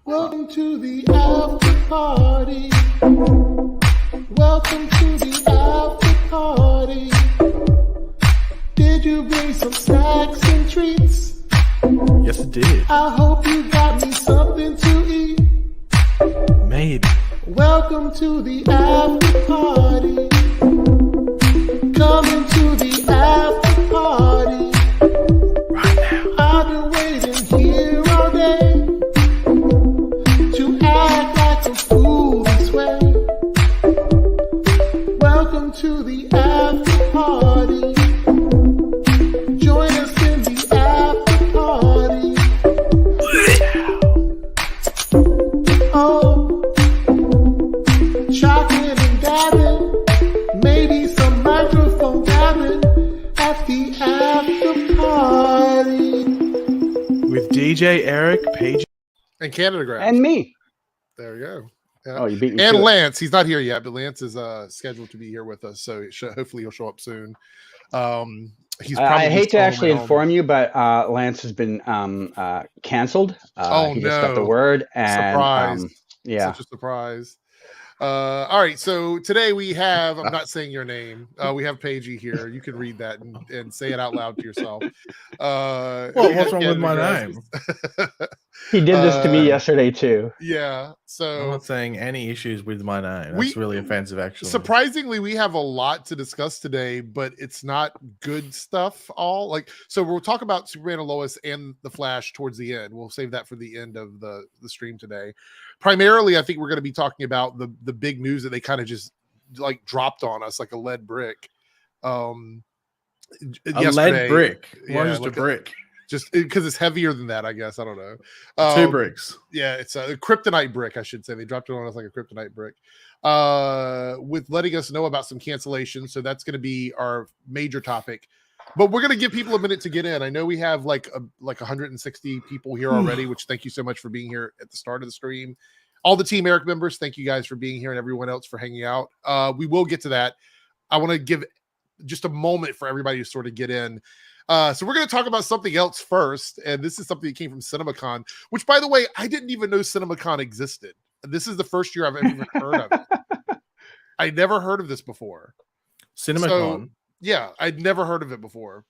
Welcome to the after party. Welcome to the after party. Did you bring some snacks and treats? Yes, it did. I hope you got me something to eat. Maybe. Welcome to the after party. Coming to the after party. Right now. I've been waiting here all day to act like a fool this way. Welcome to the after party. Join us in the after party. Oh, chocolate and gabbing, maybe some microphone gabbing at the after party. With DJ Eric, Pagey, And Canadagraphs. And me. There you go. Yeah. Oh, you beat me And to it. Lance, he's not here yet, but Lance is scheduled to be here with us, so hopefully he'll show up soon. He's I hate to still actually home. inform you, but Lance has been canceled. Oh, he just got the no. word, and Surprise. yeah, Such a surprise. All right, so today we have, I'm not saying your name, we have Pagey here. You can read that and say it out loud to yourself. Well, what's wrong with my name? he did this to me yesterday too. Yeah, I'm so not saying any issues with my name. That's really offensive, actually. surprisingly, we have a lot to discuss today, but it's not good stuff all. So we'll talk about Superman and Lois and The Flash towards the end. We'll save that for the end of the stream today. Primarily, I think we're going to be talking about the big news that they kind of just like dropped on us like a lead brick. A lead brick. Why just a brick? Just because it's heavier than that, I guess. I don't know. 2 bricks. Yeah, it's a kryptonite brick, I should say. They dropped it on us like a kryptonite brick. With letting us know about some cancellations. So that's going to be our major topic. But we're going to give people a minute to get in. I know we have like 160 people here already, which thank you so much for being here at the start of the stream. All the Team Eric members, thank you guys for being here, and everyone else for hanging out. We will get to that. I want to give just a moment for everybody to sort of get in. So we're going to talk about something else first, and this is something that came from Cinemacon, which, by the way, I didn't even know Cinemacon existed. This is the first year I've ever heard of it. I never heard of this before. Cinemacon. So, yeah, I'd never heard of it before.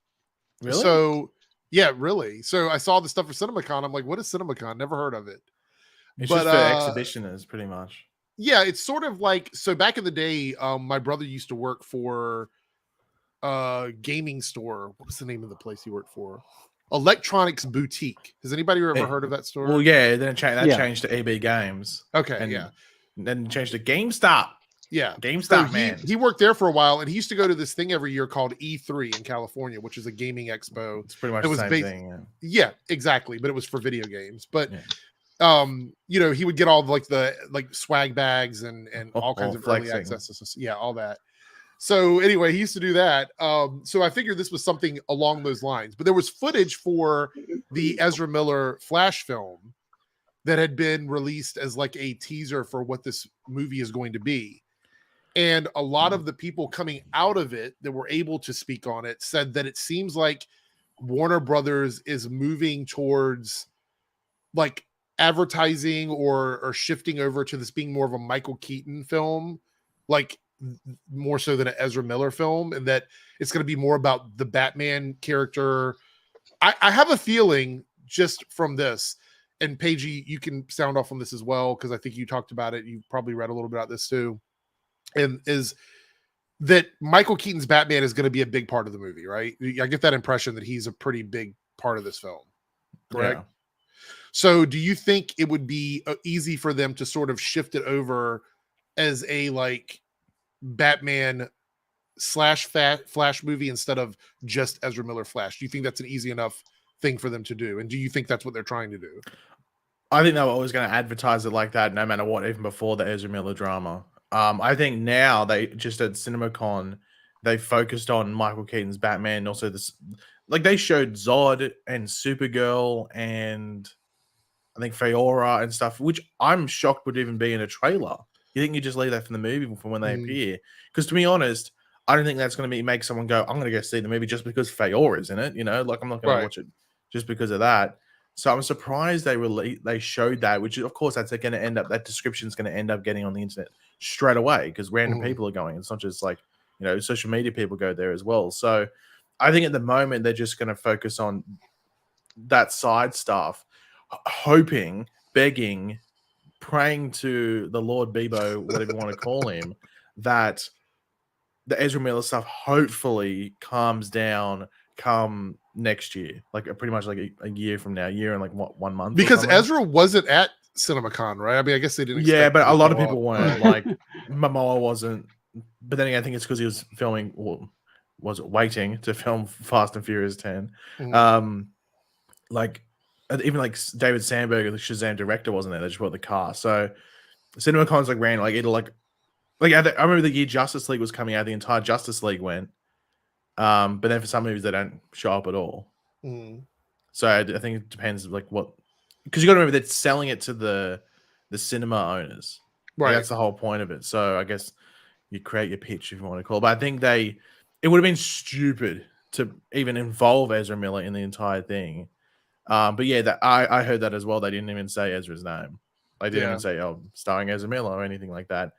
Really? So, yeah, really. So I saw the stuff for Cinemacon. I'm like, what is Cinemacon? Never heard of it. It's But, just for exhibitionists, pretty much. Yeah, it's sort of like, so back in the day, my brother used to work for a gaming store. What was the name of the place he worked for? Electronics Boutique. Has anybody ever heard of that store? Well, yeah, then that changed to EB Games. Okay, And yeah. then changed to GameStop. Yeah. GameStop, So man. he worked there for a while, and he used to go to this thing every year called E3 in California, which is a gaming expo. It's pretty much It the was same thing. Yeah. Yeah, exactly. But it was for video games. But Yeah. he would get all the swag bags and all kinds of early flexing. access. Yeah, all that. So anyway, he used to do that. So I figured this was something along those lines. But there was footage for the Ezra Miller Flash film that had been released as like a teaser for what this movie is going to be. And a lot of the people coming out of it that were able to speak on it said that it seems like Warner Brothers is moving towards like advertising or shifting over to this being more of a Michael Keaton film, like more so than an Ezra Miller film, and that it's going to be more about the Batman character. I have a feeling just from this, and Pagey, you can sound off on this as well, because I think you talked about it. You probably read a little bit about this too. And is that Michael Keaton's Batman is going to be a big part of the movie, right? I get that impression that he's a pretty big part of this film, correct? Yeah. So do you think it would be easy for them to sort of shift it over as a like Batman / Flash movie instead of just Ezra Miller Flash? Do you think that's an easy enough thing for them to do? And do you think that's what they're trying to do? I think they were always going to advertise it like that, no matter what, even before the Ezra Miller drama. I think now they just at Cinemacon, they focused on Michael Keaton's Batman. Also, like they showed Zod and Supergirl and I think Feora and stuff, which I'm shocked would even be in a trailer. You think you just leave that from the movie from when they appear? Because to be honest, I don't think that's going to make someone go, I'm going to go see the movie just because Feora is in it. Like I'm not going to watch it just because of that. So I'm surprised they showed that, which of course that's going to end up, that description's going to end up getting on the internet straight away because random people are going. It's not just like, social media people go there as well. So I think at the moment they're just going to focus on that side stuff, hoping, begging, praying to the Lord Bebo, whatever you want to call him, that the Ezra Miller stuff hopefully calms down come next year, like pretty much like a year from now, year and like what, 1 month. Because Ezra wasn't at Cinemacon, right? I mean, I guess they didn't. Yeah, but a lot of people weren't. Like Momoa wasn't. But then again, I think it's because he was filming, or was it waiting to film Fast and Furious 10. Like even like David Sandberg, the Shazam director, wasn't there. They just brought the car. So CinemaCon's like ran like it'll like I remember the year Justice League was coming out, the entire Justice League went. But then for some movies they don't show up at all. So I think it depends like what, because you got to remember they're selling it to the cinema owners. Right. Like, that's the whole point of it. So I guess you create your pitch if you want to call it. But I think it would have been stupid to even involve Ezra Miller in the entire thing. But yeah, that I heard that as well. They didn't even say Ezra's name. They didn't even say, "Oh, starring Ezra Miller" or anything like that.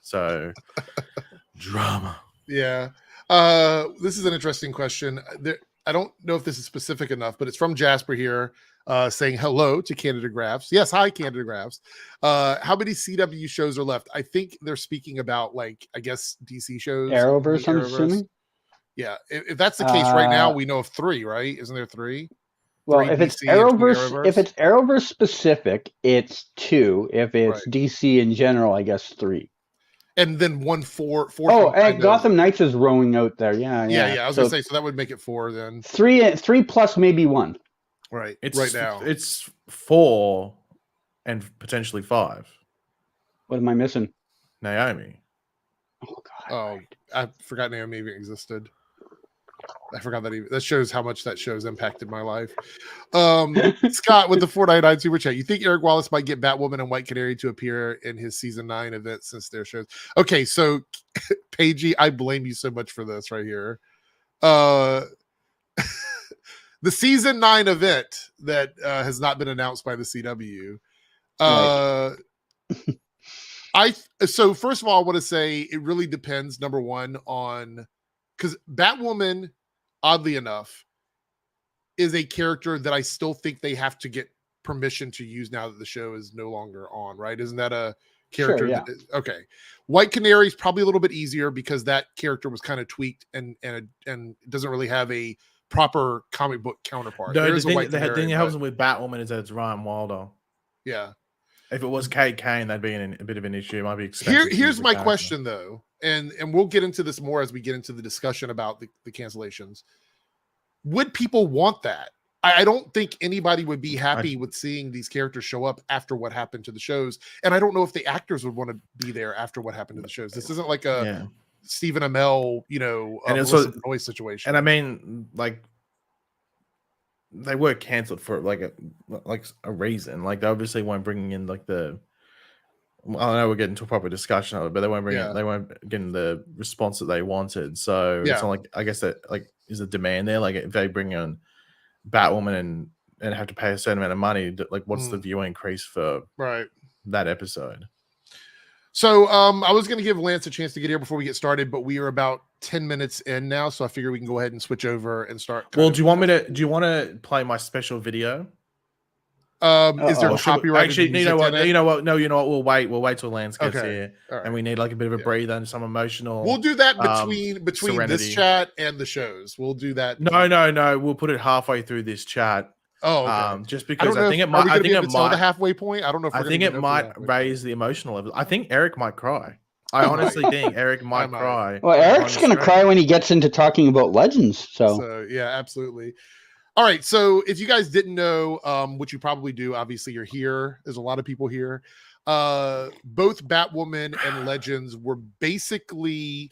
So drama. Yeah. This is an interesting question. I don't know if this is specific enough, but it's from Jasper here, saying hello to Canadagraphs. Yes, hi Canadagraphs. How many CW shows are left? I think they're speaking about like, I guess DC shows. Arrowverse, I'm assuming. Yeah, if that's the case right now, we know of 3, right? Isn't there 3? Well, 3 if it's DC and 2 Arrowverse, if it's Arrowverse specific, it's 2. If it's DC in general, I guess 3. And then 4. Oh, and Gotham Knights is rolling out there. Yeah. I was gonna say, so that would make it 4 then. 3 plus maybe 1. Right. It's right now. It's 4 and potentially 5. What am I missing? Naomi. Oh God. Oh, I forgot Naomi even existed. I forgot that shows how much that show's impacted my life. Scott with the 499 super chat. You think Eric Wallace might get Batwoman and White Canary to appear in his season 9 event since their shows? Okay, so Pagey, I blame you so much for this right here. The season 9 event that has not been announced by the CW. So first of all, I want to say it really depends, number one, on, because Batwoman, oddly enough, is a character that I still think they have to get permission to use now that the show is no longer on, right? Isn't that a character? Sure, yeah. Okay. White Canary is probably a little bit easier because that character was kind of tweaked and doesn't really have a proper comic book counterpart. No, the thing that helps them with Batwoman is that it's Ryan Wilder. Yeah. If it was Kate Kane, that'd be a bit of an issue. It might be expensive. Here's my question, though, and we'll get into this more as we get into the discussion about the cancellations. Would people want that? I don't think anybody would be happy with seeing these characters show up after what happened to the shows, and I don't know if the actors would want to be there after what happened to the shows. This isn't like a Stephen Amell, and it's a noise situation. And I mean, like, they were canceled for like a reason. Like, they obviously weren't bringing in like the. I know we're getting to a proper discussion of it, but they weren't getting the response that they wanted. So it's not like, I guess that like is a demand there. Like, if they bring in Batwoman and have to pay a certain amount of money, like what's the view increase for that episode? So I was going to give Lance a chance to get here before we get started, but we are about 10 minutes in now, so I figure we can go ahead and switch over and start. Well, do you want to play my special video? Is there copyright? Actually, you know what? No, you know what? We'll wait till Lance gets here, right. And we need like a bit of a breather and some emotional. We'll do that between serenity. This chat and the shows. We'll do that. No. We'll put it halfway through this chat. Oh, okay. Just because I think it might. I think it might the halfway point. I don't know if I think it might raise the emotional level. I think Eric might cry. I honestly think Eric might cry. Well, Eric's going to cry when he gets into talking about Legends. So yeah, absolutely. All right. So if you guys didn't know, which you probably do, obviously you're here. There's a lot of people here. Both Batwoman and Legends were basically,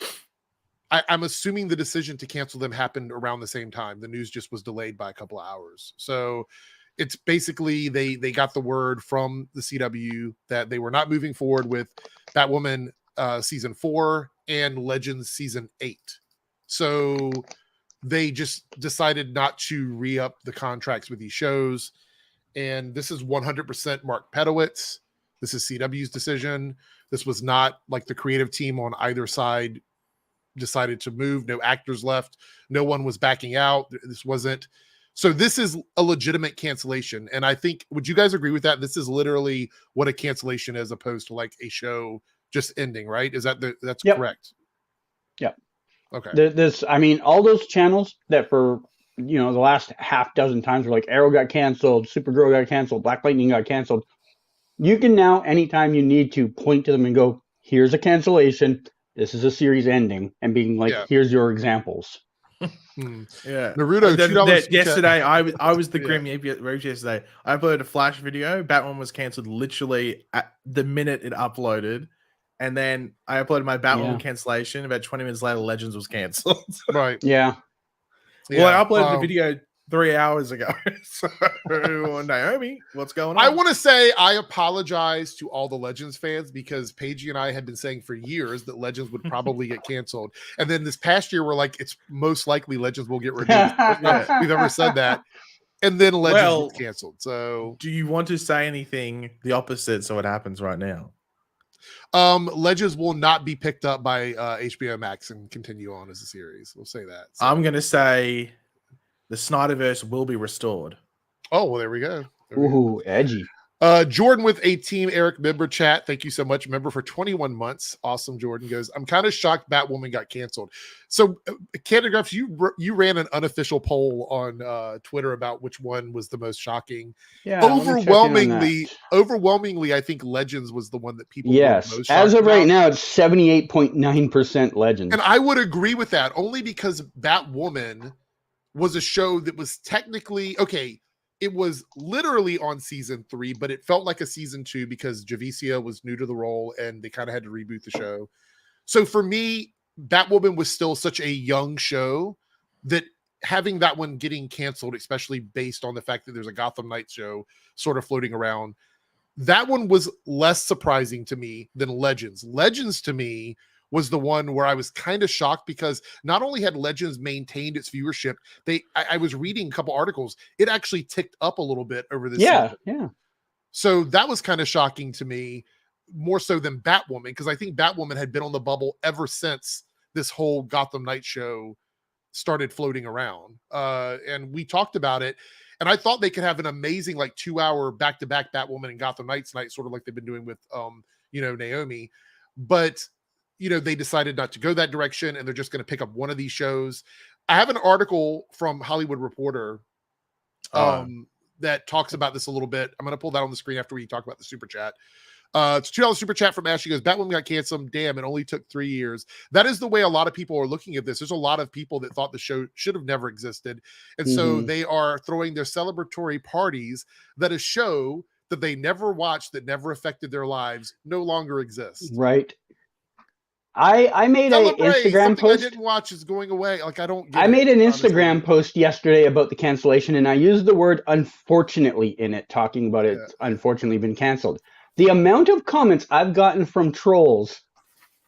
I'm assuming the decision to cancel them happened around the same time. The news just was delayed by a couple of hours. So it's basically they got the word from the CW that they were not moving forward with Batwoman season 4 and Legends season 8. So they just decided not to re-up the contracts with these shows. And this is 100% Mark Pedowitz. This is CW's decision. This was not like the creative team on either side decided to move. No actors left. No one was backing out. This wasn't. So this is a legitimate cancellation. And I think, would you guys agree with that? This is literally what a cancellation is, opposed to like a show just ending, right? Is that that's correct? Yeah. Okay. I mean, all those channels that for, the last half dozen times were like Arrow got canceled, Supergirl got canceled, Black Lightning got canceled. You can now, anytime you need to, point to them and go, here's a cancellation. This is a series ending, and being like, here's your examples. Yeah. Naruto, yesterday, I was the Grim Reaper yesterday. I uploaded a Flash video. Batwoman was cancelled literally at the minute it uploaded. And then I uploaded my Batwoman cancellation. About 20 minutes later, Legends was cancelled. Right. Yeah. Well, I uploaded the video 3 hours ago. So, Naomi, what's going on? I want to say I apologize to all the Legends fans, because Pagey and I had been saying for years that Legends would probably get canceled. And then this past year, we're like, it's most likely Legends will get reduced. We've ever said that. And then Legends gets canceled. So do you want to say anything the opposite so it happens right now? Legends will not be picked up by HBO Max and continue on as a series. We'll say that. So. I'm going to say the Snyderverse will be restored. Oh, well, there we go. Ooh, edgy. Jordan with a Team Eric member chat. Thank you so much. Member for 21 months. Awesome. Jordan goes, I'm kind of shocked Batwoman got canceled. So Canadagraphs, you ran an unofficial poll on Twitter about which one was the most shocking. Yeah. Overwhelmingly, I think Legends was the one that people were most shocked as of right about. now, it's 78.9% Legends. And I would agree with that, only because Batwoman was a show that was technically okay. It was literally on season 3, but it felt like a season 2 because Javicia was new to the role and they kind of had to reboot the show. So for me, Batwoman was still such a young show that having that one getting canceled, especially based on the fact that there's a Gotham Knights show sort of floating around, that one was less surprising to me than Legends. Legends to me was the one where I was kind of shocked, because not only had Legends maintained its viewership, I was reading a couple articles, it actually ticked up a little bit over this season. Yeah. So that was kind of shocking to me, more so than Batwoman, because I think Batwoman had been on the bubble ever since this whole Gotham Knights show started floating around. And we talked about it, and I thought they could have an amazing 2-hour back-to-back Batwoman and Gotham Knights night, sort of like they've been doing with Naomi. But they decided not to go that direction, and they're just going to pick up one of these shows. I have an article from Hollywood Reporter that talks about this a little bit. I'm going to pull that on the screen after we talk about the super chat. It's $2 super chat from Ashley. Goes, Batwoman got canceled. Damn, it only took 3 years. That is the way a lot of people are looking at this. There's a lot of people that thought the show should have never existed. And so they are throwing their celebratory parties that a show that they never watched, that never affected their lives, no longer exists. Right. I made an Instagram post. I didn't watch is going away. I don't get I made an Instagram post yesterday about the cancellation, and I used the word unfortunately in it, talking about it unfortunately been canceled. The amount of comments I've gotten from trolls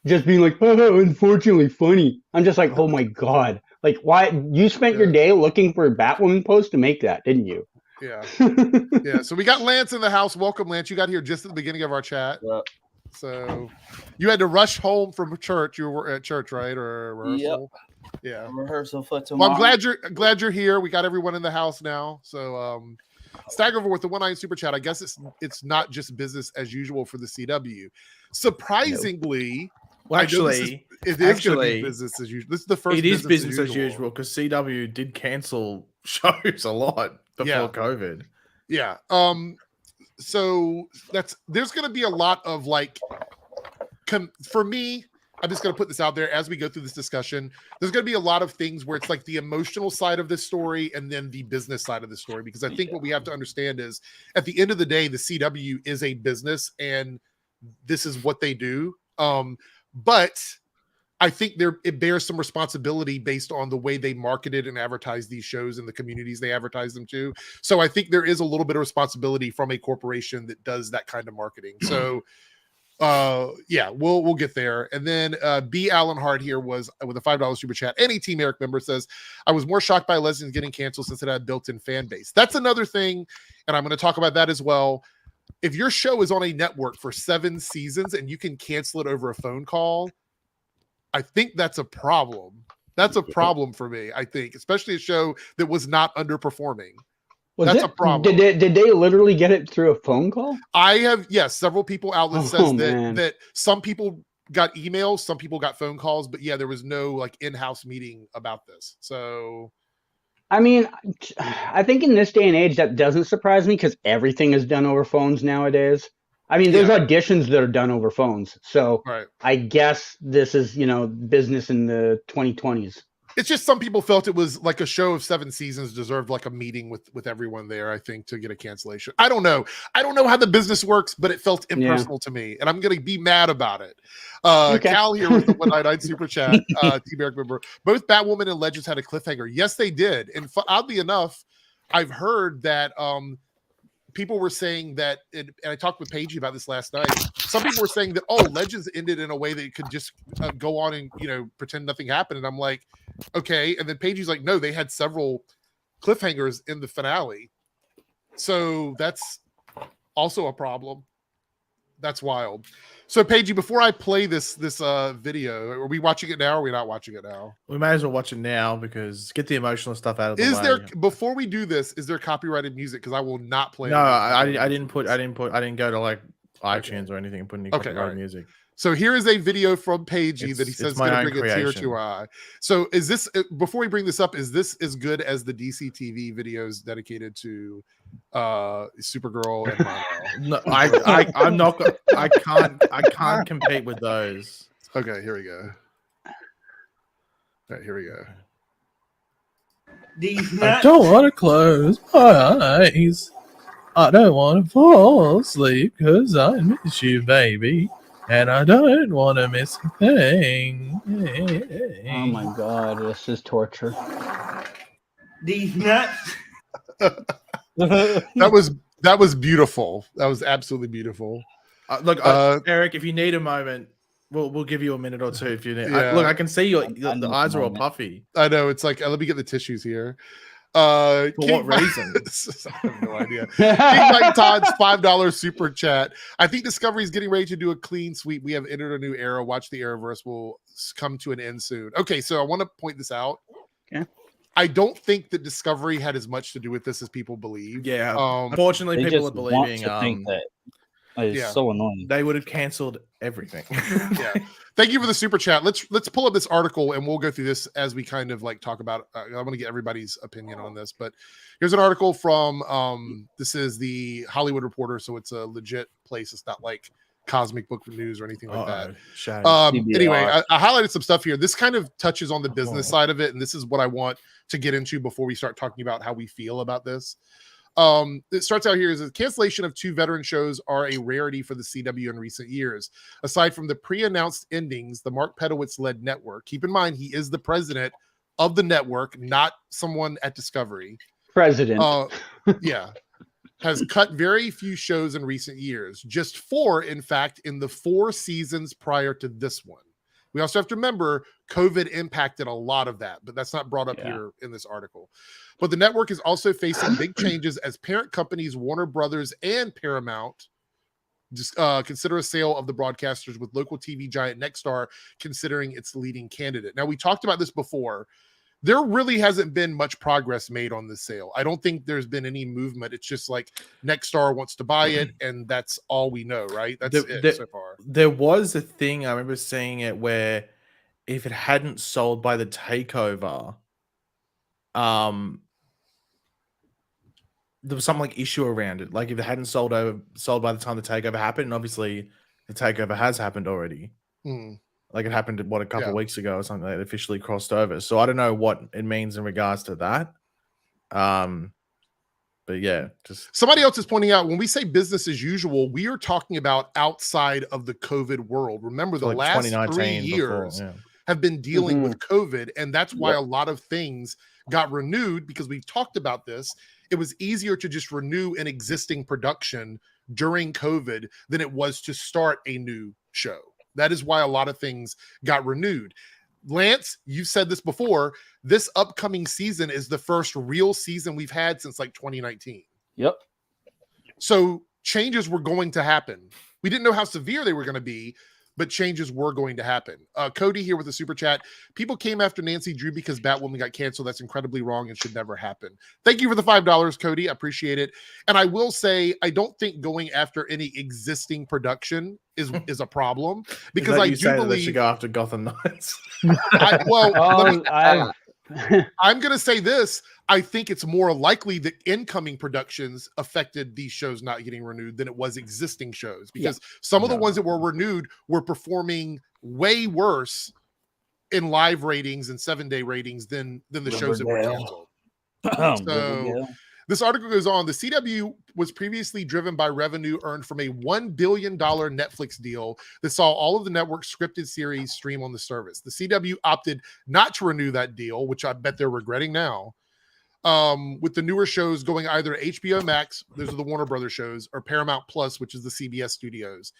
just being like, oh, unfortunately funny. I'm just like, oh my God. Why? You spent your day looking for a Batwoman post to make that, didn't you? Yeah. Yeah. So we got Lance in the house. Welcome, Lance. You got here just at the beginning of our chat. Yeah. So you had to rush home from church. You were at church, right? Or rehearsal? Yep. Yeah. Rehearsal for tomorrow. Well, I'm glad you're here. We got everyone in the house now. So Stagger with the 1-9 super chat. I guess it's not just business as usual for the CW. Surprisingly, well, actually, it is going to be business as usual. This is the first. It is business as usual because CW did cancel shows a lot before COVID. Yeah. So there's going to be a lot of for me, I'm just going to put this out there as we go through this discussion. There's going to be a lot of things where it's the emotional side of this story and then the business side of the story, because I think what we have to understand is at the end of the day, the CW is a business and this is what they do. But I think it bears some responsibility based on the way they marketed and advertised these shows and the communities they advertise them to. So I think there is a little bit of responsibility from a corporation that does that kind of marketing. So Yeah, we'll get there. And then B Allen Hart here was with a $5 super chat. Any Team Eric member says, I was more shocked by Legends getting canceled since it had a built-in fan base. That's another thing, and I'm going to talk about that as well. If your show is on a network for 7 seasons and you can cancel it over a phone call, I think that's a problem. That's a problem for me, I think, especially a show that was not underperforming. That's a problem. Did they literally get it through a phone call? I have, yes, several people outlets says that some people got emails, some people got phone calls, but yeah, there was no like in-house meeting about this. So, I mean, I think in this day and age that doesn't surprise me because everything is done over phones nowadays. I mean, there's auditions that are done over phones. So I guess this is, business in the 2020s. It's just some people felt it was like a show of 7 seasons deserved like a meeting with everyone there, I think, to get a cancellation. I don't know how the business works, but it felt impersonal to me, and I'm going to be mad about it. Cal here with the 199 super chat, Team Eric member. Both Batwoman and Legends had a cliffhanger. Yes, they did. And oddly enough, I've heard that people were saying that, and I talked with Pagey about this last night. Some people were saying that, Legends ended in a way that it could just go on and, pretend nothing happened. And I'm like, okay. And then Pagey's like, no, they had several cliffhangers in the finale. So that's also a problem. That's wild. So Pagey, before I play this video, are we watching it now or are we not watching it now? We may as well watch it now because get the emotional stuff out of the way. Is there, before we do this, is there copyrighted music? Because I will not play. No, I didn't go to like iTunes or anything and put any copyrighted music. So here is a video from Pagey that he says is going to bring a tear to our eye. So is this, before we bring this up, is this as good as the DC TV videos dedicated to Supergirl and Mono? No, I'm not. I can't compete with those. Okay, here we go. All right, here we go. I don't want to close my eyes. I don't want to fall asleep because I miss you, baby. And I don't want to miss a thing. Oh my God, this is torture. These nuts. That was beautiful. That was absolutely beautiful. Look, Eric, if you need a moment, we'll give you a minute or two if you need. Yeah. Look, I can see the eyes are all puffy. I know. It's like, let me get the tissues here. For what reason? I have no idea. King Mike Todd's $5 super chat. I think Discovery is getting ready to do a clean sweep. We have entered a new era. Watch the ARROWVERSE will come to an end soon. Okay, so I want to point this out. Okay. I don't think that Discovery had as much to do with this as people believe. Yeah. Unfortunately, people are believing think that. It's so annoying. They would have canceled everything. Yeah. Thank you for the super chat. Let's pull up this article and we'll go through this as we kind of like talk about. I want to get everybody's opinion on this, but here's an article from this is the Hollywood Reporter, so it's a legit place. It's not like Cosmic Book News or anything like that. Anyway, I highlighted some stuff here. This kind of touches on the business side of it, and this is what I want to get into before we start talking about how we feel about this. It starts out here as a cancellation of 2 veteran shows are a rarity for the CW in recent years. Aside from the pre-announced endings, the Mark Pedowitz-led network, keep in mind he is the president of the network, not someone at Discovery. President. Yeah. Has cut very few shows in recent years. Just 4, in fact, in the 4 seasons prior to this one. We also have to remember COVID impacted a lot of that, but that's not brought up here in this article. But the network is also facing big changes as parent companies Warner Brothers and Paramount just consider a sale of the broadcasters, with local TV giant Nexstar considering its leading candidate. Now, we talked about this before. There really hasn't been much progress made on this sale. I don't think there's been any movement. It's just like Nexstar wants to buy it, and that's all we know, right? That's it so far. There was a thing, I remember seeing it, where if it hadn't sold by the takeover, there was some like issue around it. Like if it hadn't sold by the time the takeover happened, and obviously the takeover has happened already. Like it happened a couple of weeks ago or something that officially crossed over. So I don't know what it means in regards to that. But yeah, just somebody else is pointing out when we say business as usual, we are talking about outside of the COVID world. Remember, the like last 3 years have been dealing with COVID, and that's why a lot of things got renewed, because we've talked about this. It was easier to just renew an existing production during COVID than it was to start a new show. That is why a lot of things got renewed. Lance, you've said this before. This upcoming season is the first real season we've had since like 2019. Yep. So changes were going to happen. We didn't know how severe they were going to be, but changes were going to happen. Cody here with a super chat. People came after Nancy Drew because Batwoman got canceled. That's incredibly wrong and should never happen. Thank you for the $5, Cody. I appreciate it. And I will say, I don't think going after any existing production is a problem, because I do believe they should go after Gotham Knights. I'm going to say this. I think it's more likely that incoming productions affected these shows not getting renewed than it was existing shows, because some of the ones that were renewed were performing way worse in live ratings and 7-day ratings than the shows that were canceled. So this article goes on. The CW was previously driven by revenue earned from a $1 billion Netflix deal that saw all of the network's scripted series stream on the service. The CW opted not to renew that deal, which I bet they're regretting now, with the newer shows going either to HBO Max, those are the Warner Brothers shows, or Paramount Plus, which is the CBS studios.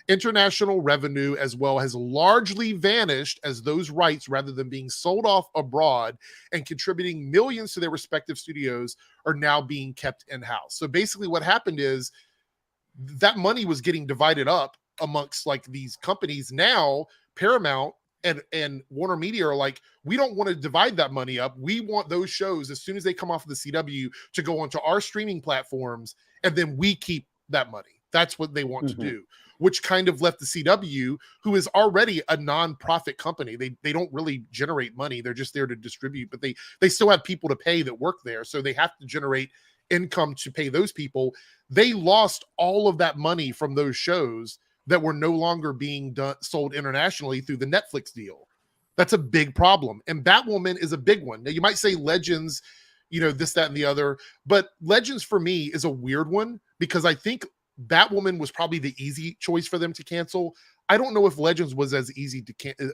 International revenue as well has largely vanished, as those rights, rather than being sold off abroad and contributing millions to their respective studios, are now being kept in-house. So basically what happened is that money was getting divided up amongst like these companies. Now Paramount and Warner Media are like, we don't want to divide that money up. We want those shows, as soon as they come off of the CW, to go onto our streaming platforms, and then we keep that money. That's what they want to do, which kind of left the CW, who is already a non-profit company. They don't really generate money. They're just there to distribute, but they still have people to pay that work there. So they have to generate income to pay those people. They lost all of that money from those shows that were no longer being sold internationally through the Netflix deal. That's a big problem. And Batwoman is a big one. Now you might say Legends, this, that, and the other, but Legends for me is a weird one, because I think Batwoman was probably the easy choice for them to cancel. I don't know if Legends was as easy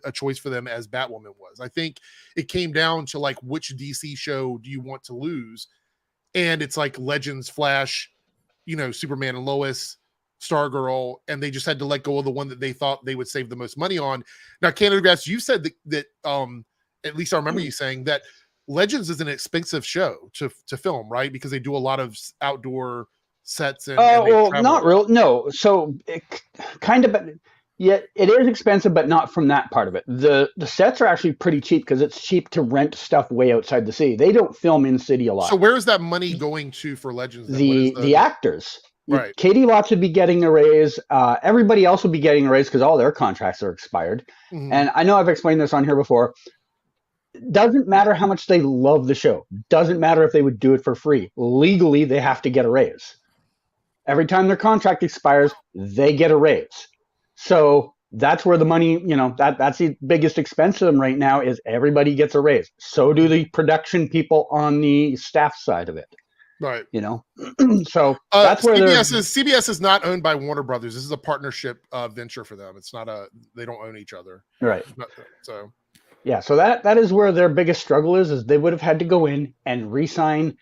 a choice for them as Batwoman was. I think it came down to like, which DC show do you want to lose? And it's like Legends, Flash, Superman and Lois, Stargirl, and they just had to let go of the one that they thought they would save the most money on. Now, Canadagraphs, you said that at least I remember you saying that Legends is an expensive show to film, right? Because they do a lot of outdoor sets. And not real. No. So it kind of, yeah, it is expensive, but not from that part of it. The sets are actually pretty cheap, because it's cheap to rent stuff way outside the city. They don't film in city a lot. So where is that money going to for Legends? The actors. Right. Katie Lotz would be getting a raise. Everybody else would be getting a raise because all their contracts are expired. And I know I've explained this on here before. Doesn't matter how much they love the show. Doesn't matter if they would do it for free. Legally, they have to get a raise. Every time their contract expires, they get a raise. So that's where the money, that's the biggest expense to them right now, is everybody gets a raise. So do the production people on the staff side of it. Right. So that's where CBS is not owned by Warner Brothers. This is a partnership venture for them. It's not they don't own each other. Right. So yeah, so that is where their biggest struggle is they would have had to go in and re-sign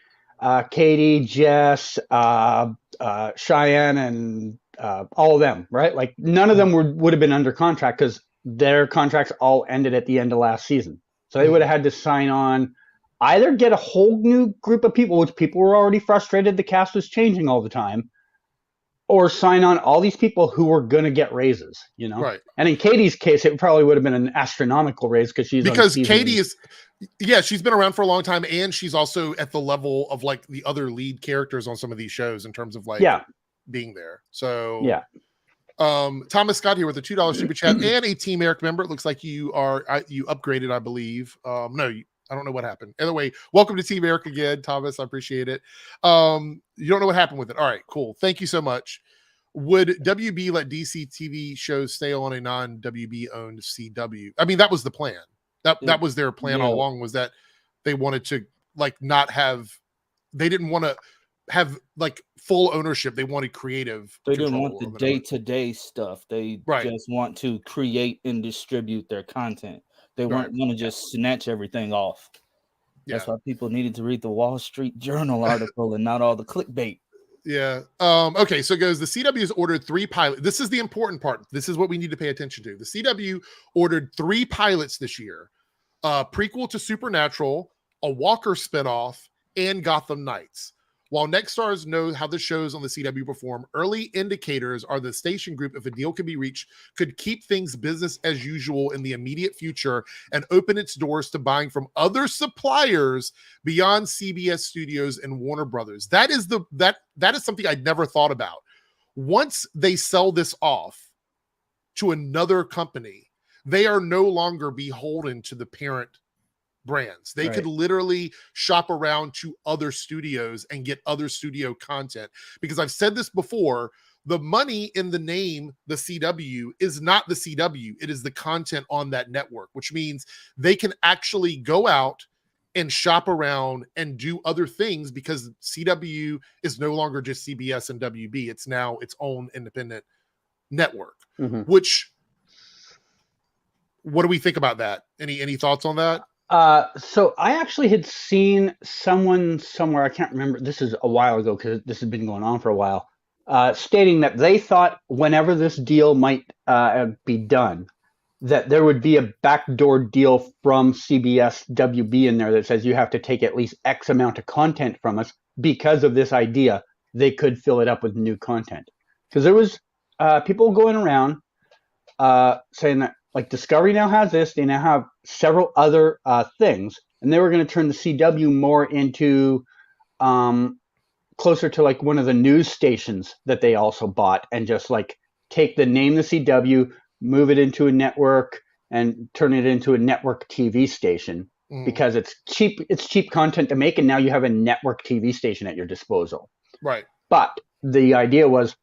Katie, Jess, Cheyenne, and all of them, right? Like none of them would have been under contract, because their contracts all ended at the end of last season. So they would have had to sign on, either get a whole new group of people, which people were already frustrated the cast was changing all the time, or sign on all these people who were going to get raises, Right. And in Katie's case, it probably would have been an astronomical raise, because Katie is, she's been around for a long time, and she's also at the level of like the other lead characters on some of these shows in terms of like being there. So Thomas Scott here with a $2 super chat and a Team Eric member. It looks like you upgraded, I believe. I don't know what happened. Anyway, welcome to Team Eric again, Thomas. I appreciate it. You don't know what happened with it. All right, cool. Thank you so much. Would WB let DC TV shows stay on a non-WB owned CW? I mean, that was the plan. That was their plan all along, was that they wanted to like not have, they didn't want to have like full ownership. They wanted creative. They didn't want the day-to-day stuff. They just want to create and distribute their content. They weren't going to just snatch everything off. That's why people needed to read the Wall Street Journal article and not all the clickbait. Yeah. Okay. So it goes, the CW has ordered 3 pilots. This is the important part. This is what we need to pay attention to. The CW ordered 3 pilots this year. Prequel to Supernatural, a Walker spinoff, and Gotham Knights. While Nextstars know how the shows on the CW perform, early indicators are the station group, if a deal can be reached, could keep things business as usual in the immediate future and open its doors to buying from other suppliers beyond CBS Studios and Warner Brothers. That is something I'd never thought about. Once they sell this off to another company, they are no longer beholden to the parent brands. They could literally shop around to other studios and get other studio content, because I've said this before, the money in the name the CW is not the CW, it is the content on that network, which means they can actually go out and shop around and do other things, because CW is no longer just CBS and WB, it's now its own independent network. Which, what do we think about that? Any thoughts on that? So I actually had seen someone somewhere, I can't remember, this is a while ago because this has been going on for a while, stating that they thought whenever this deal might be done, that there would be a backdoor deal from CBS WB in there that says you have to take at least X amount of content from us. Because of this idea, they could fill it up with new content. Because there was people going around saying that, like, Discovery now has this, they now have several other things, and they were going to turn the CW more into closer to like one of the news stations that they also bought, and just like take the name the CW, move it into a network, and turn it into a network TV station, because it's cheap content to make, and now you have a network TV station at your disposal. Right. But the idea was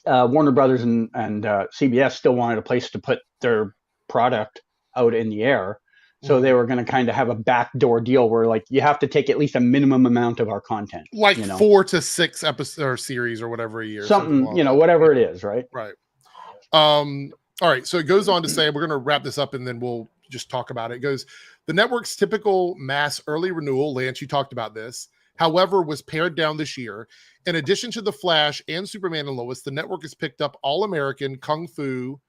Warner Brothers and CBS still wanted a place to put their product out in the air. So they were going to kind of have a backdoor deal where, like, you have to take at least a minimum amount of our content. Like 4 to 6 episodes or series or whatever a year. Something whatever it is, right? Right. All right. So it goes on to say, we're going to wrap this up and then we'll just talk about it. It goes, the network's typical mass early renewal, Lance, you talked about this, however, was pared down this year. In addition to The Flash and Superman and Lois, the network has picked up All American, Kung Fu.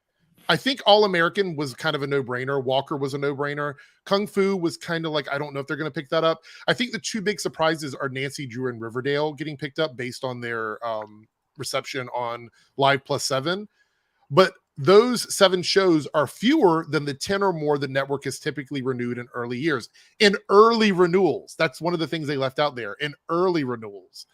I think All American was kind of a no-brainer. Walker was a no-brainer. Kung Fu was kind of like, I don't know if they're going to pick that up. I think the 2 big surprises are Nancy Drew and Riverdale getting picked up based on their reception on Live Plus 7. But those 7 shows are fewer than the 10 or more the network has typically renewed in early years. In early renewals, that's one of the things they left out there. In early renewals,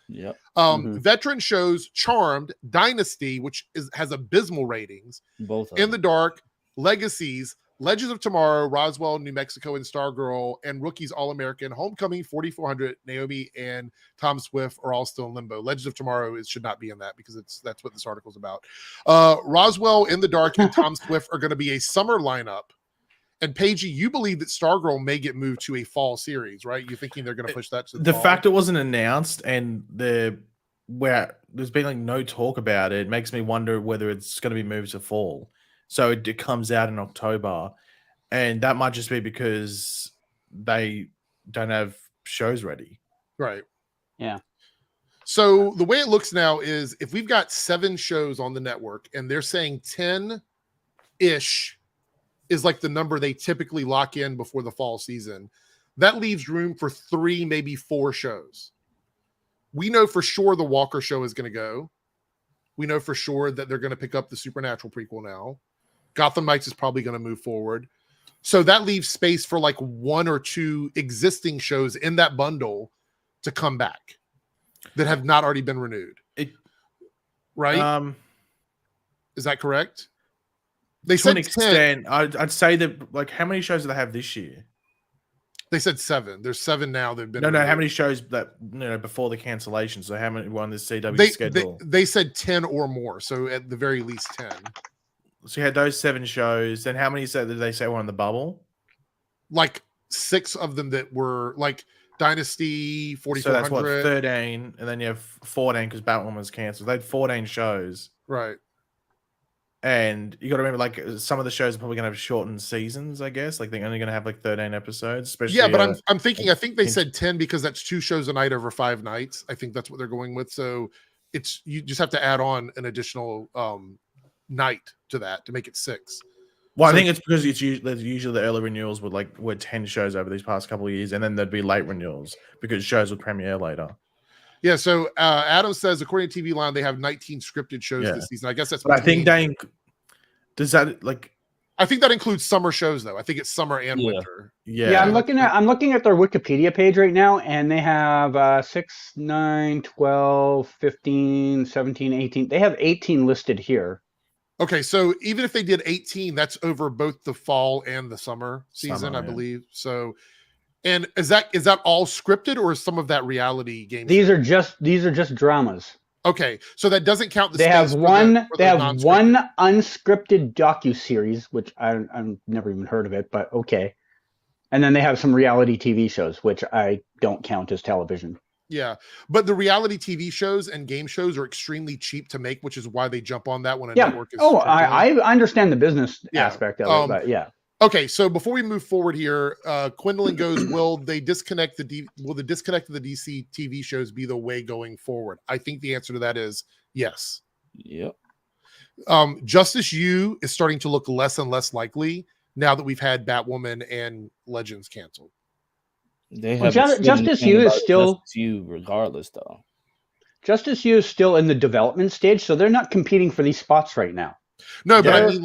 veteran shows Charmed, Dynasty, which has abysmal ratings, both In the Dark, Legacies, Legends of Tomorrow, Roswell, New Mexico, and Stargirl, and Rookies All-American, Homecoming, 4400, Naomi, and Tom Swift are all still in limbo. Legends of Tomorrow should not be in that because that's what this article is about. Roswell, In the Dark, and Tom Swift are going to be a summer lineup. And Pagey, you believe that Stargirl may get moved to a fall series, right? You're thinking they're going to push that to the fall? Fact it wasn't announced and where there's been like no talk about it makes me wonder whether it's going to be moved to fall. So it comes out in October, and that might just be because they don't have shows ready. Right. Yeah. So the way it looks now is if we've got 7 shows on the network and they're saying 10-ish is like the number they typically lock in before the fall season, that leaves room for 3, maybe 4 shows. We know for sure the Walker show is going to go. We know for sure that they're going to pick up the Supernatural prequel now. Gotham Knights is probably going to move forward. So that leaves space for like 1 or 2 existing shows in that bundle to come back that have not already been renewed. Right? Is that correct? They to said an extent, I'd say that, like, how many shows do they have this year? They said 7. There's 7 now. They've been no. How many shows that before the cancellation? So how many were on the CW schedule? They said 10 or more. So at the very least 10. So you had those 7 shows. Then how many did they say were on the bubble? Like 6 of them that were like Dynasty, 4400. So that's what, 13, and then you have 14 because Batwoman was canceled. They had 14 shows, right? And you got to remember, like, some of the shows are probably going to have shortened seasons. I guess, like, they're only going to have like 13 episodes. Especially, but I'm thinking. I think they said 10 because that's 2 shows a night over 5 nights. I think that's what they're going with. So you just have to add on an additional night to that to make it 6. Well, So- I think it's because there's usually the early renewals were 10 shows over these past couple of years, and then there'd be late renewals because shows would premiere later. Yeah, so Adam says, according to TV Line, they have 19 scripted shows this season. I guess that's. But I think does that like? I think that includes summer shows, though. I think it's summer and winter. Yeah, I'm looking at their Wikipedia page right now, and they have 6, 9, 12, 15, 17, 18. They have 18 listed here. Okay, so even if they did 18, that's over both the fall and the summer season, I believe. So, and is that all scripted, or is some of that reality game? These are just dramas. Okay, so that doesn't count. They have one unscripted docuseries, which I've never even heard of it, but okay. And then they have some reality TV shows, which I don't count as television. Yeah, but the reality TV shows and game shows are extremely cheap to make, which is why they jump on that when a network is. Oh, I understand the business aspect of it, but yeah. Okay, so before we move forward here, Quindling goes, will the disconnect of the DC TV shows be the way going forward? I think the answer to that is yes. Yep. Justice U is starting to look less and less likely now that we've had Batwoman and Legends canceled. Justice U is still Justice U regardless, though. Justice U is still in the development stage, so they're not competing for these spots right now. No, but I mean,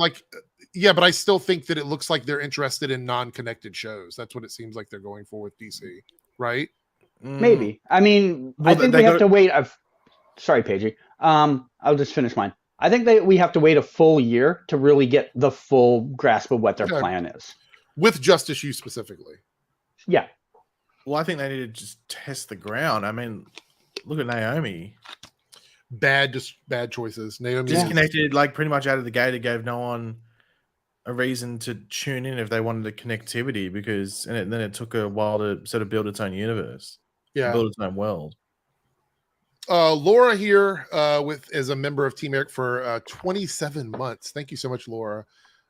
but I still think that it looks like they're interested in non-connected shows. That's what it seems like they're going for with DC, right? Maybe. I mean, I think we have to wait. Sorry, Pagey. I'll just finish mine. I think we have to wait a full year to really get the full grasp of what their plan is. With Justice U specifically. Yeah. Well, I think they need to just test the ground. I mean, look at Naomi. Bad choices. Naomi disconnected, like pretty much out of the gate. It gave no one a reason to tune in if they wanted the connectivity, because then it took a while to sort of build its own universe, build its own world. Laura here as a member of Team Eric for 27 months. Thank you so much, Laura.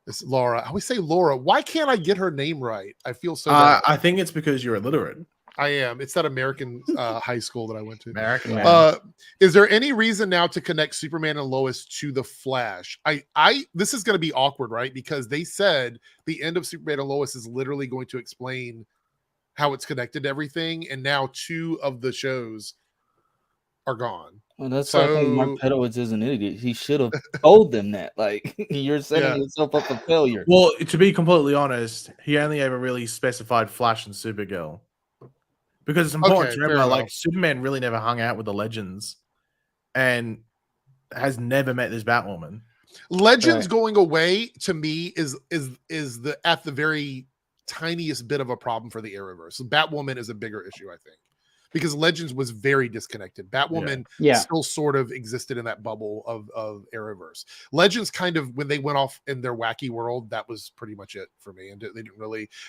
This is Laura. I always say Laura. Why can't I get her name right? I feel so bad. I think it's because you're illiterate. I am. It's that American high school that I went to. American. Is there any reason now to connect Superman and Lois to the Flash? This is going to be awkward, right? Because they said the end of Superman and Lois is literally going to explain how it's connected to everything, and now 2 of the shows are gone. Well, that's why I think Mark Pedowitz is an idiot. He should have told them that. Like, you're setting yourself up for failure. Well, to be completely honest, he only ever really specified Flash and Supergirl. Because it's important to remember, like, Superman really never hung out with the Legends and has never met this Batwoman. Legends going away, to me, is the at the very tiniest bit of a problem for the Arrowverse. Batwoman is a bigger issue, I think. Because Legends was very disconnected. Batwoman still sort of existed in that bubble of Arrowverse. Legends kind of, when they went off in their wacky world, that was pretty much it for me. And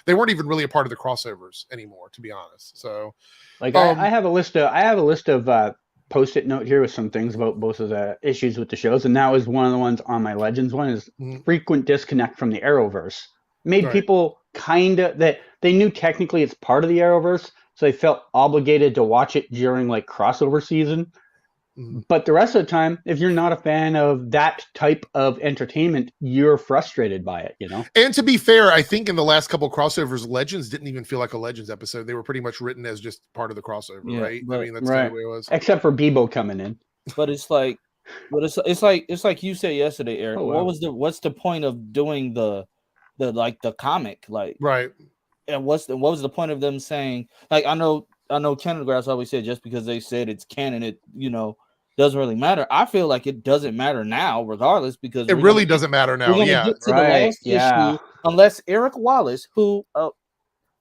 they weren't even really a part of the crossovers anymore, to be honest. So, like, I have a list of post-it note here with some things about both of the issues with the shows, and that was one of the ones on my Legends one is frequent disconnect from the Arrowverse. Made people kind of that they knew technically it's part of the Arrowverse. So they felt obligated to watch it during like crossover season. But the rest of the time, if you're not a fan of that type of entertainment, you're frustrated by it, you know? And to be fair, I think in the last couple crossovers, Legends didn't even feel like a Legends episode. They were pretty much written as just part of the crossover, right? But, I mean, that's kind of the way it was. Except for Bebo coming in. But it's like you said yesterday, Eric. Oh, wow. What's the point of doing the comic? Like, right. And what was the point of them saying, like, I know Canadagraphs always said just because they said it's canon, it doesn't really matter. I feel like it doesn't matter now, regardless, because it really doesn't matter now. Yeah, get to the last issue, unless Eric Wallace, who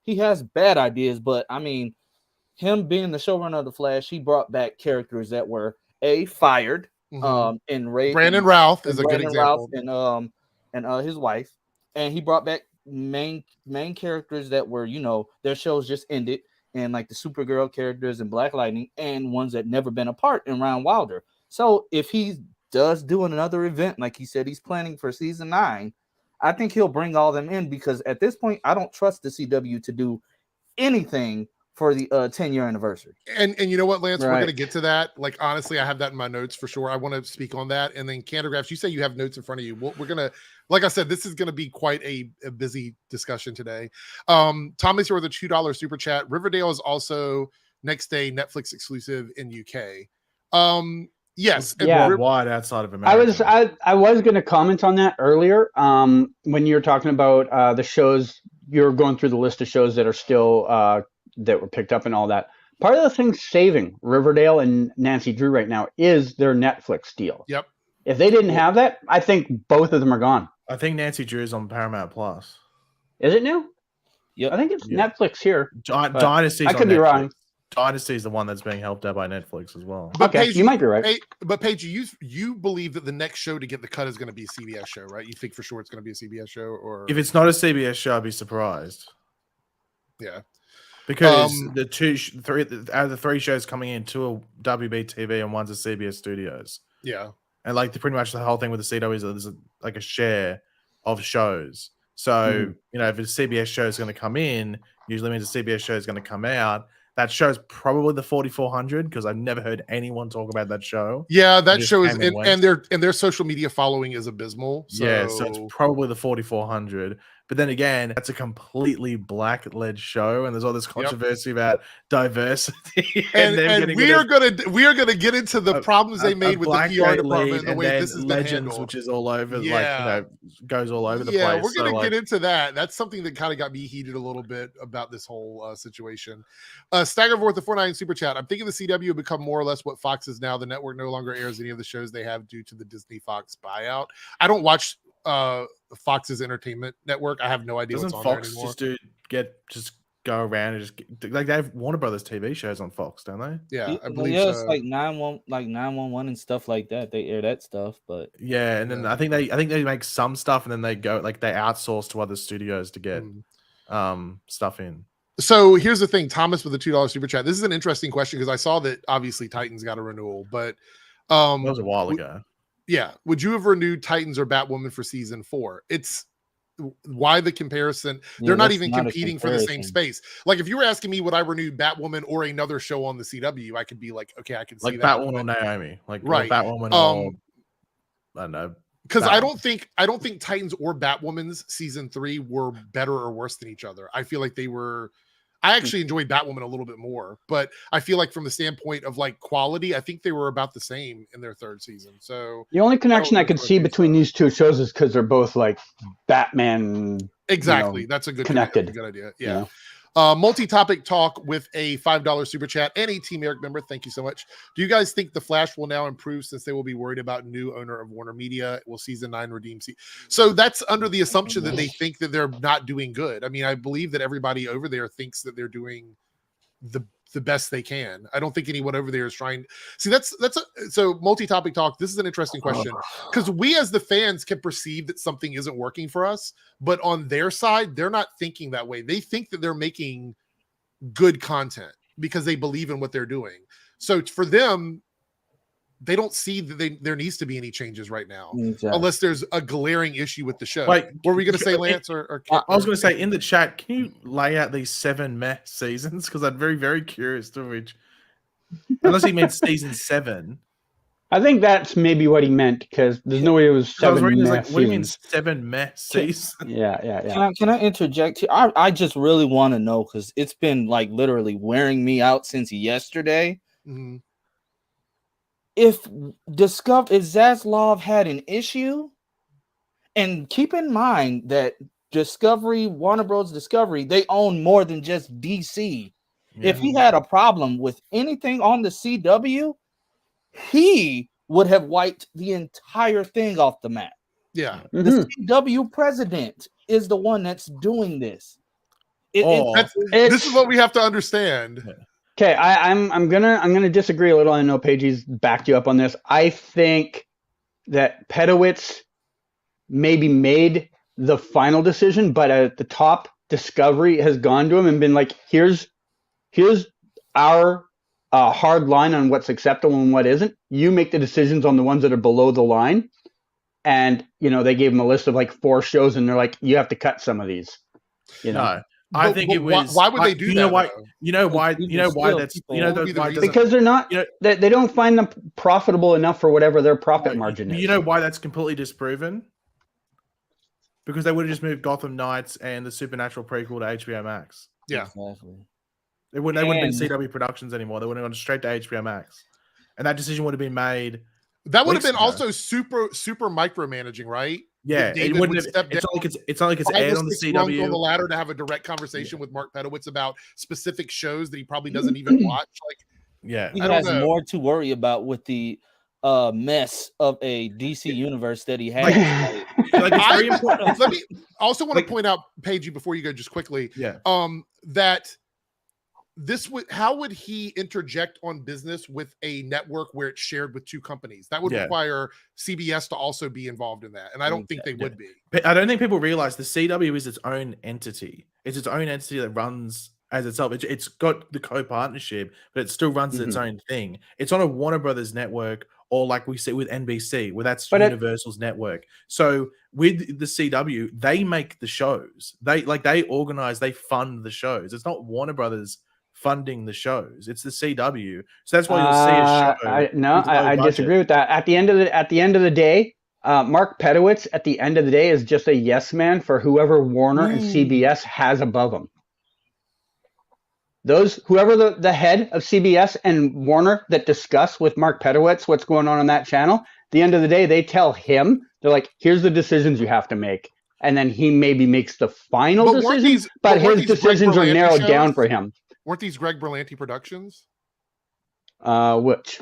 he has bad ideas, but I mean, him being the showrunner of the Flash, he brought back characters that were fired. In Ray, Brandon Routh is a good example, and his wife, and he brought back main characters that were, their shows just ended, and like the Supergirl characters and Black Lightning, and ones that never been apart in Ryan Wilder. So if he does do another event, like he said he's planning for season 9, I think he'll bring all them in, because at this point I don't trust the CW to do anything for the 10-year anniversary. And you know what, Lance, we're Right. going to get to that. Like, honestly, I have that in my notes for sure. I want to speak on that. And then Canadagraphs, you say you have notes in front of you. We're going to, like I said, this is going to be quite a busy discussion today. Thomas, you're the $2 super chat. Riverdale is also next day Netflix exclusive in UK. Yes. And Yeah. Worldwide outside of America. I was going to comment on that earlier. When you're talking about the shows, you're going through the list of shows that are still that were picked up and all that. Part of the thing saving Riverdale and Nancy Drew right now is their Netflix deal. Yep. If they didn't have that, I think both of them are gone. I think Nancy Drew is on Paramount Plus. Is it new? Yep. I think it's Yeah. Netflix here. but Dynasty's I could on be Netflix. wrong. Dynasty's the one that's being helped out by Netflix as well. But Okay, you might be right. But Paige, you believe that the next show to get the cut is going to be a CBS show, right? You think for sure it's going to be a CBS show, or If it's not a CBS show, I'd be surprised. yeah, Because three out of the three shows coming in, two are WB-TV and one's a CBS Studios. yeah, And like pretty much the whole thing with the CW is there's like a share of shows. So, you know, if a CBS show is going to come in, usually means a CBS show is going to come out. That show's probably the 4400 because I've never heard anyone talk about that show. yeah. That just show is, came and went. and their social media following is abysmal. So, Yeah, so it's probably the 4400. But then again, that's a completely black-led show, and there's all this controversy about diversity. and them getting we rid of are gonna get into the problems they made with the black PR gay department lead, and the and way then this has been Legends, handled. which is all over, Yeah. like, you know, goes all over the Yeah, place. we're gonna So, get into that. That's something that kind of got me heated a little bit about this whole situation. Staggerforth, the 49 super chat. I'm thinking the CW will become more or less what Fox is now. The network no longer airs any of the shows they have due to the Disney Fox buyout. I don't watch Fox's entertainment network. I have no idea doesn't what's on Fox there anymore. just go around and just like they have Warner Brothers TV shows on Fox, don't they? Yeah, I believe it's so. like 911 and stuff like that. They air that stuff, but Yeah, and then I think they make some stuff, and then they go like they outsource to other studios to get stuff in. So here's the thing, Thomas with the $2 super chat. This is an interesting question because I saw that obviously Titans got a renewal, but That was a while ago. yeah, would you have renewed Titans or Batwoman for season 4? It's why the comparison? They're not that's even not a competing for the same comparison. space. Like if you were asking me would I renew Batwoman or another show on the CW, I could be like, okay, I can see Like that. Batwoman or Naomi, like Right. Batwoman or I don't know. Because I Batwoman. don't think Titans or Batwoman's season 3 were better or worse than each other. I feel like they were. I actually enjoyed Batwoman a little bit more, but I feel like from the standpoint of like quality, I think they were about the same in their third season. So The only connection I know could what see they between these two shows is because they're both like Batman. exactly, that's a good connected. That's a good idea. you Yeah. know? Multi-topic talk with a $5 super chat and a Team Eric member. Thank you so much. Do you guys think the Flash will now improve since they will be worried about new owner of Warner Media? Will season 9 redeem? So that's under the assumption that they think that they're not doing good. I mean, I believe that everybody over there thinks that they're doing the best they can. I don't think anyone over there is trying. See, so multi-topic talk. This is an interesting question because we as the fans can perceive that something isn't working for us, but on their side, they're not thinking that way. They think that they're making good content because they believe in what they're doing. So for them, they don't see that there needs to be any changes right now, unless there's a glaring issue with the show. Wait, what were we going to say, Lance? Or I was going to say in the chat, can you lay out these 7 meh seasons? Because I'm very, very curious to which, unless he meant season 7. I think that's maybe what he meant because there's no way it was 7 I was reading, meh like, what do you mean seasons. 7 meh seasons? Yeah. Can I interject here? I just really want to know because it's been like literally wearing me out since yesterday. Mhm. If Zaslav had an issue, and keep in mind that Warner Bros. Discovery, they own more than just DC. Yeah. If he had a problem with anything on the CW, he would have wiped the entire thing off the map. Yeah. Mhm. The CW president is the one that's doing this. This is what we have to understand. Okay, I'm gonna disagree a little. I know Pagey's backed you up on this. I think that Pedowitz maybe made the final decision, but at the top, Discovery has gone to him and been like, "Here's our hard line on what's acceptable and what isn't. You make the decisions on the ones that are below the line." And they gave him a list of like 4 shows, and they're like, "You have to cut some of these." No, I think it was. Why would they do you that? know why? though? You know why? People You know why still- that's. people- You know What would be the why it reason? doesn't- Because they're not. You know- They don't find them profitable enough for whatever their profit margin is. You know why that's completely disproven? Because they would have just moved Gotham Knights and the Supernatural prequel to HBO Max. Yeah. Exactly. They wouldn't have been And- CW Productions anymore. They would have gone straight to HBO Max, and that decision would have been made. That would have Weeks been ago. also super micromanaging, right? Yeah, David it wouldn't would have. step It's down not like it's not like it's 5 or aired on the 6 rungs CW. on the ladder to have a direct conversation with Mark Pedowitz about specific shows that he probably doesn't even watch. Like, Yeah, He I don't has know. more to worry about with the mess of a DC universe that he has. like it's very important. let me also want Like- to point out, Pagey, before you go, just quickly, Yeah, that this would how would he interject on business with a network where it's shared with 2 companies? That would Yeah. require CBS to also be involved in that, and I don't think they would be. but I don't think people realize the CW is its own entity. It's its own entity that runs as itself. It's got the co-partnership, but it still runs as its own thing. It's on a Warner Brothers network, or like we see with NBC, where that's But Universal's network. So with the CW, they make the shows. They organize, they fund the shows. It's not Warner Brothers funding the shows. It's the CW. So that's why you'll see a show. I disagree with that. At the end of the day, Mark Pedowitz at the end of the day is just a yes man for whoever Warner and CBS has above him. Whoever the head of CBS and Warner that discuss with Mark Pedowitz what's going on that channel, at the end of the day, they tell him, they're like, here's the decisions you have to make. And then he maybe makes the final But weren't decision, these- but but weren't his these Greg decisions are Berlanti narrowed down shows? for him. Weren't these Greg Berlanti Productions? Which?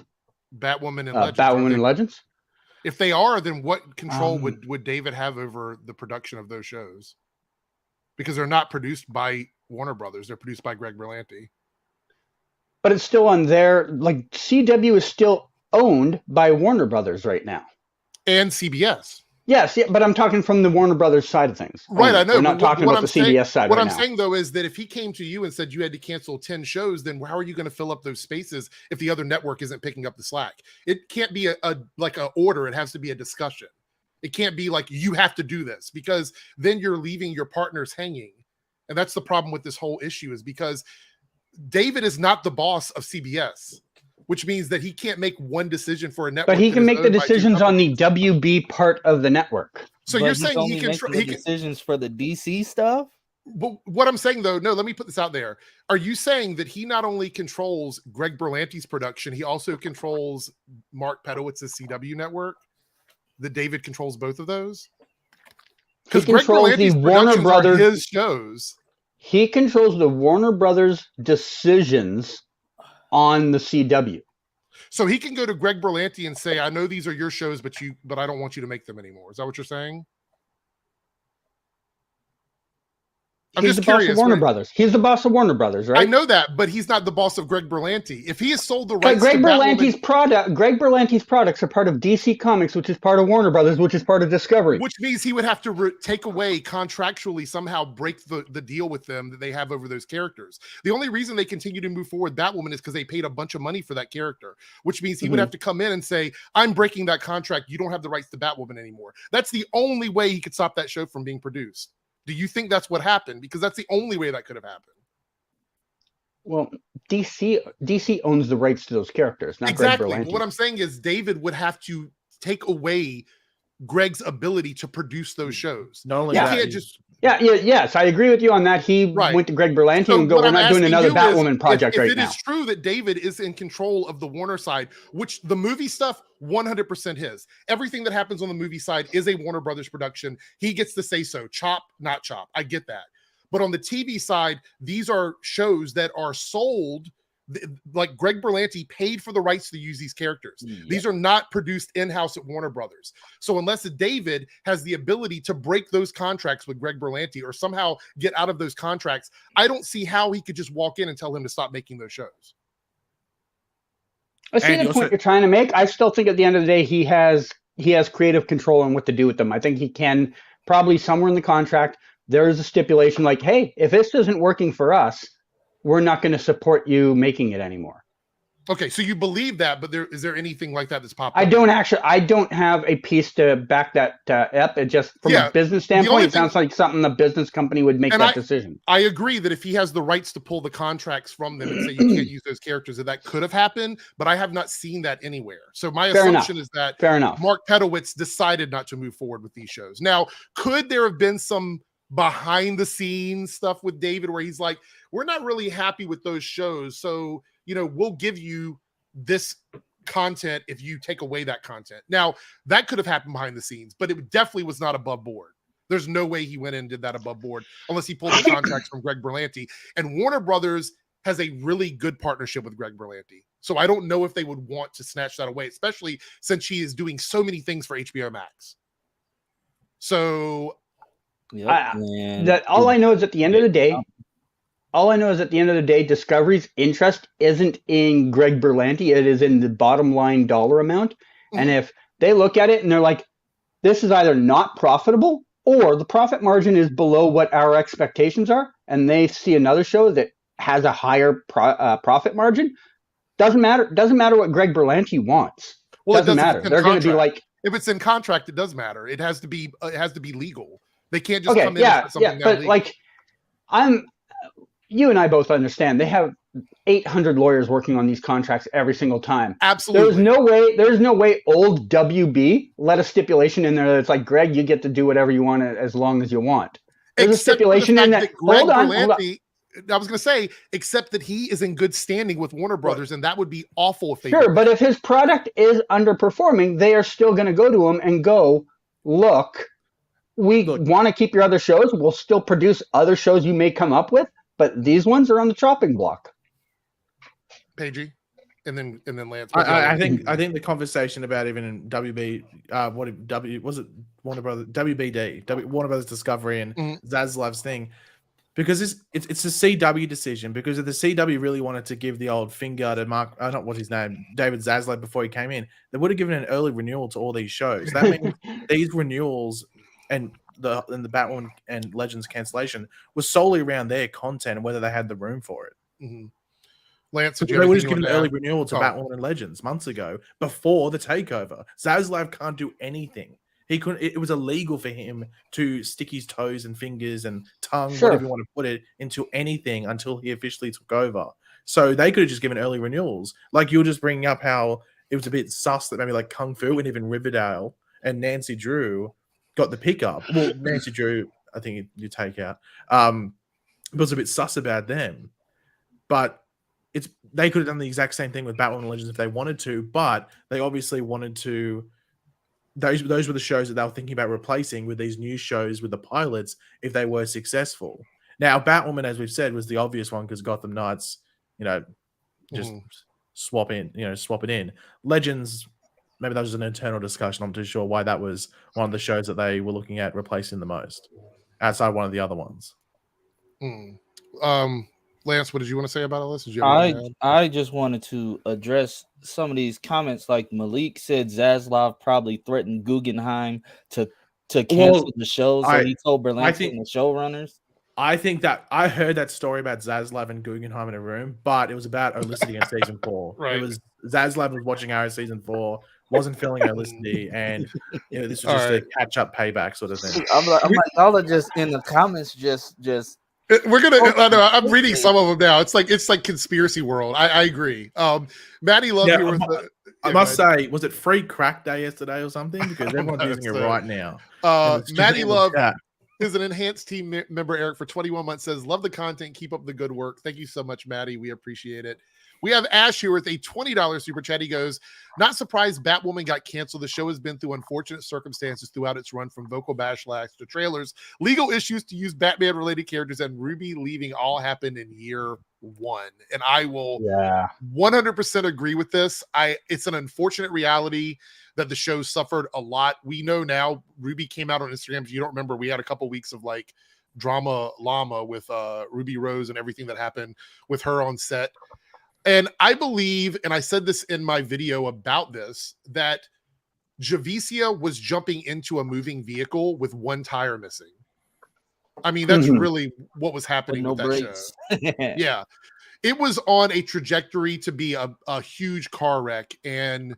Batwoman and Legends. aren't Batwoman they? and Legends? If they are, then what control would David have over the production of those shows? Because they're not produced by Warner Brothers; they're produced by Greg Berlanti. But it's still on their, like, CW is still owned by Warner Brothers right now. And CBS. Yes, yeah, but I'm talking from the Warner Brothers side of things. Right, only. I know. We're not but talking what about I'm the saying- CBS side What right I'm now. saying, though, is that if he came to you and said you had to cancel 10 shows, then how are you going to fill up those spaces if the other network isn't picking up the slack? It can't be a order. It has to be a discussion. It can't be like, you have to do this, because then you're leaving your partners hanging. And that's the problem with this whole issue, is because David is not the boss of CBS, which means that he can't make one decision for a network. But he that can is make the owned by 2 decisions on companies. the WB part of the network. So But you're he's saying only he can, making he the can decisions for the DC stuff? But what I'm saying, though, no, let me put this out there. Are you saying that he not only controls Greg Berlanti's production, he also controls Mark Pedowitz's CW network? That David controls both of those? Because Greg controls the Berlanti's Warner productions are Brothers- his shows. He controls the Warner Brothers decisions on the CW. So he can go to Greg Berlanti and say, I know these are your shows, but I don't want you to make them anymore. Is that what you're saying? I'm He's just the boss curious. of Warner right? Brothers. He's the boss of Warner Brothers, I right? know that, but he's not the boss of Greg Berlanti. If he has sold the But rights Greg to Batwoman- Berlanti's products are part of DC Comics, which is part of Warner Brothers, which is part of Discovery. which means he would have to take away contractually, somehow break the deal with them that they have over those characters. The only reason they continue to move forward Batwoman is because they paid a bunch of money for that character, which means he would have to come in and say, I'm breaking that contract. You don't have the rights to Batwoman anymore. That's the only way he could stop that show from being produced. Do you think that's what happened? Because that's the only way that could have happened. Well, DC owns the rights to those characters, not Exactly. Greg But Berlanti. what I'm saying is David would have to take away Greg's ability to produce those shows. Not only He that, can't he- just Yes, I agree with you on that. He Right. went to Greg Berlanti So and go, what we're I'm not doing asking another you is, Batwoman project if right it now. is true that David is in control of the Warner side, which the movie stuff 100% his. Everything that happens on the movie side is a Warner Brothers production. He gets to say so. Chop, not chop. I get that. But on the TV side, these are shows that are sold. Like Greg Berlanti paid for the rights to use these characters. Yeah. These are not produced in-house at Warner Brothers. So unless David has the ability to break those contracts with Greg Berlanti or somehow get out of those contracts, I don't see how he could just walk in and tell him to stop making those shows. I see And the you also- point you're trying to make. I still think at the end of the day, he has creative control on what to do with them. I think he can probably somewhere in the contract, there is a stipulation like, hey, if this isn't working for us, we're not going to support you making it anymore. Okay, so you believe that, but is there anything like that that's popped I up? don't have a piece to back that up. It just, from a business standpoint, it sounds like something the business company would make that decision. I agree that if he has the rights to pull the contracts from them and say you can't use those characters, that could have happened, but I have not seen that anywhere. So my assumption is that Mark Pedowitz decided not to move forward with these shows. Now, could there have been some behind the scenes stuff with David where he's like, we're not really happy with those shows, so we'll give you this content if you take away that content. Now, that could have happened behind the scenes, but it definitely was not above board. There's no way he went in and did that above board unless he pulled the contracts from Greg Berlanti. And Warner Brothers has a really good partnership with Greg Berlanti. So I don't know if they would want to snatch that away, especially since he is doing so many things for HBO Max. So all I know is at the end of the day, Discovery's interest isn't in Greg Berlanti. It is in the bottom line dollar amount. And if they look at it and they're like, this is either not profitable or the profit margin is below what our expectations are, and they see another show that has a higher profit margin, doesn't matter what Greg Berlanti wants. Well, doesn't matter. They're going to be like, if it's in contract, it does matter. It has to be legal. They can't just come in and put something but legal. You and I both understand they have 800 lawyers working on these contracts every single time. Absolutely. There's no way old WB let a stipulation in there that's like, Greg, you get to do whatever you want as long as you want. There's a stipulation in that. Hold on. I was going to say, except that he is in good standing with Warner Brothers, and that would be awful if they Sure, but if his product is underperforming, they are still going to go to him and go, look, we want to keep your other shows. We'll still produce other shows you may come up with, but these ones are on the chopping block. Pagey, and then Lance. I think the conversation about even in WB, Warner Brothers WBD, Warner Brothers Discovery and Zaslav's thing, because it's a CW decision, because if the CW really wanted to give the old finger to David Zaslav before he came in, they would have given an early renewal to all these shows. That means these renewals and the Batwoman and Legends cancellation was solely around their content and whether they had the room for it. Lance, they would just give an early renewal to Batwoman and Legends months ago before the takeover. Zaslav can't do anything. He couldn't. It was illegal for him to stick his toes and fingers and tongue, whatever you want to put it, into anything until he officially took over. So they could have just given early renewals. Like you were just bringing up how it was a bit sus that maybe like Kung Fu and even Riverdale and Nancy Drew got the pickup. Well, Nancy Drew, I think you take out. It was a bit sus about them, but they could have done the exact same thing with Batwoman and Legends if they wanted to, but they obviously wanted to. Those were the shows that they were thinking about replacing with these new shows with the pilots if they were successful. Now, Batwoman, as we've said, was the obvious one because Gotham Knights, just swap it in. Legends, maybe that was an internal discussion. I'm not too sure why that was one of the shows that they were looking at replacing the most, outside one of the other ones. Lance, what did you want to say about all this? I just wanted to address some of these comments. Like Malik said, Zaslav probably threatened Guggenheim to cancel the show, so he told Berlanti and the showrunners. I think that I heard that story about Zaslav and Guggenheim in a room, but it was about Olicity in season 4. Right. It was Zaslav was watching Arrow season 4, wasn't feeling Olicity, and this was just a catch-up payback sort of thing. I'm like, y'all are just in the comments, just. We're gonna. I'm reading some of them now. It's like conspiracy world. I agree. Maddie Love here. I must say, was it free crack day yesterday or something? Because everyone's using it right now. Maddie Love is an enhanced team member. Eric for 21 months says, "Love the content. Keep up the good work." Thank you so much, Maddie. We appreciate it. We have Ash here with a $20 super chat. He goes, not surprised Batwoman got canceled. The show has been through unfortunate circumstances throughout its run, from vocal backlash to trailers, legal issues to use Batman-related characters, and Ruby leaving all happened in year 1. And I will 100% agree with this. It's an unfortunate reality that the show suffered a lot. We know now Ruby came out on Instagram. If you don't remember, we had a couple weeks of like drama llama with Ruby Rose and everything that happened with her on set. And I believe, and I said this in my video about this, that Javicia was jumping into a moving vehicle with one tire missing. I mean, that's really what was happening with that show. Yeah. it was on a trajectory to be a huge car wreck, and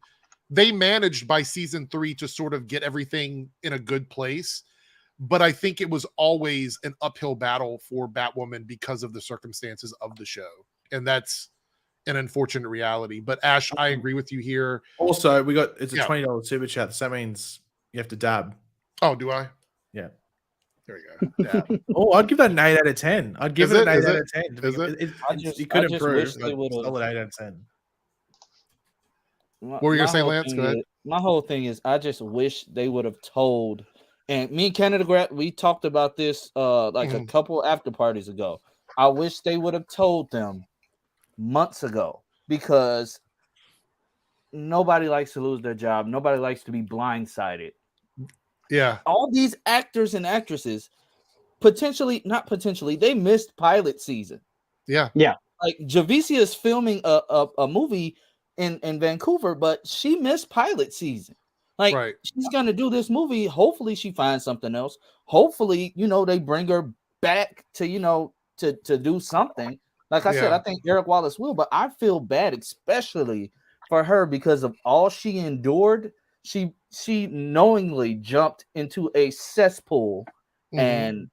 they managed by season 3 to sort of get everything in a good place. But I think it was always an uphill battle for Batwoman because of the circumstances of the show. And that's an unfortunate reality. But Ash, I agree with you here. Also, it's a $20 super chat. So that means you have to dab. Oh, do I? Yeah. There you go. Dab. Oh, I'd give that an 8 out of 10. I'd give it an 8 out of 10. Is it? You could improve, wish but they would've- solid 8 out of 10. What were you gonna say, Lance? Go ahead. My whole thing is, I just wish they would have told. And me and Canadagraphs, we talked about this like a couple after parties ago. I wish they would have told them months ago, because nobody likes to lose their job. Nobody likes to be blindsided. Yeah. All these actors and actresses not potentially, they missed pilot season. Yeah. Like Javicia is filming a movie in Vancouver, but she missed pilot season. Like, Right. she's gonna do this movie. Hopefully she finds something else. Hopefully, they bring her back to, to do something. Like I said, I think Eric Wallace will, but I feel bad, especially for her, because of all she endured. She knowingly jumped into a cesspool, and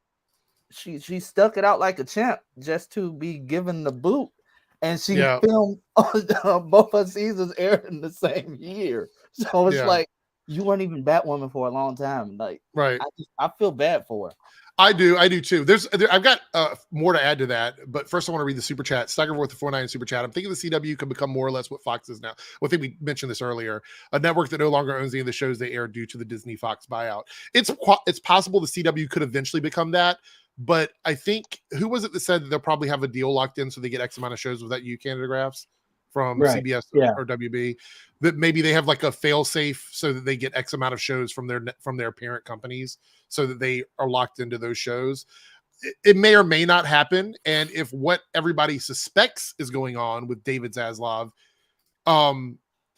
she stuck it out like a champ just to be given the boot. And she filmed both her seasons aired in the same year. So it's like, you weren't even Batwoman for a long time. Like, right. I feel bad for her. I do too. I've got more to add to that, but first I want to read the super chat. Steigerworth with the 49 super chat. I'm thinking the CW could become more or less what Fox is now. Well, I think we mentioned this earlier. A network that no longer owns any of the shows they air due to the Disney Fox buyout. It's possible the CW could eventually become that, but I think, who was it that said that they'll probably have a deal locked in so they get X amount of shows? Was that you, Canadagraphs, from CBS or WB? That maybe they have like a fail safe so that they get X amount of shows from their parent companies, so that they are locked into those shows. It may or may not happen. And if what everybody suspects is going on with David Zaslav,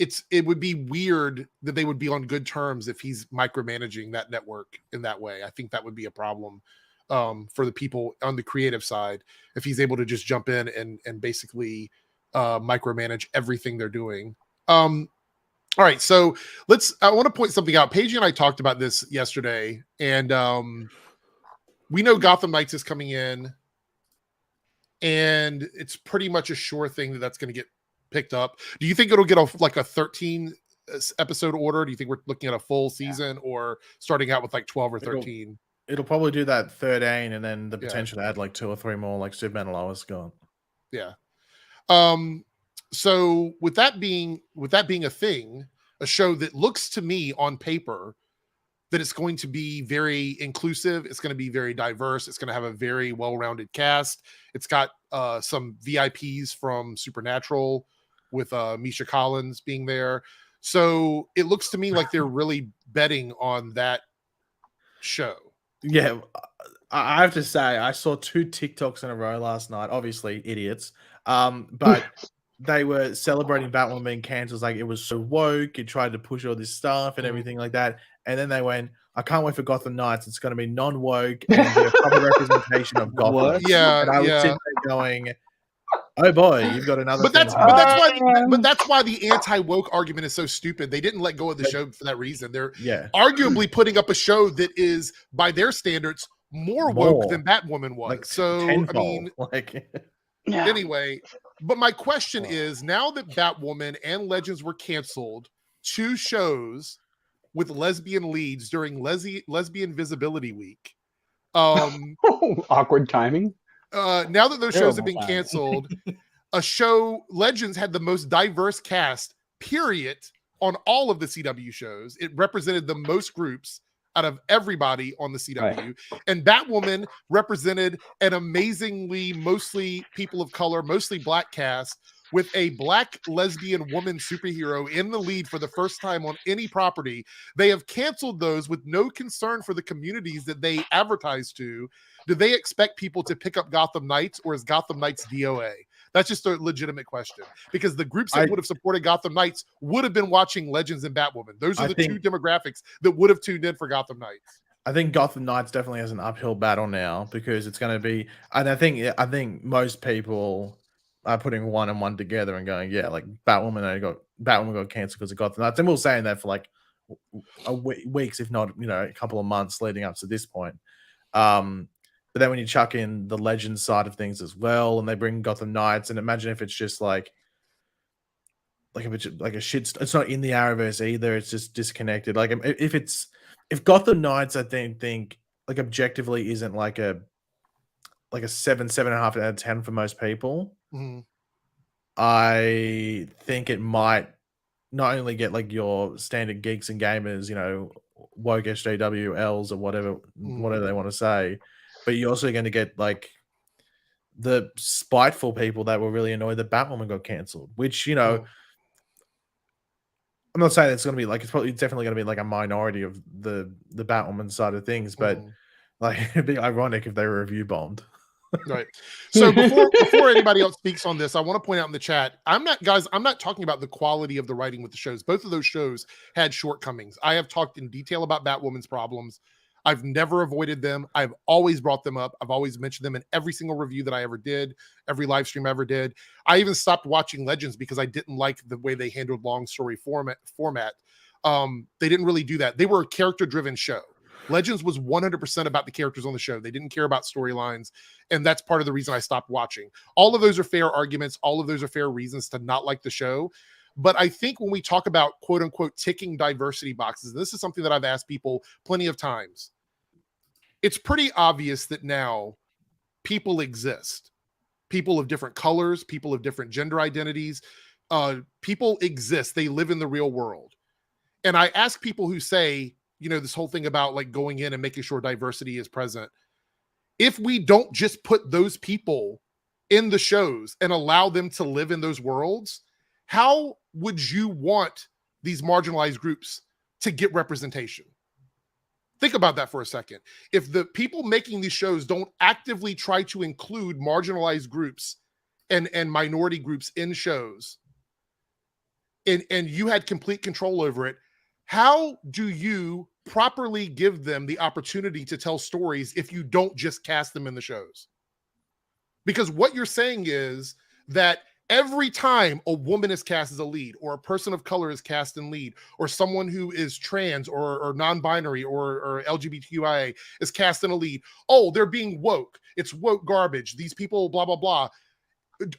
it would be weird that they would be on good terms if he's micromanaging that network in that way. I think that would be a problem for the people on the creative side, if he's able to just jump in and basically micromanage everything they're doing. All right, so I want to point something out. Pagey and I talked about this yesterday, and we know Gotham Knights is coming in, and it's pretty much a sure thing that that's going to get picked up. Do you think it'll get a 13 episode order? Do you think we're looking at a full season, or starting out with like 12 or 13? It'll probably do that 13, and then the potential to add like 2 or 3 more, like Superman and Lois gone. Yeah. So with that being a thing, a show that looks to me on paper that it's going to be very inclusive, it's going to be very diverse, it's going to have a very well-rounded cast. It's got some VIPs from Supernatural with Misha Collins being there. So it looks to me like they're really betting on that show. Yeah, I have to say, I saw 2 TikToks in a row last night. Obviously, idiots. But they were celebrating Batwoman being cancelled. Like, it was so woke. It tried to push all this stuff and everything like that. And then they went, I can't wait for Gotham Knights. It's going to be non-woke and be a proper representation of Gotham. What? Yeah, and I was sitting there going, oh boy, you've got another. But that's why the anti-woke argument is so stupid. They didn't let go of the show for that reason. They're arguably putting up a show that is, by their standards, more woke than Batwoman was. Like, so tenfold. I mean, anyway. But my question is, now that Batwoman and Legends were canceled, 2 shows with lesbian leads during Lesbian Visibility Week. Awkward timing. Now that those shows have been canceled, a show, Legends, had the most diverse cast, period, on all of the CW shows. It represented the most groups out of everybody on the CW. Right. And Batwoman represented an amazingly, mostly people of color, mostly black cast, with a black lesbian woman superhero in the lead for the first time on any property. They have canceled those with no concern for the communities that they advertise to. Do they expect people to pick up Gotham Knights, or is Gotham Knights DOA? That's just a legitimate question, because the groups that would have supported Gotham Knights would have been watching Legends and Batwoman. Those are the 2 demographics that would have tuned in for Gotham Knights. I think Gotham Knights definitely has an uphill battle now, because it's going to be, and I think most people putting one and one together and going, yeah, like Batwoman got canceled because of Gotham Knights, and we were saying that for like weeks, if not a couple of months leading up to this point. But then when you chuck in the Legends side of things as well, and they bring Gotham Knights, and imagine if it's just like a shit. It's not in the Arrowverse either. It's just disconnected. Like if Gotham Knights, I think like objectively isn't like a 7.5 out of 10 for most people. Mm-hmm. I think it might not only get like your standard geeks and gamers, woke SJWLs or whatever they want to say, but you're also going to get like the spiteful people that were really annoyed that Batwoman got cancelled, which, I'm not saying it's going to be like, it's definitely going to be like a minority of the Batwoman side of things, but like it'd be ironic if they were review bombed. Right. So before anybody else speaks on this, I want to point out in the chat, I'm not talking about the quality of the writing with the shows. Both of those shows had shortcomings. I have talked in detail about Batwoman's problems. I've never avoided them. I've always brought them up. I've always mentioned them in every single review that I ever did, every live stream I ever did. I even stopped watching Legends because I didn't like the way they handled long story format. They didn't really do that. They were a character-driven show. Legends was 100% about the characters on the show. They didn't care about storylines, and that's part of the reason I stopped watching. All of those are fair arguments. All of those are fair reasons to not like the show. But I think when we talk about quote-unquote ticking diversity boxes, and this is something that I've asked people plenty of times, it's pretty obvious that now people exist. People of different colors, people of different gender identities, people exist. They live in the real world. And I ask people who say, this whole thing about like going in and making sure diversity is present. If we don't just put those people in the shows and allow them to live in those worlds, how would you want these marginalized groups to get representation? Think about that for a second. If the people making these shows don't actively try to include marginalized groups and minority groups in shows, and you had complete control over it, how do you properly give them the opportunity to tell stories if you don't just cast them in the shows? Because what you're saying is that every time a woman is cast as a lead, or a person of color is cast in lead, or someone who is trans or non-binary or LGBTQIA is cast in a lead, oh, they're being woke. It's woke garbage. These people, blah, blah, blah.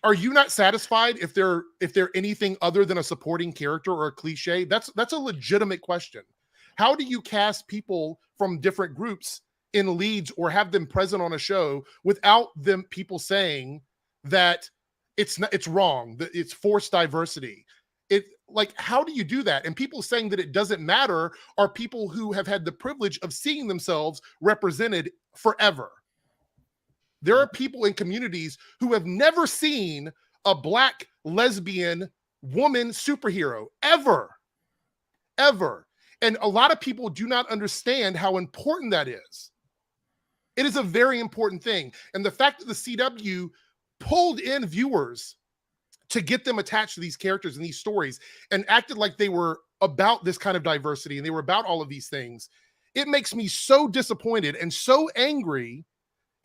Are you not satisfied if they're anything other than a supporting character or a cliche? That's a legitimate question. How do you cast people from different groups in leads or have them present on a show without people saying that it's wrong, that it's forced diversity? How do you do that? And people saying that it doesn't matter are people who have had the privilege of seeing themselves represented forever. There are people in communities who have never seen a Black lesbian woman superhero ever. And a lot of people do not understand how important that is. It is a very important thing. And the fact that the CW pulled in viewers to get them attached to these characters and these stories and acted like they were about this kind of diversity and they were about all of these things, it makes me so disappointed and so angry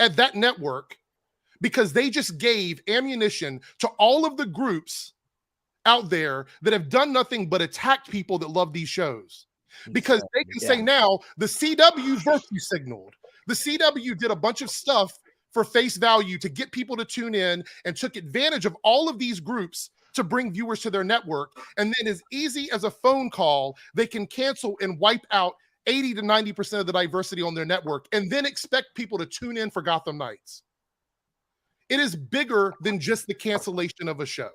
at that network, because they just gave ammunition to all of the groups out there that have done nothing but attack people that love these shows. Because they can say now the CW virtue signaled. The CW did a bunch of stuff for face value to get people to tune in and took advantage of all of these groups to bring viewers to their network. And then as easy as a phone call, they can cancel and wipe out 80 to 90% of the diversity on their network and then expect people to tune in for Gotham Knights. It is bigger than just the cancellation of a show.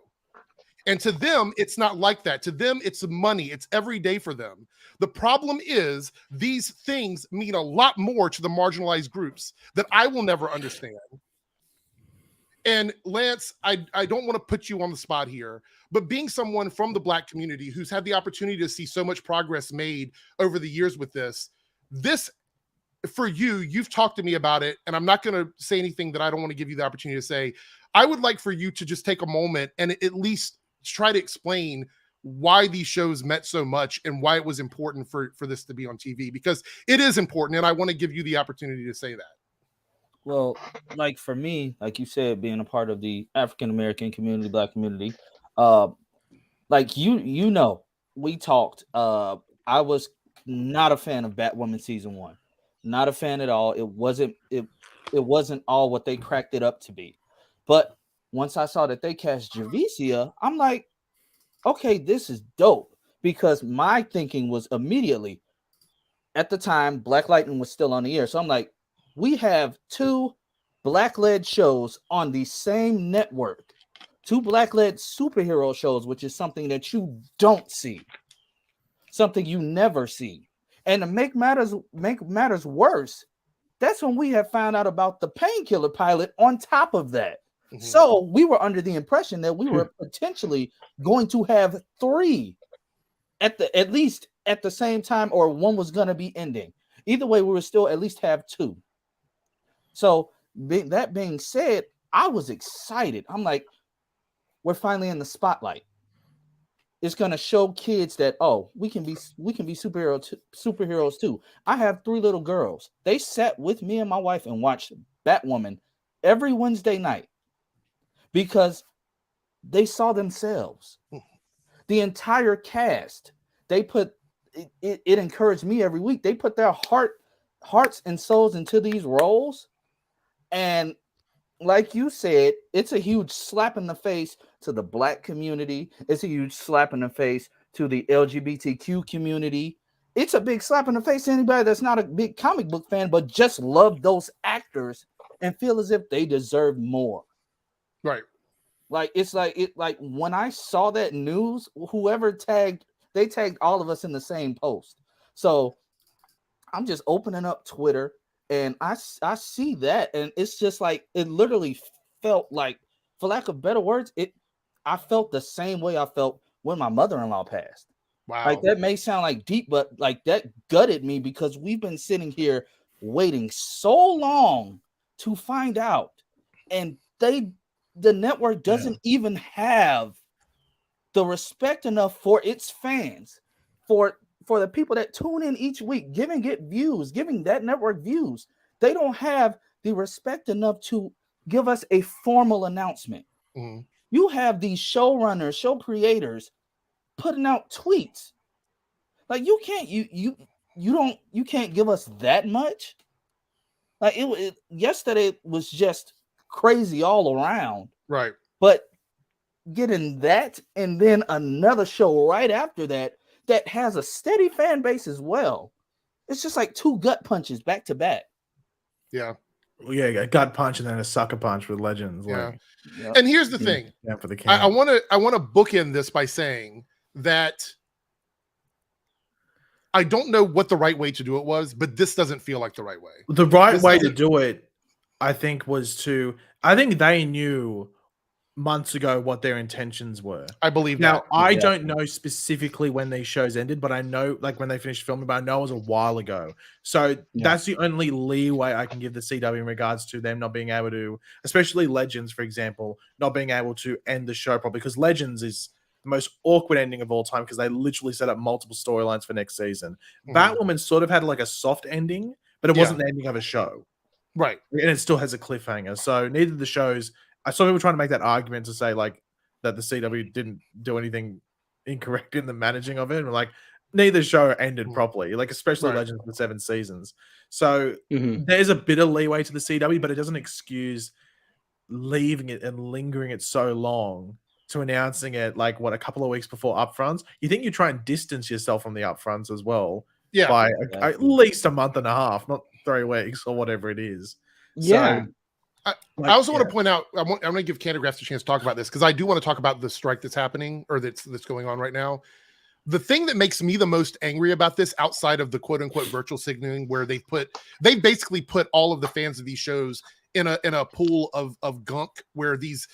And to them, it's not like that. To them, it's money. It's every day for them. The problem is these things mean a lot more to the marginalized groups that I will never understand. And Lance, I don't want to put you on the spot here, but being someone from the Black community who's had the opportunity to see so much progress made over the years with this for you, you've talked to me about it, and I'm not going to say anything that I don't want to give you the opportunity to say. I would like for you to just take a moment and at least try to explain why these shows meant so much and why it was important for this to be on TV, because it is important, and I want to give you the opportunity to say that. Well, like for me, like you said, being a part of the African American community, Black community, uh, like you know, we talked. I was not a fan of Batwoman season 1, not a fan at all. It wasn't all what they cracked it up to be. But once I saw that they cast Javicia, I'm like, okay, this is dope. Because my thinking was immediately at the time, Black Lightning was still on the air. So I'm like, we have 2 Black-led shows on the same network. 2 Black-led superhero shows, which is something that you don't see. Something you never see. And to make matters worse, that's when we have found out about the Painkiller pilot on top of that. Mm-hmm. So we were under the impression that we were potentially going to have 3 at least at the same time, or one was going to be ending. Either way, we would still at least have 2. So that being said, I was excited. I'm like, we're finally in the spotlight. It's going to show kids that, oh, we can be superheroes too. I have 3 little girls. They sat with me and my wife and watched Batwoman every Wednesday night because they saw themselves. The entire cast, they put it encouraged me every week. They put their hearts and souls into these roles. And like you said, it's a huge slap in the face to the Black community. It's a huge slap in the face to the LGBTQ community. It's a big slap in the face to anybody that's not a big comic book fan, but just love those actors and feel as if they deserve more. Right. Like it's like when I saw that news, whoever tagged all of us in the same post. So I'm just opening up Twitter and I see that, and it's just like it literally felt like, for lack of better words, I felt the same way I felt when my mother-in-law passed. Wow. Like that may sound like deep, but like that gutted me because we've been sitting here waiting so long to find out, and the network doesn't even have the respect enough for its fans, for the people that tune in each week, giving it views, giving that network views. They don't have the respect enough to give us a formal announcement. Mm-hmm. You have these showrunners, show creators putting out tweets. Like you can't give us that much. Like yesterday was just crazy all around. Right. But getting that and then another show right after that has a steady fan base as well. It's just like 2 gut punches back to back. Yeah. Well, yeah, a gut punch and then a sucker punch with Legends. Yeah. Like, Yep. And here's the thing. Yeah, for the I want to bookend this by saying that I don't know what the right way to do it was, but this doesn't feel like the right way. The right way to do it, I think, I think they knew months ago what their intentions were. I believe now, that. I don't know specifically when these shows ended, but I know like when they finished filming, but I know it was a while ago. So that's the only leeway I can give the CW in regards to them not being able to, especially Legends, for example, not being able to end the show properly, because Legends is the most awkward ending of all time because they literally set up multiple storylines for next season. Batwoman sort of had like a soft ending, but it wasn't the ending of a show. Right. And it still has a cliffhanger. So neither of the shows, I saw people trying to make that argument to say like that the CW didn't do anything incorrect in the managing of it. And like neither show ended properly, like especially Legends for 7 seasons. So there's a bit of leeway to the CW, but it doesn't excuse leaving it and lingering it so long to announcing it like a couple of weeks before upfronts. You think you try and distance yourself from the upfronts as well by at least a month and a half, not 3 weeks or whatever it is. Yeah. So, I also want to point out, I'm going to give Canadagraphs a chance to talk about this because I do want to talk about the strike that's happening or that's going on right now. The thing that makes me the most angry about this, outside of the quote unquote virtual signaling, where they basically put all of the fans of these shows in a pool of gunk where these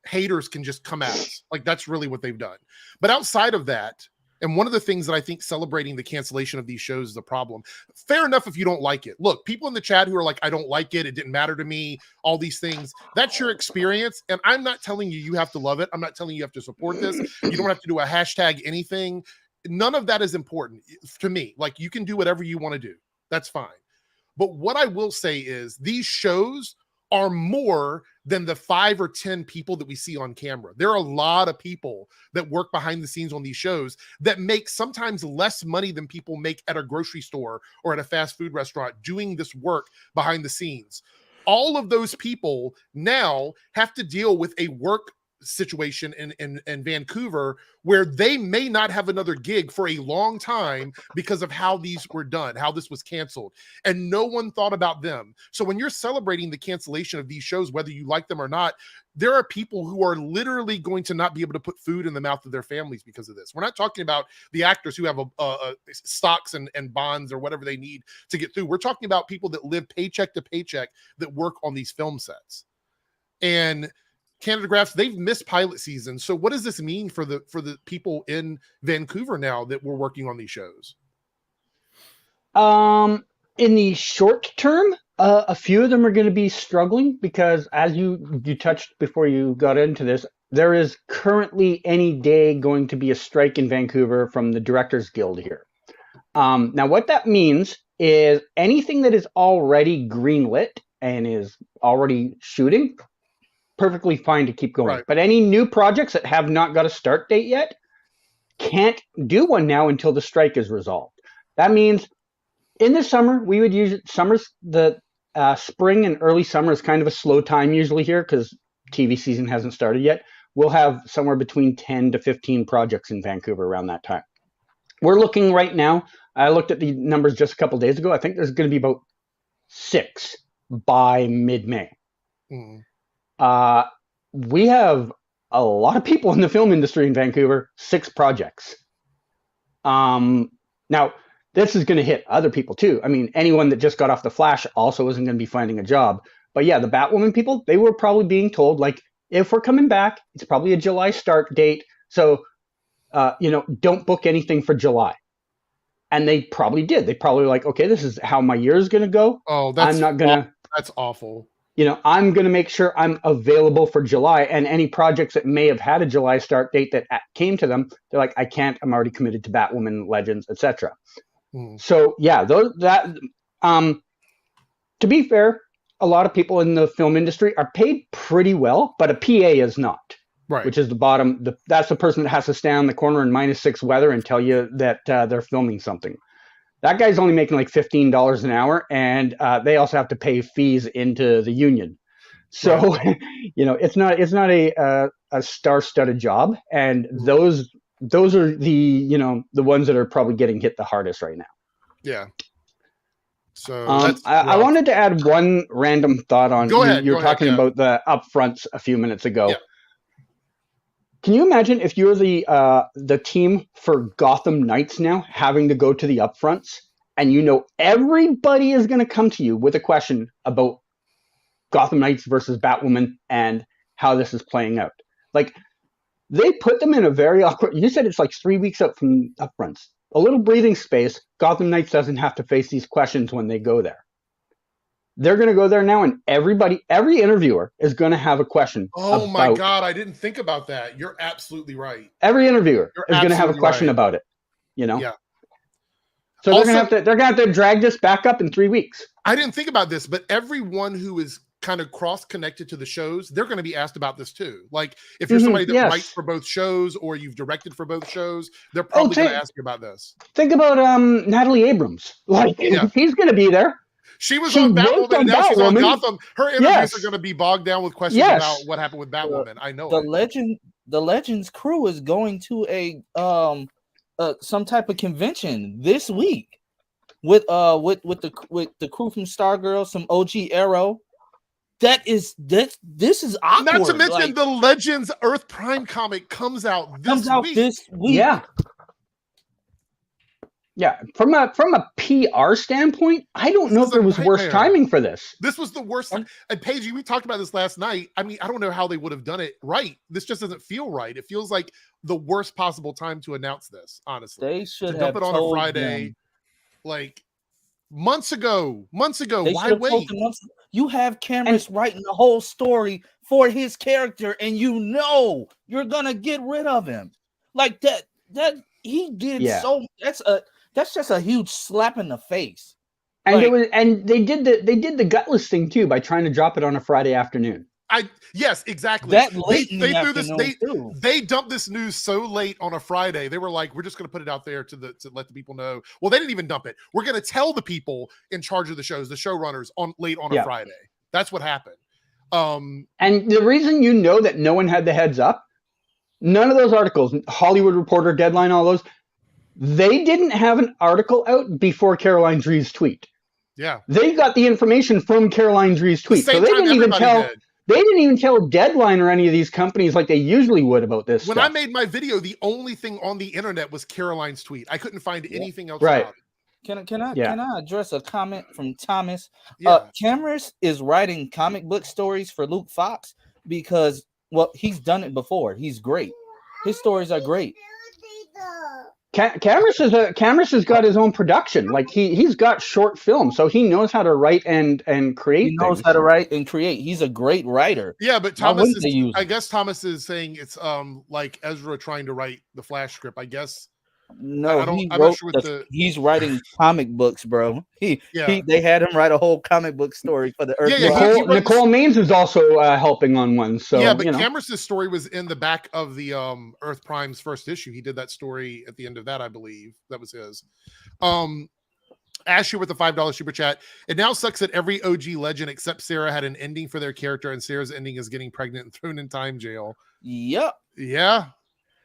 haters can just come at us. Like that's really what they've done. But outside of that, and one of the things that I think celebrating the cancellation of these shows is a problem. Fair enough if you don't like it. Look, people in the chat who are like, I don't like it, it didn't matter to me, all these things, that's your experience. And I'm not telling you have to love it. I'm not telling you have to support this. You don't have to do a hashtag anything. None of that is important to me. Like you can do whatever you want to do. That's fine. But what I will say is these shows are more than the 5 or 10 people that we see on camera. There are a lot of people that work behind the scenes on these shows that make sometimes less money than people make at a grocery store or at a fast food restaurant doing this work behind the scenes. All of those people now have to deal with a work situation in Vancouver where they may not have another gig for a long time because of how these were done, how this was canceled, and no one thought about them. So when you're celebrating the cancellation of these shows, whether you like them or not, there are people who are literally going to not be able to put food in the mouth of their families because of this. We're not talking about the actors who have stocks and bonds or whatever they need to get through. We're talking about people that live paycheck to paycheck that work on these film sets. And Canadagraphs, they've missed pilot season. So what does this mean for the people in Vancouver now that we're working on these shows? In the short term, a few of them are going to be struggling because, as you touched before you got into this, there is currently any day going to be a strike in Vancouver from the Directors Guild here. Now, what that means is anything that is already greenlit and is already shooting, perfectly fine to keep going. Right. But any new projects that have not got a start date yet can't do one now until the strike is resolved. That means in the summer, we would use the spring and early summer is kind of a slow time usually here because TV season hasn't started yet. We'll have somewhere between 10 to 15 projects in Vancouver around that time. We're looking right now. I looked at the numbers just a couple days ago. I think there's going to be about 6 by mid-May. Mm. We have a lot of people in the film industry in Vancouver, 6 projects. Now, this is going to hit other people too. I mean, anyone that just got off The Flash also isn't going to be finding a job. But yeah, the Batwoman people, they were probably being told, like, if we're coming back, it's probably a July start date. So, don't book anything for July. And they probably did. They probably were like, okay, this is how my year is going to go. Oh, I'm not going to. That's awful. I'm going to make sure I'm available for July, and any projects that may have had a July start date that came to them, they're like, I can't, I'm already committed to Batwoman, Legends, etc. So yeah, to be fair, a lot of people in the film industry are paid pretty well, but a PA is not. Right. Which is the bottom. That's the person that has to stand on the corner in -6 weather and tell you that they're filming something. That guy's only making like $15 an hour, and they also have to pay fees into the union. So, right. It's not a star-studded job, and those are the ones that are probably getting hit the hardest right now. Yeah. So I wanted to add one random thought on. You were talking about the upfronts a few minutes ago. Yeah. Can you imagine if you're the team for Gotham Knights now having to go to the upfronts, and everybody is going to come to you with a question about Gotham Knights versus Batwoman and how this is playing out? Like, they put them in a very awkward. You said it's like 3 weeks out from upfronts. A little breathing space. Gotham Knights doesn't have to face these questions when they go there. They're going to go there now, and every interviewer is going to have a question. Oh my God, I didn't think about that. You're absolutely right. Every interviewer is going to have a question about it. Yeah. So they're going to have to drag this back up in 3 weeks. I didn't think about this, but everyone who is kind of cross-connected to the shows, they're going to be asked about this too. Like, if you're somebody that writes for both shows or you've directed for both shows, they're probably going to ask you about this. Think about Natalie Abrams. Like, he's going to be there. She was on Batwoman, and now she's on Gotham. Her interviews are going to be bogged down with questions about what happened with Batwoman. I know the Legends crew is going to a some type of convention this week with the crew from Stargirl, some OG Arrow. This is awkward. Not to mention the Legends Earth Prime comic comes out this week. Yeah. Yeah, from a PR standpoint, I don't know if there was worse timing for this. This was the worst. And Pagey, we talked about this last night. I mean, I don't know how they would have done it right. This just doesn't feel right. It feels like the worst possible time to announce this, honestly. They should dump it on a Friday, like months ago. Why wait? You have cameras writing the whole story for his character, and you're gonna get rid of him. Like that he did so. That's just a huge slap in the face. And Like- they did the gutless thing too by trying to drop it on a Friday afternoon. Yes, exactly. That late in the threw this. afternoon, too. They dumped this news so late on a Friday. They were like, "We're just going to put it out there to let the people know." Well, they didn't even dump it. We're going to tell the people in charge of the shows, the showrunners, on a Friday. That's what happened. And the reason you know that no one had the heads up, none of those articles, Hollywood Reporter, Deadline, all those, they didn't have an article out before Caroline Dree's tweet. Yeah, They got the information from Caroline Dree's tweet, so same they time didn't even everybody tell. did. They didn't even tell Deadline or any of these companies like they usually would about this When stuff. I made my video, the only thing on the internet was Caroline's tweet. I couldn't find anything else Right. about it. Can I address a comment from Thomas? Yeah. Cameras is writing comic book stories for Luke Fox because he's done it before. He's great. His stories are great. Cameras has got his own production. Like he's got short film, so he knows how to write and create. He knows things. how to write and create. He's a great writer. Yeah, but Why Thomas wouldn't is, they use I it? guess Thomas is saying it's like Ezra trying to write the Flash script. I guess No, I'm he not wrote sure what he's writing comic books, bro. They had him write a whole comic book story for the Earth. Yeah, Day. he wrote Nicole Maines is also helping on one. So yeah, but you know. Cameron's story was in the back of the Earth Prime's first issue. He did that story at the end of that, I believe. That was his. Asher with the $5 super chat. It now sucks that every OG legend except Sarah had an ending for their character, and Sarah's ending is getting pregnant and thrown in time jail. Yep. Yeah.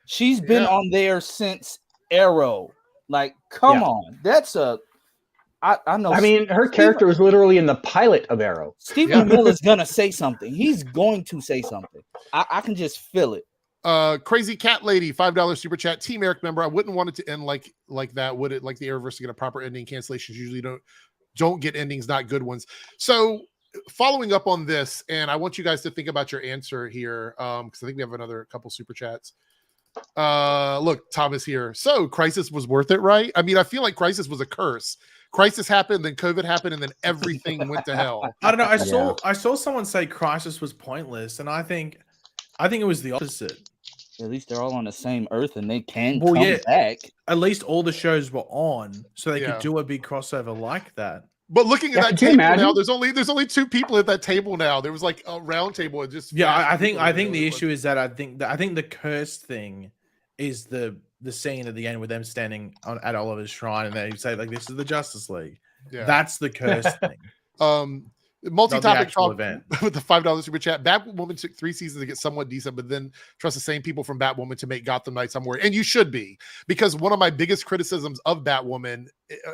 She's been on there since Arrow. Like, come on. That's I know. I mean, her character was literally in the pilot of Arrow. Stephen Miller's gonna say something. He's going to say something. I can just feel it. Crazy Cat Lady, $5 super chat. Team Eric member. I wouldn't want it to end like that. Would it? Like the Arrowverse to get a proper ending? Cancellations usually don't get endings, not good ones. So following up on this, and I want you guys to think about your answer here, because I think we have another couple super chats. Look, Thomas here. So Crisis was worth it, right? I mean, I feel like Crisis was a curse. Crisis happened, then COVID happened, and then everything went to hell. I don't know. I saw someone say Crisis was pointless, and I think it was the opposite. At least they're all on the same Earth, and they can come back. At least all the shows were on, so they could do a big crossover like that. But looking at that table now, there's only two people at that table now. There was like a round table. It just I think the issue is that I think the curse thing is the scene at the end with them standing at Oliver's shrine and they say like this is the Justice League. Yeah. That's the curse thing. Multi-topic talk event with the $5 super chat. Batwoman took 3 seasons to get somewhat decent, but then trust the same people from Batwoman to make Gotham Knights. I'm worried, and you should be, because one of my biggest criticisms of Batwoman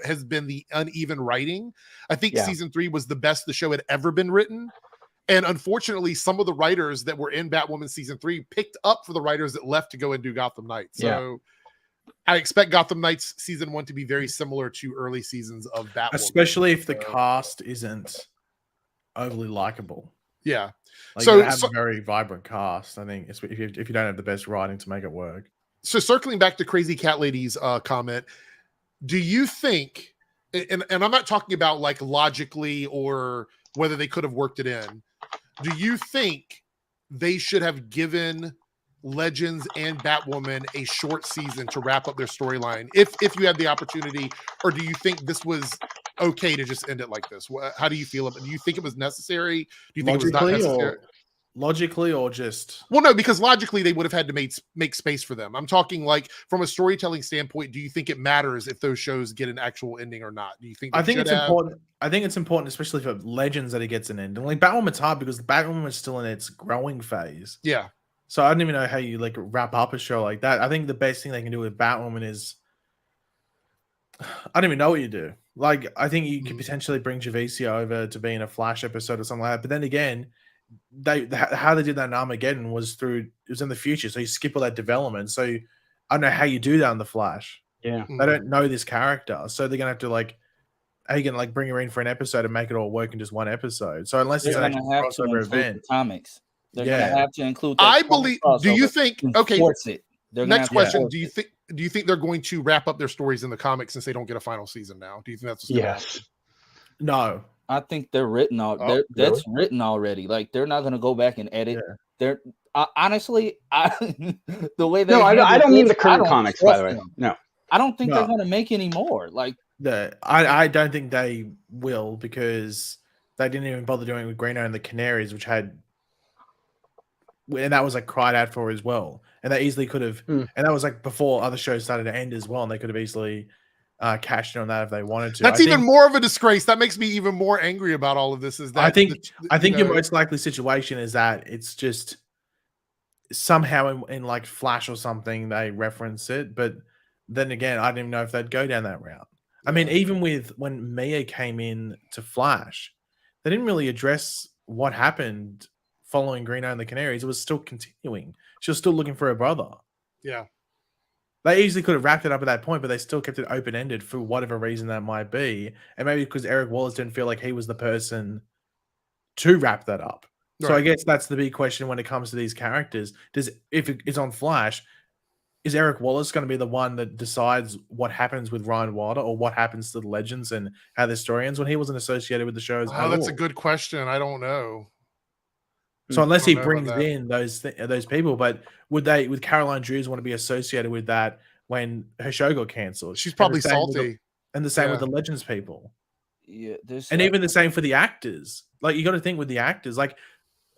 has been the uneven writing. I think season 3 was the best the show had ever been written, and unfortunately, some of the writers that were in Batwoman season 3 picked up for the writers that left to go and do Gotham Knights. So I expect Gotham Knights season 1 to be very similar to early seasons of Batwoman, especially if the cast isn't overly likable. Yeah, like so have a very vibrant cast. I think if you don't have the best writing to make it work. So circling back to Crazy Cat Lady's comment, do you think? And I'm not talking about like logically or whether they could have worked it in. Do you think they should have given Legends and Batwoman a short season to wrap up their storyline if you had the opportunity, or do you think this was okay to just end it like this? How do you feel about it? Do you think it was necessary? Do you think it was not necessary? Logically or just no, because logically they would have had to make space for them. I'm talking like from a storytelling standpoint. Do you think it matters if those shows get an actual ending or not? Do you think? I think it's important. I think it's important, especially for Legends, that it gets an ending. Like Batwoman's hard because Batwoman is still in its growing phase. Yeah. So I don't even know how you like wrap up a show like that. I think the best thing they can do with Batwoman is I don't even know what you do. Like I think you could potentially bring Javicia over to be in a Flash episode or something like that. But then again, how they did that in Armageddon was it was in the future, so you skip all that development. So I don't know how you do that in the Flash. Yeah, they don't know this character, so they're gonna have to like. How you gonna like bring her in for an episode and make it all work in just one episode? So unless it's an actual crossover event, comics. They're gonna have to include. I believe. Do you think? Okay. Next question. Do you think they're going to wrap up their stories in the comics since they don't get a final season now? Do you think that's what's going to happen? No. I think they're written out. That's written already. Like they're not gonna go back and edit. Yeah. They're honestly, the way they. No, I don't mean the current comics. By the way, no. I don't think they're gonna make any more. Like I don't think they will, because they didn't even bother doing it with Green Arrow and the Canaries, which had, and that was like cried out for as well. And they easily could have, and that was like before other shows started to end as well, and they could have easily cashed in on that if they wanted to. That's even more of a disgrace. That makes me even more angry about all of this. Is that I think your most likely situation is that it's just somehow in like Flash or something they reference it, but then again, I didn't even know if they'd go down that route. I mean, even with when Mia came in to Flash, they didn't really address what happened following Green Arrow and the Canaries. It was still continuing. She was still looking for her brother. Yeah. They easily could have wrapped it up at that point, but they still kept it open-ended for whatever reason that might be. And maybe because Eric Wallace didn't feel like he was the person to wrap that up. Right. So I guess that's the big question when it comes to these characters. If it's on Flash, is Eric Wallace going to be the one that decides what happens with Ryan Wilder, or what happens to the Legends and how the story ends, when he wasn't associated with the shows? Oh, that's a good question. I don't know. So unless he brings in those people, but would Caroline Drews want to be associated with that when her show got canceled? She's probably salty. And the same with the Legends people. Yeah, and even the same for the actors. Like, you got to think with the actors. Like,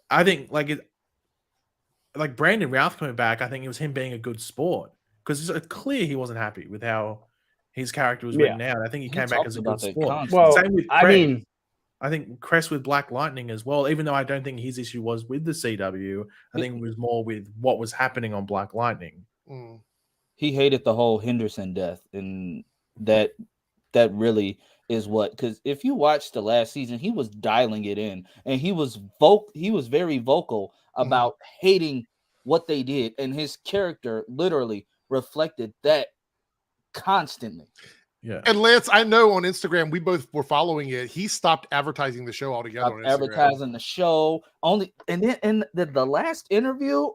I think like Brandon Routh coming back, I think it was him being a good sport, because it's clear he wasn't happy with how his character was written out. I think he came back as a good sport. Well, same with Craig. I think Crest with Black Lightning as well, even though I don't think his issue was with the CW, I think it was more with what was happening on Black Lightning. He hated the whole Henderson death, and that really is what, because if you watch the last season, he was dialing it in, and he was very vocal about hating what they did, and his character literally reflected that constantly. Yeah. And Lance, I know on Instagram, we both were following it. He stopped advertising the show altogether. On Instagram. Advertising the show only, and then in the last interview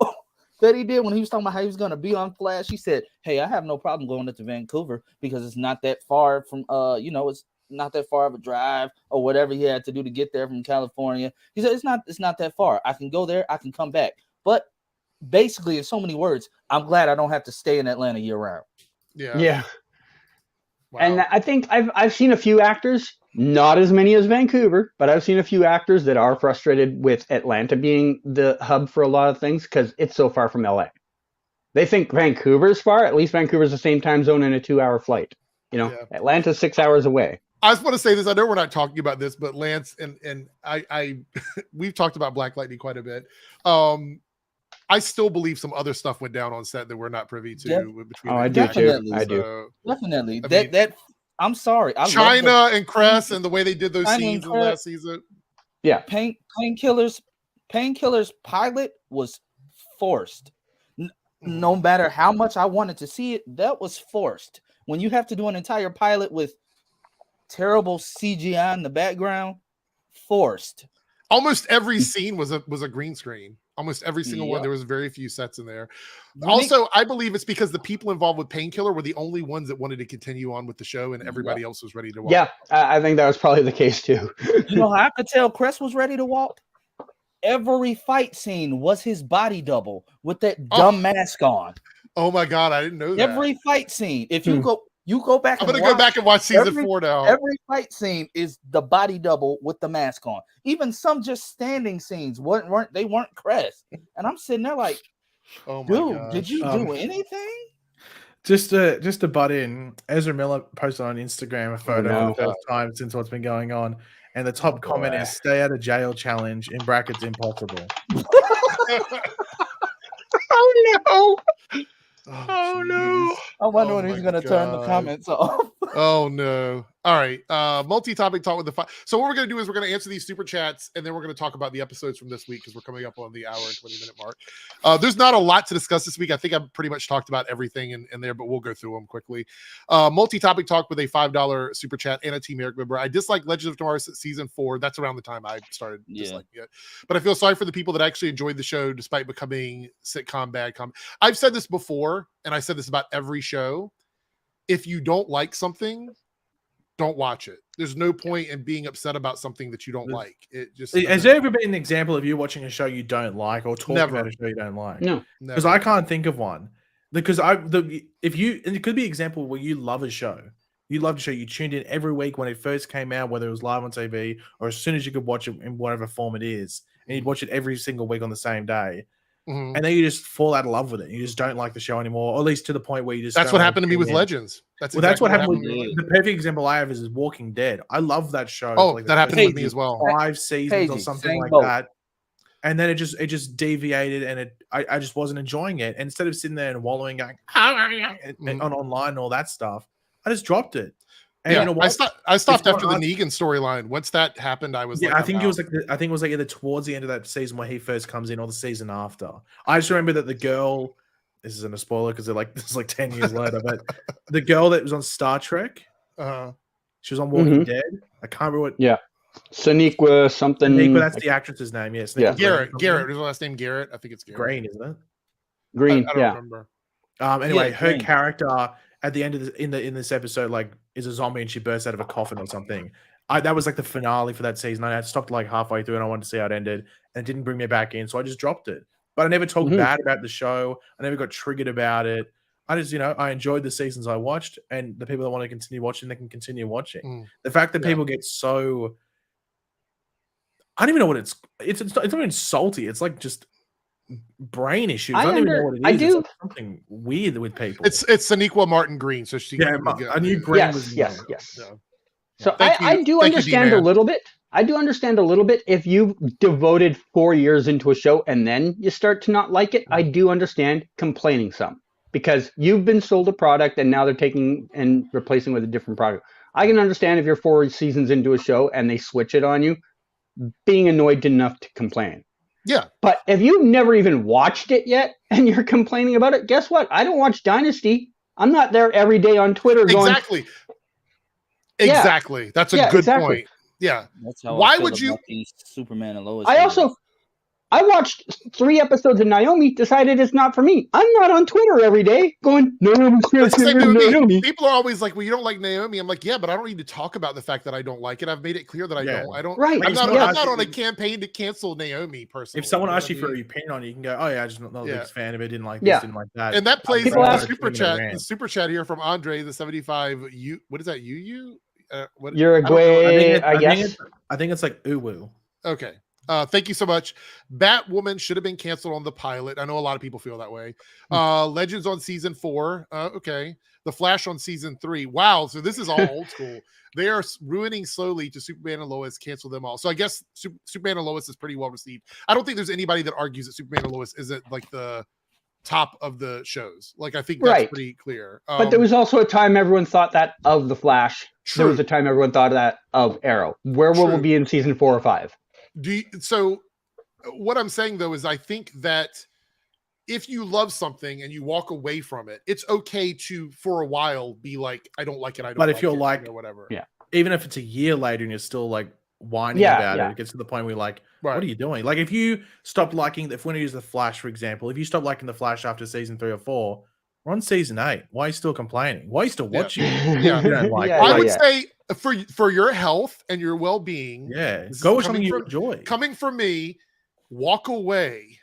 that he did when he was talking about how he was going to be on Flash, he said, "Hey, I have no problem going up to Vancouver because it's not that far from it's not that far of a drive or whatever he had to do to get there from California." He said, it's not that far. I can go there, I can come back. But basically, in so many words, I'm glad I don't have to stay in Atlanta year round. Yeah. Wow. And I think I've seen a few actors, not as many as Vancouver, but I've seen a few actors that are frustrated with Atlanta being the hub for a lot of things because it's so far from LA. They think Vancouver's far. At least Vancouver's the same time zone in a 2-hour flight. Atlanta's 6 hours away. I just want to say this. I know we're not talking about this, but Lance and I we've talked about Black Lightning quite a bit. I still believe some other stuff went down on set that we're not privy to. I do too. I do. Definitely. That I'm sorry. China and Crest and the way they did those scenes in the last season. Yeah. Painkillers pilot was forced. No matter how much I wanted to see it, that was forced. When you have to do an entire pilot with terrible CGI in the background, forced. Almost every scene was a green screen. Almost every single one. There was very few sets in there. Also, I believe it's because the people involved with Painkiller were the only ones that wanted to continue on with the show, and everybody else was ready to walk. Yeah, I think that was probably the case too. You know how I could tell Crest was ready to walk? Every fight scene was his body double with that dumb mask on. Oh my God, I didn't know that. Every fight scene. If you go back. I'm going to go back and watch season 4 now. Every fight scene is the body double with the mask on. Even some just standing scenes weren't Crest. And I'm sitting there like, oh my dude, did you do anything? Just to butt in, Ezra Miller posted on Instagram a photo for the first time since what's been going on, and the top comment is "Stay out of jail challenge" in brackets impossible. Oh no! Oh no! I wonder when he's going to turn the comments off. Oh no! All right, multi-topic talk with the So what we're going to do is we're going to answer these super chats, and then we're going to talk about the episodes from this week because we're coming up on the hour and 20-minute mark. There's not a lot to discuss this week. I think I've pretty much talked about everything in there, but we'll go through them quickly. Multi-topic talk with a $5 super chat and a Team Eric member. I dislike Legends of Tomorrow season 4. That's around the time I started disliking it. But I feel sorry for the people that actually enjoyed the show despite becoming sitcom bad com. I've said this before, and I said this about every show. If you don't like something, don't watch it. There's no point in being upset about something that you don't like. It just has there ever been an example of you watching a show you don't like or talking about a show you don't like? No, because I can't think of one. Because it could be an example where you love a show You loved the show. You tuned in every week when it first came out, whether it was live on TV or as soon as you could watch it in whatever form it is, and you'd watch it every single week on the same day. Mhm. And then you just fall out of love with it. You just don't like the show anymore, or at least to the point where you just. That's don't what wanna happened to me tune with in. Legends. That's That's what happened with me Legends. the perfect example I have is Walking Dead. I love that show. Oh, like, that the happened first with me as well. 5 seasons or Pagey, something same like boat. that. And then it just deviated, and I just wasn't enjoying it. And instead of sitting there and wallowing, going on online and all that stuff, I just dropped it. And Yeah, you know what? I stopped It's after not the us. Negan storyline. Once that happened, I was Yeah, like, I think I'm it was out. like I think it was like either towards the end of that season where he first comes in, or the season after. I just remember that the girl. This isn't a spoiler because this is like 10 years later, but the girl that was on Star Trek, she was on Walking Dead. I can't remember what. Yeah. Sonequa something. Sonequa, that's the actress's name. Yes, Yeah. Garrett. Is the last name Garrett? I think it's Garrett. Green, isn't it? Green. I don't Yeah. remember. Anyway, Yeah, her Green. character at the end of in this episode, like, is a zombie and she bursts out of a coffin or something. That was like the finale for that season. I had stopped like halfway through and I wanted to see how it ended, and it didn't bring me back in, so I just dropped it. But I never talked bad about the show. I never got triggered about it. I just, I enjoyed the seasons I watched, and the people that want to continue watching, they can continue watching. The fact that people get so, I don't even know what it's not even salty. It's like just brain issues. I don't even know what it is. I It's do. like something weird with people. It's Sonequa Martin Green. So she I knew Green was Yes. Yeah. So Thank you. I do Thank you, understand a D-Man. little bit. I do understand a little bit if you devoted 4 years into a show and then you start to not like it. I do understand complaining some because you've been sold a product and now they're taking and replacing with a different product. I can understand if you're 4 seasons into a show and they switch it on you, being annoyed enough to complain. Yeah. But if you've never even watched it yet and you're complaining about it, guess what? I don't watch Dynasty. I'm not there every day on Twitter going, Exactly. That's a good point. Yeah. That's how Why I feel would you? about these Superman and Lois? I watched 3 episodes of Naomi, decided it's not for me. I'm not on Twitter every day going, Naomi. It's the same thing with me. People are always like, well, you don't like Naomi. I'm like, yeah, but I don't need to talk about the fact that I don't like it. I've made it clear that I don't. I don't. Right. I'm not on a campaign to cancel Naomi personally. If someone asks you for your opinion on it, you can go, "Oh yeah, I just not the biggest fan of it. Didn't like this, didn't like that." And that plays People into ask- the super chat here from Andre, the 75. What is that? What? Uruguay, I guess. I think it's like uwu. Okay. Thank you so much. Batwoman should have been canceled on the pilot. I know a lot of people feel that way. Legends on season 4. Okay. The Flash on season 3. Wow. So this is all old school. They are ruining slowly to Superman and Lois, cancel them all. So I guess Superman and Lois is pretty well received. I don't think there's anybody that argues that Superman and Lois isn't like the top of the shows. Like, I think that's pretty clear. But there was also a time everyone thought that of The Flash. True. There was a time everyone thought that of Arrow. Where will we be in season 4 or 5? So what I'm saying though is I think that if you love something and you walk away from it, it's okay to for a while be like, I don't like it. I don't. But like if you're it, like, or whatever, even if it's a year later and you're still like whining about it, it gets to the point where you're like, what are you doing? Like if you stopped liking, if we're going to use The Flash for example, if you stop liking The Flash after season 3 or 4, we're on season 8. Why are you still complaining? Why are you still watching? Yeah, you don't like I would say for your health and your well-being, go with something you enjoy. Coming from me, walk away.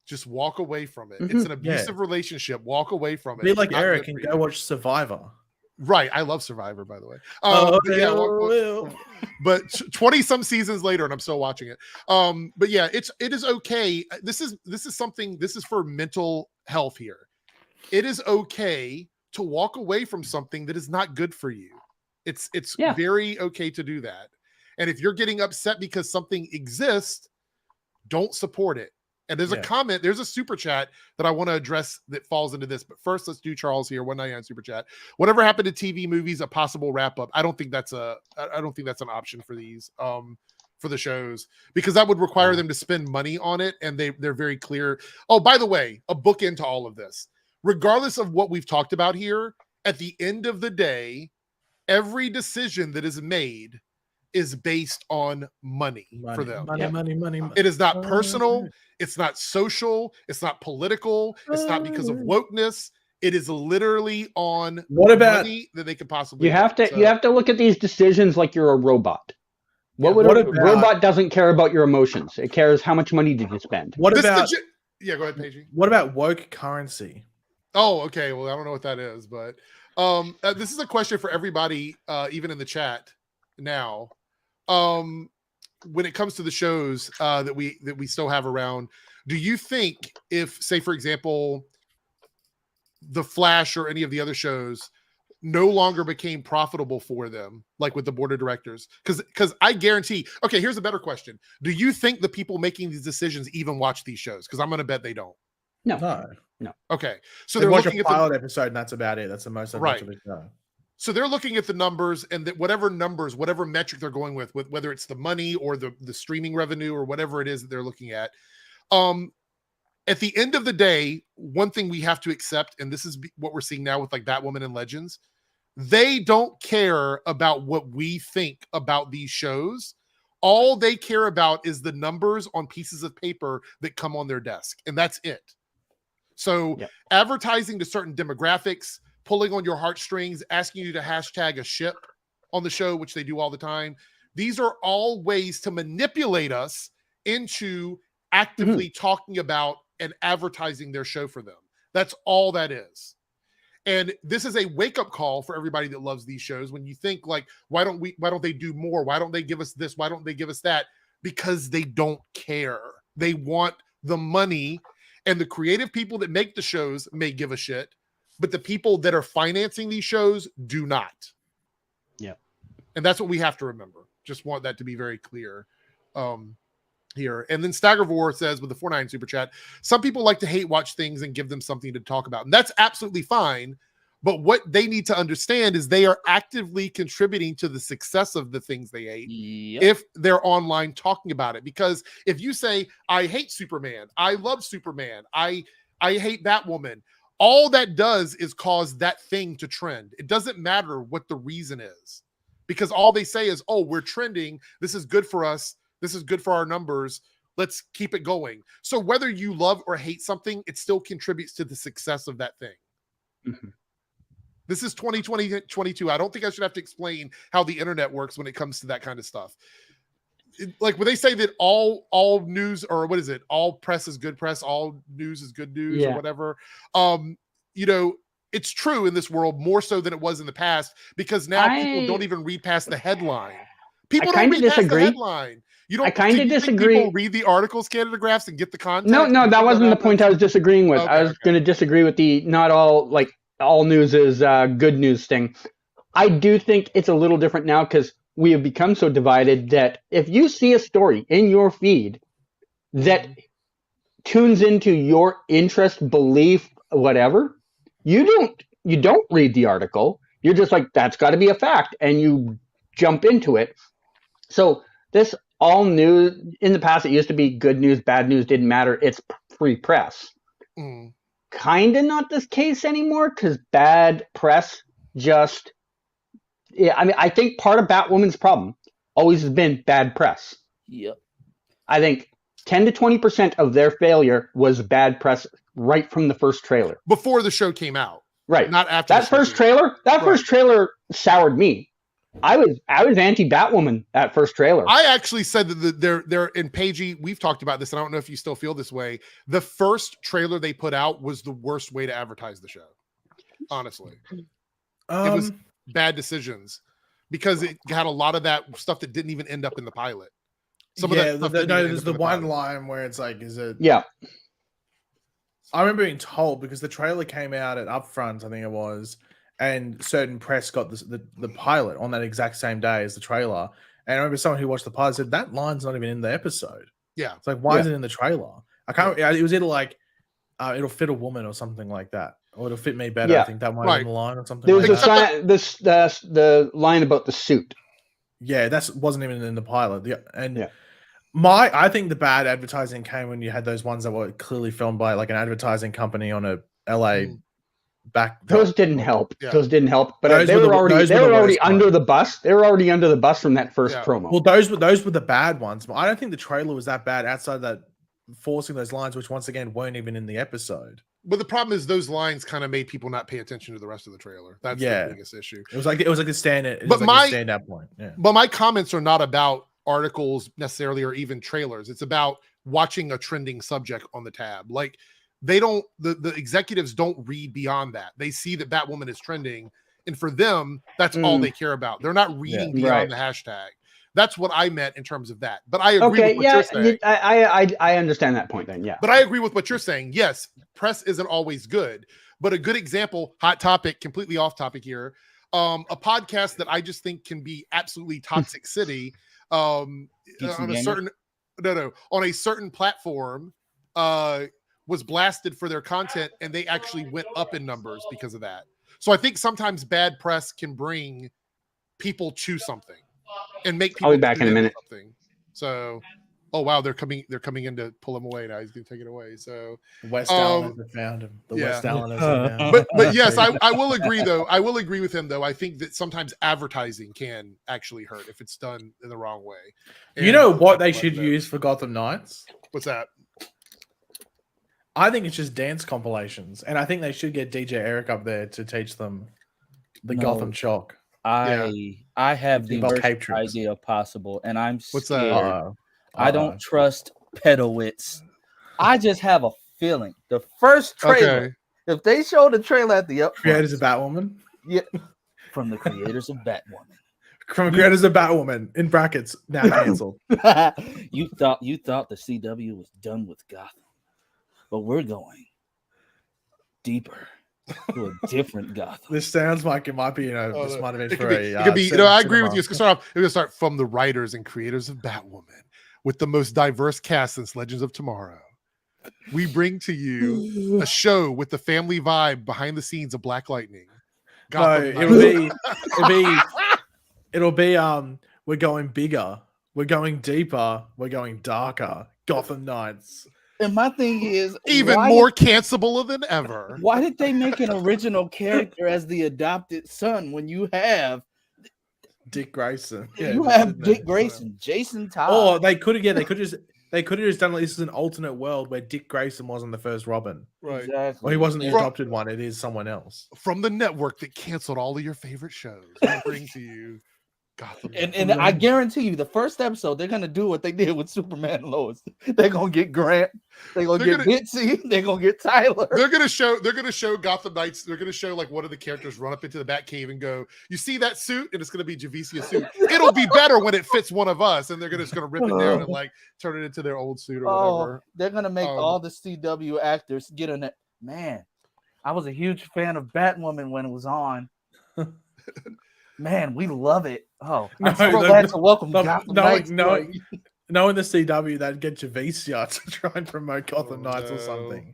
Just walk away from it. It's an abusive relationship. Walk away from it. Be like Eric and go watch Survivor. Right. I love Survivor, by the way. But 20 some seasons later, and I'm still watching it. But yeah, it is okay. This is for mental health here. It is okay to walk away from something that is not good for you. It's very okay to do that. And if you're getting upset because something exists, don't support it. And there's a comment, there's a super chat that I want to address that falls into this. But first, let's do Charles here, 199 super chat. Whatever happened to TV movies, a possible wrap up. I don't think that's an option for these for the shows, because that would require them to spend money on it, and they're very clear. Oh, by the way, a bookend to all of this. Regardless of what we've talked about here, at the end of the day, every decision that is made is based on money for them. Money. It is not personal. It's not social. It's not political. It's not because of wokeness. It is literally on money that they could possibly. You have to look at these decisions like you're a robot. Robot doesn't care about your emotions. It cares how much money did you spend. Go ahead, Pagey. What about woke currency? Oh, okay. Well, I don't know what that is, but This is a question for everybody, even in the chat now. When it comes to the shows that we still have around, do you think if, say, for example, The Flash or any of the other shows no longer became profitable for them, like with the board of directors? Because I guarantee. Okay, here's a better question: do you think the people making these decisions even watch these shows? Because I'm going to bet they don't. No. Okay, so They they're watch looking a at the pilot episode, and that's about it. That's the most I've watched of the show. So they're looking at the numbers, and that whatever metric they're going with whether it's the money or the streaming revenue or whatever it is that they're looking at. At the end of the day, one thing we have to accept, and this is what we're seeing now with like Batwoman and Legends, they don't care about what we think about these shows. All they care about is the numbers on pieces of paper that come on their desk, and that's it. So advertising to certain demographics, pulling on your heartstrings, asking you to hashtag a ship on the show, which they do all the time. These are all ways to manipulate us into actively talking about and advertising their show for them. That's all that is. And this is a wake-up call for everybody that loves these shows. When you think like, why don't they do more? Why don't they give us this? Why don't they give us that? Because they don't care. They want the money, and the creative people that make the shows may give a shit, but the people that are financing these shows do not. Yeah. And that's what we have to remember. Just want that to be very clear here. And then Staggervore says with the 4.9 super chat, some people like to hate watch things and give them something to talk about. And that's absolutely fine. But what they need to understand is they are actively contributing to the success of the things they hate if they're online talking about it. Because if you say, I hate Superman, I love Superman, I hate Batwoman, all that does is cause that thing to trend. It doesn't matter what the reason is, because all they say is, oh, we're trending. This is good for us. This is good for our numbers. Let's keep it going. So whether you love or hate something, it still contributes to the success of that thing. Mm-hmm. This is 2022. I don't think I should have to explain how the internet works when it comes to that kind of stuff. Like when they say that all news, or what is it? All press is good press. All news is good news, or whatever. It's true in this world more so than it was in the past, because now people don't even read past the headline. People don't read past the headline. You don't. I kind of disagree. People read the articles, Canadagraphs, and get the context. No, that wasn't the point I was disagreeing with. I was going to disagree with the not all news is good news thing. I do think it's a little different now because we have become so divided that if you see a story in your feed that tunes into your interest, belief, whatever, you don't read the article. You're just like, that's got to be a fact, and you jump into it. So this all news, in the past it used to be good news, bad news, didn't matter. It's free press. Kind of not this case anymore, because bad press just... Yeah, I mean, I think part of Batwoman's problem always has been bad press. Yep. I think 10 to 20% of their failure was bad press right from the first trailer. Before the show came out. Right. Not after. That first trailer, first trailer soured me. I was anti-Batwoman that first trailer. I actually said that they're in Pagey. We've talked about this, and I don't know if you still feel this way. The first trailer they put out was the worst way to advertise the show. Honestly. It was bad decisions because it had a lot of that stuff that didn't even end up in the pilot. Some of that stuff there's the one line where it's like, is it? Yeah. I remember being told, because the trailer came out at Upfront, I think it was, and certain press got the pilot on that exact same day as the trailer. And I remember someone who watched the pilot said that line's not even in the episode. Yeah. It's like, why is it in the trailer? I can't. It was either like, it'll fit a woman or something like that. Or it'll fit me better. I think that might be the line or something. There was like the line about the suit. Yeah, that wasn't even in the pilot. I think the bad advertising came when you had those ones that were clearly filmed by like an advertising company on a LA back. Those didn't help. Yeah. Those didn't help. But they were already under the bus. They were already under the bus from that first promo. Well, those were the bad ones. I don't think the trailer was that bad outside that forcing those lines, which once again weren't even in the episode. But the problem is those lines kind of made people not pay attention to the rest of the trailer. That's the biggest issue. It was like a standout point. Yeah. But my comments are not about articles necessarily or even trailers. It's about watching a trending subject on the tab. Like the executives don't read beyond that. They see that Batwoman is trending And for them, that's all they care about. They're not reading beyond the hashtag. That's what I meant in terms of that. But I agree with what you're saying. I understand that point then, yeah. But I agree with what you're saying. Yes, press isn't always good. But a good example, hot topic, completely off topic here, a podcast that I just think can be absolutely toxic city on a certain platform was blasted for their content, and they actually went up in numbers because of that. So I think sometimes bad press can bring people to something and make people. I'll be back in a minute. Something. So, oh wow, they're coming in to pull him away now. He's gonna take it away. So West Allen has found him. West Allen has found him. But yes, I will agree though. I will agree with him though. I think that sometimes advertising can actually hurt if it's done in the wrong way. And you know what they should use for Gotham Knights? What's that? I think it's just dance compilations, and I think they should get DJ Eric up there to teach them the Gotham chalk. I have the worst idea possible, and I'm scared. What's that? I don't trust pedowits. I just have a feeling. The first trailer, if they show the trailer at the upfront, creators of Batwoman, from the creators of Batwoman, from creators of Batwoman in brackets now canceled. you thought the CW was done with Gotham. But we're going deeper to a different Gotham. This sounds like it might be, this might have been for a. It could be. I agree with you. It's gonna start from the writers and creators of Batwoman with the most diverse cast since Legends of Tomorrow. We bring to you a show with the family vibe behind the scenes of Black Lightning. It'll be. We're going bigger. We're going deeper. We're going darker. Gotham Knights. And my thing is even more cancelable than ever. Why did they make an original character as the adopted son when you have Dick Grayson? You have Dick Grayson, Jason Todd. Oh, they could have just done like this is an alternate world where Dick Grayson wasn't the first Robin. Right. Exactly. Well, he wasn't the adopted one. It is someone else. From the network that canceled all of your favorite shows. We bring to you Gotham. And I guarantee you, the first episode, they're gonna do what they did with Superman and Lois. They're gonna get Grant. They're gonna get Bitsy. They're gonna get Tyler. They're gonna show Gotham Knights. They're gonna show like one of the characters run up into the Batcave and go, "You see that suit?" And it's gonna be Javicia's suit. It'll be better when it fits one of us. And they're just gonna rip it down and like turn it into their old suit or whatever. They're gonna make all the CW actors get in it. Man, I was a huge fan of Batwoman when it was on. Man, we love it. Oh, I'm so glad to welcome Gotham Knights. No, in the CW, they'd get Javicia to try and promote Gotham Knights or something.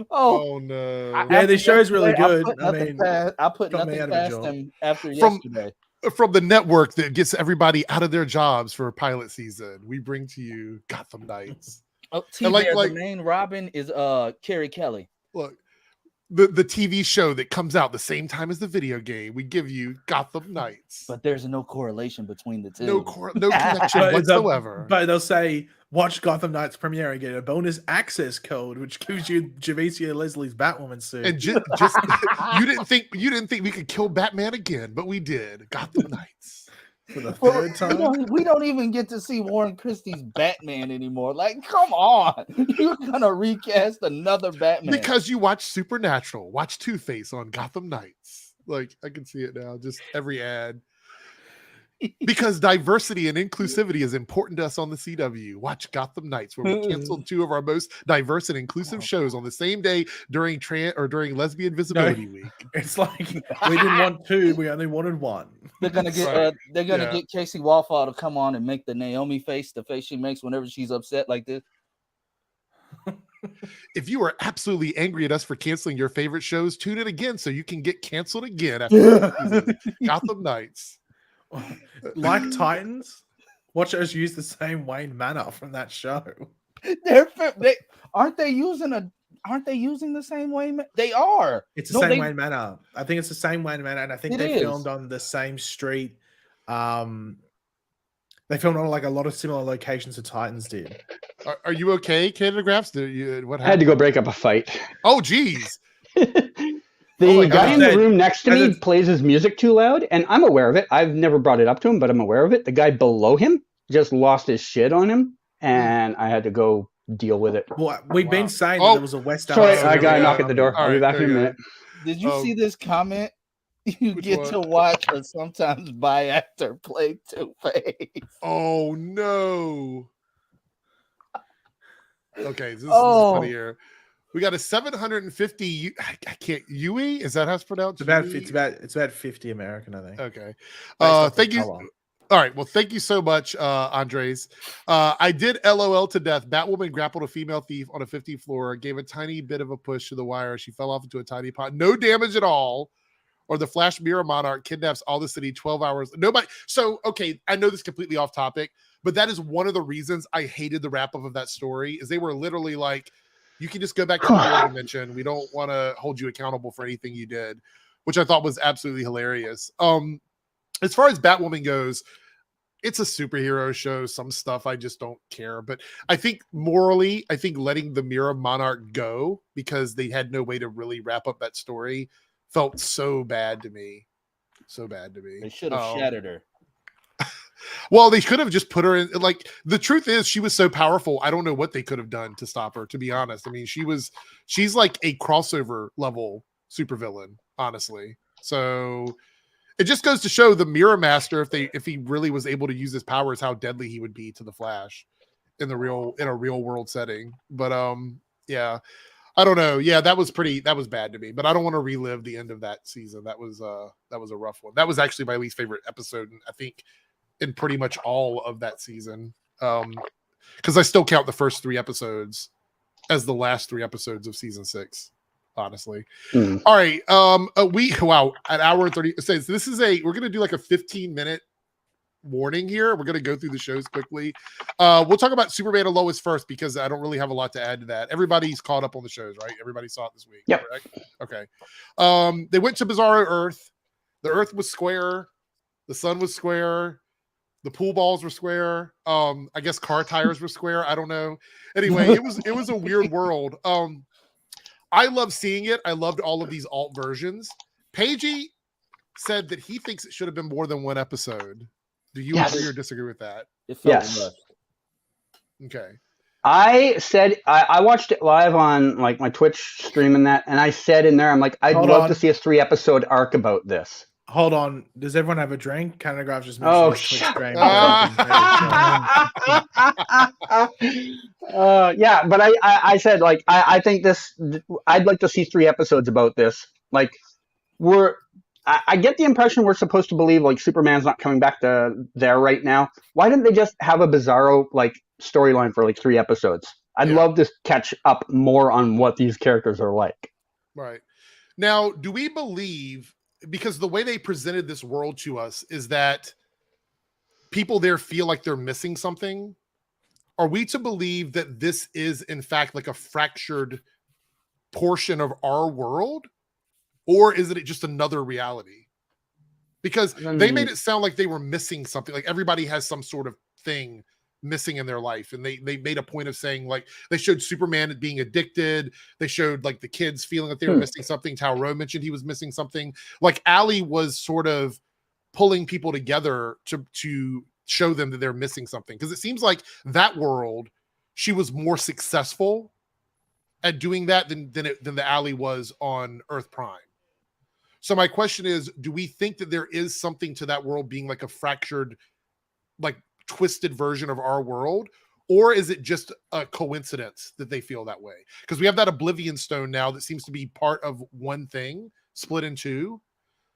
Oh no! Yeah, this show is really good. I put nothing past them after yesterday. From the network that gets everybody out of their jobs for pilot season, we bring to you Gotham Knights. Oh, the main Robin is Carrie Kelly. Look. The TV show that comes out the same time as the video game, we give you Gotham Knights. But there's no correlation between the two. No connection whatsoever. But they'll say, watch Gotham Knights premiere and get a bonus access code, which gives you Javicia Leslie's Batwoman suit. And just you didn't think we could kill Batman again, but we did. Gotham Knights. For the third time. We don't even get to see Warren Christie's Batman anymore. Like, come on. You're gonna recast another Batman. Because you watch Supernatural, watch Two-Face on Gotham Knights. Like, I can see it now, just every ad. Because diversity and inclusivity is important to us on the CW. Watch Gotham Knights, where we canceled two of our most diverse and inclusive shows on the same day during Lesbian Visibility Week. It's like we didn't want two, we only wanted one. They're gonna get get Casey Wallfall to come on and make the Naomi face, the face she makes whenever she's upset like this. If you are absolutely angry at us for canceling your favorite shows, tune in again so you can get canceled again after Gotham Knights. Like Titans, watch us use the same Wayne manner from that show. Aren't they using the same Wayne? They are. It's the same Wayne manner. I think it's the same Wayne manner, and I think they filmed on the same street. They filmed on like a lot of similar locations to Titans did. Are you okay, Canadagraphs? What happened? I had to go break up a fight. Oh, geez. The guy in the room next to me plays his music too loud, and I'm aware of it. I've never brought it up to him, but I'm aware of it. The guy below him just lost his shit on him, and I had to go deal with it. Well, we've been saying that there was a West Sorry, I got to knock at the door. I'll be back in a minute. Did you see this comment? You Which get one? to watch a sometimes by actor play Two-Face. Oh no. Okay, this is Oh. funnier. We got a 750. I can't. Yui, is that how it's pronounced? It's about 50 American, I think. Okay. Based off the Thank you. color. All right. Well, thank you so much, Andres. I did LOL to death. Batwoman grappled a female thief on a 50th floor, gave a tiny bit of a push to the wire. She fell off into a tiny pot. No damage at all. Or the Flash Mirror Monarch kidnaps all the city 12 hours. Nobody. So, okay, I know this is completely off topic, but that is one of the reasons I hated the wrap up of that story. Is they were literally like, you can just go back to the real dimension. We don't want to hold you accountable for anything you did, which I thought was absolutely hilarious. As far as Batwoman goes, it's a superhero show. Some stuff I just don't care. But I think morally, I think letting the Mirror Monarch go because they had no way to really wrap up that story felt so bad to me. So bad to me. They should have shattered her. Well, they could have just put her in. Like, the truth is, she was so powerful. I don't know what they could have done to stop her, to be honest. I mean, she's like a crossover level supervillain, honestly. So it just goes to show the Mirror Master, if he really was able to use his powers, how deadly he would be to the Flash in a real world setting. But yeah, I don't know. Yeah, that was bad to me. But I don't want to relive the end of that season. That was a rough one. That was actually my least favorite episode, and I think in pretty much all of that season, because I still count the first 3 episodes as the last 3 episodes of season 6. Honestly. All right. An hour and 30. It says we're gonna do like a 15-minute warning here. We're gonna go through the shows quickly. We'll talk about Superman and Lois first because I don't really have a lot to add to that. Everybody's caught up on the shows, right? Everybody saw it this week. Yeah. Correct? Okay. They went to Bizarro Earth. The Earth was square. The sun was square. The pool balls were square. I guess car tires were square. I don't know. Anyway, it was a weird world. I love seeing it. I loved all of these alt versions. Pagey said that he thinks it should have been more than 1 episode. Do you agree or disagree with that? It felt Yes. rushed. Okay. I said I watched it live on like my Twitch stream and that, and I said in there, I'm like, I'd love to see a 3-episode arc about this. Hold on. Does everyone have a drink? Canadagraphs just mentioned Oh, his Twitch shut stream. Yeah, but I said like I think this. I'd like to see 3 episodes about this. Like I get the impression we're supposed to believe like Superman's not coming back to there right now. Why didn't they just have a Bizarro like storyline for like 3 episodes? I'd love to catch up more on what these characters are like. Right. Now, do we believe, because the way they presented this world to us is that people there feel like they're missing something? Are we to believe that this is in fact like a fractured portion of our world? Or is it just another reality? Because they made it sound like they were missing something. Like everybody has some sort of thing missing in their life. And they made a point of saying, like, they showed Superman being addicted. They showed like the kids feeling that they were missing something. Tao mentioned he was missing something. Like Allie was sort of pulling people together to show them that they're missing something. Because it seems like that world, she was more successful at doing that than the Allie was on Earth Prime. So my question is, do we think that there is something to that world being like a fractured, like twisted version of our world? Or is it just a coincidence that they feel that way? Because we have that Oblivion Stone now that seems to be part of one thing split in 2.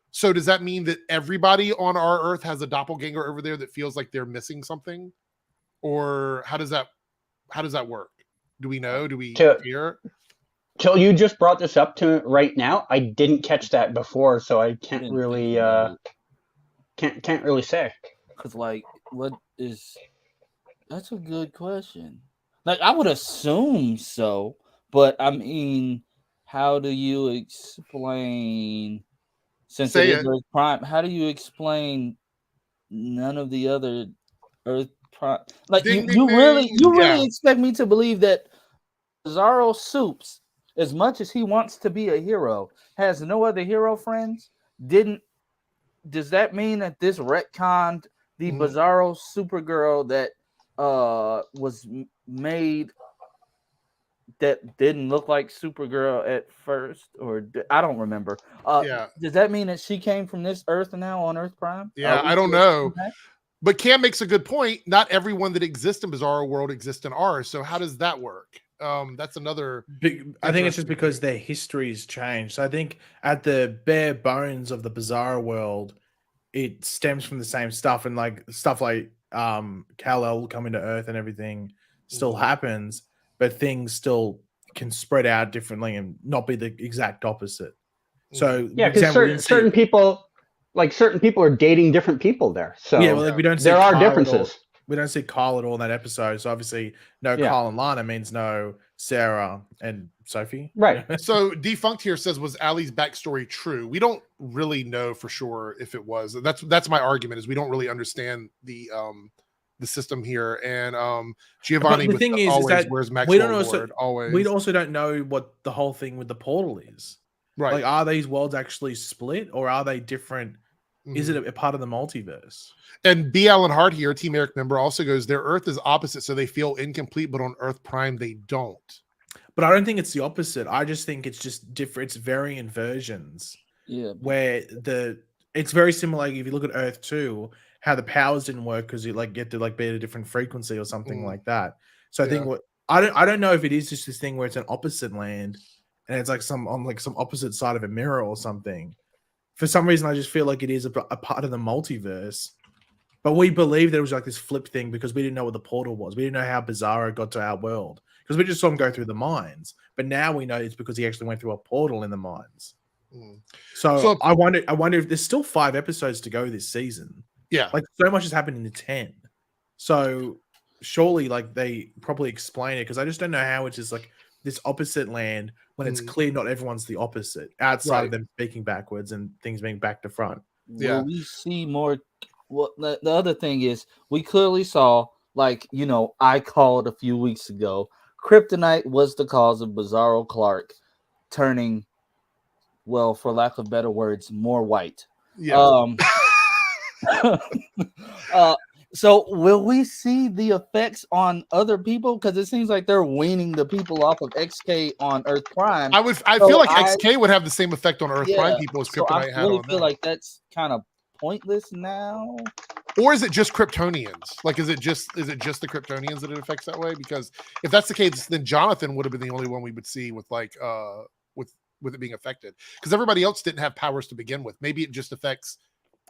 So does that mean that everybody on our Earth has a doppelganger over there that feels like they're missing something? Or how does that work? Do we know? Do we hear? Till you just brought this up to right now, I didn't catch that before, so I can't really can't really say. Because like, that's a good question. Like I would assume so, but I mean, how do you explain? Since it is Earth Prime, how do you explain none of the other Earth Prime? Like you really expect me to believe that Bizarro Soups, as much as he wants to be a hero, has no other hero friends? Does that mean that this retconned the Bizarro Supergirl that was made that didn't look like Supergirl at first, or I don't remember. Yeah. Does that mean that she came from this Earth now on Earth Prime? Yeah, I don't know. But Cam makes a good point. Not everyone that exists in Bizarro World exists in ours. So how does that work? That's another. I think it's just because their histories changed. So I think at the bare bones of the Bizarro World, it stems from the same stuff, and like stuff like Kal-El coming to Earth and everything still happens, but things still can spread out differently and not be the exact opposite. So yeah, because certain people are dating different people there. So yeah, well, like we don't see there are Kyle differences. We don't see Kyle at all in that episode. So obviously, no Kyle and Lana means no Sarah and Sophie. Right. So Defunct here says, was Allie's backstory true? We don't really know for sure if it was. That's my argument, is we don't really understand the system here. And Giovanni, but the thing is that where's Maxwell we don't also Lord, always. We also don't know what the whole thing with the portal is. Right. Like, are these worlds actually split, or are they different? Is it a part of the multiverse? And B. Allen Hart here, Team Eric member, also goes, their Earth is opposite, so they feel incomplete, but on Earth Prime, they don't. But I don't think it's the opposite. I just think it's just different. It's varying versions. Yeah. Where it's very similar. Like if you look at Earth 2, how the powers didn't work because you like get to like be at a different frequency or something like that. So I think I don't know if it is just this thing where it's an opposite land and it's like some opposite side of a mirror or something. For some reason, I just feel like it is a part of the multiverse. But we believe there was like this flip thing because we didn't know what the portal was. We didn't know how Bizarro got to our world because we just saw him go through the mines. But now we know it's because he actually went through a portal in the mines. So I wonder if there's still 5 episodes to go this season. Yeah, like so much has happened in the 10. So surely like they probably explain it, because I just don't know how it's just like this opposite land when it's clear not everyone's the opposite outside of them speaking backwards and things being back to front. Yeah, we see more. Well, the other thing is we clearly saw, like, you know, I called a few weeks ago, kryptonite was the cause of Bizarro Clark turning, well, for lack of better words, more white. Yeah. So will we see the effects on other people? Because it seems like they're weaning the people off of XK on Earth Prime. I feel like XK would have the same effect on Earth Prime people as Kryptonite had on them. I feel like that's kind of pointless now. Or is it just Kryptonians? Like, is it just the Kryptonians that it affects that way? Because if that's the case, then Jonathan would have been the only one we would see with like with it being affected. Because everybody else didn't have powers to begin with. Maybe it just affects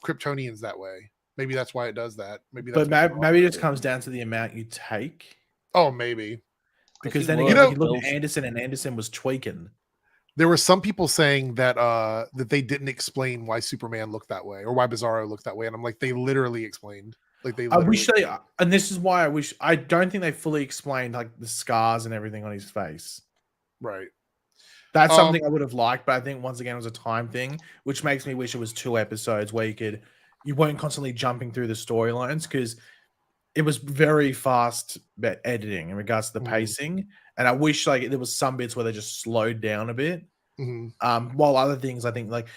Kryptonians that way. Maybe that's why it does that. Maybe it just comes down to the amount you take. Oh, maybe. Because then again, you look at Anderson, and Anderson was tweaking. There were some people saying that that they didn't explain why Superman looked that way or why Bizarro looked that way, and I'm like, they literally explained. Like they. I wish they, and this is why I don't think they fully explained like the scars and everything on his face. Right. That's something I would have liked, but I think once again it was a time thing, which makes me wish it was 2 episodes where you weren't constantly jumping through the storylines, because it was very fast editing in regards to the pacing. And I wish like there was some bits where they just slowed down a bit. While other things, I think like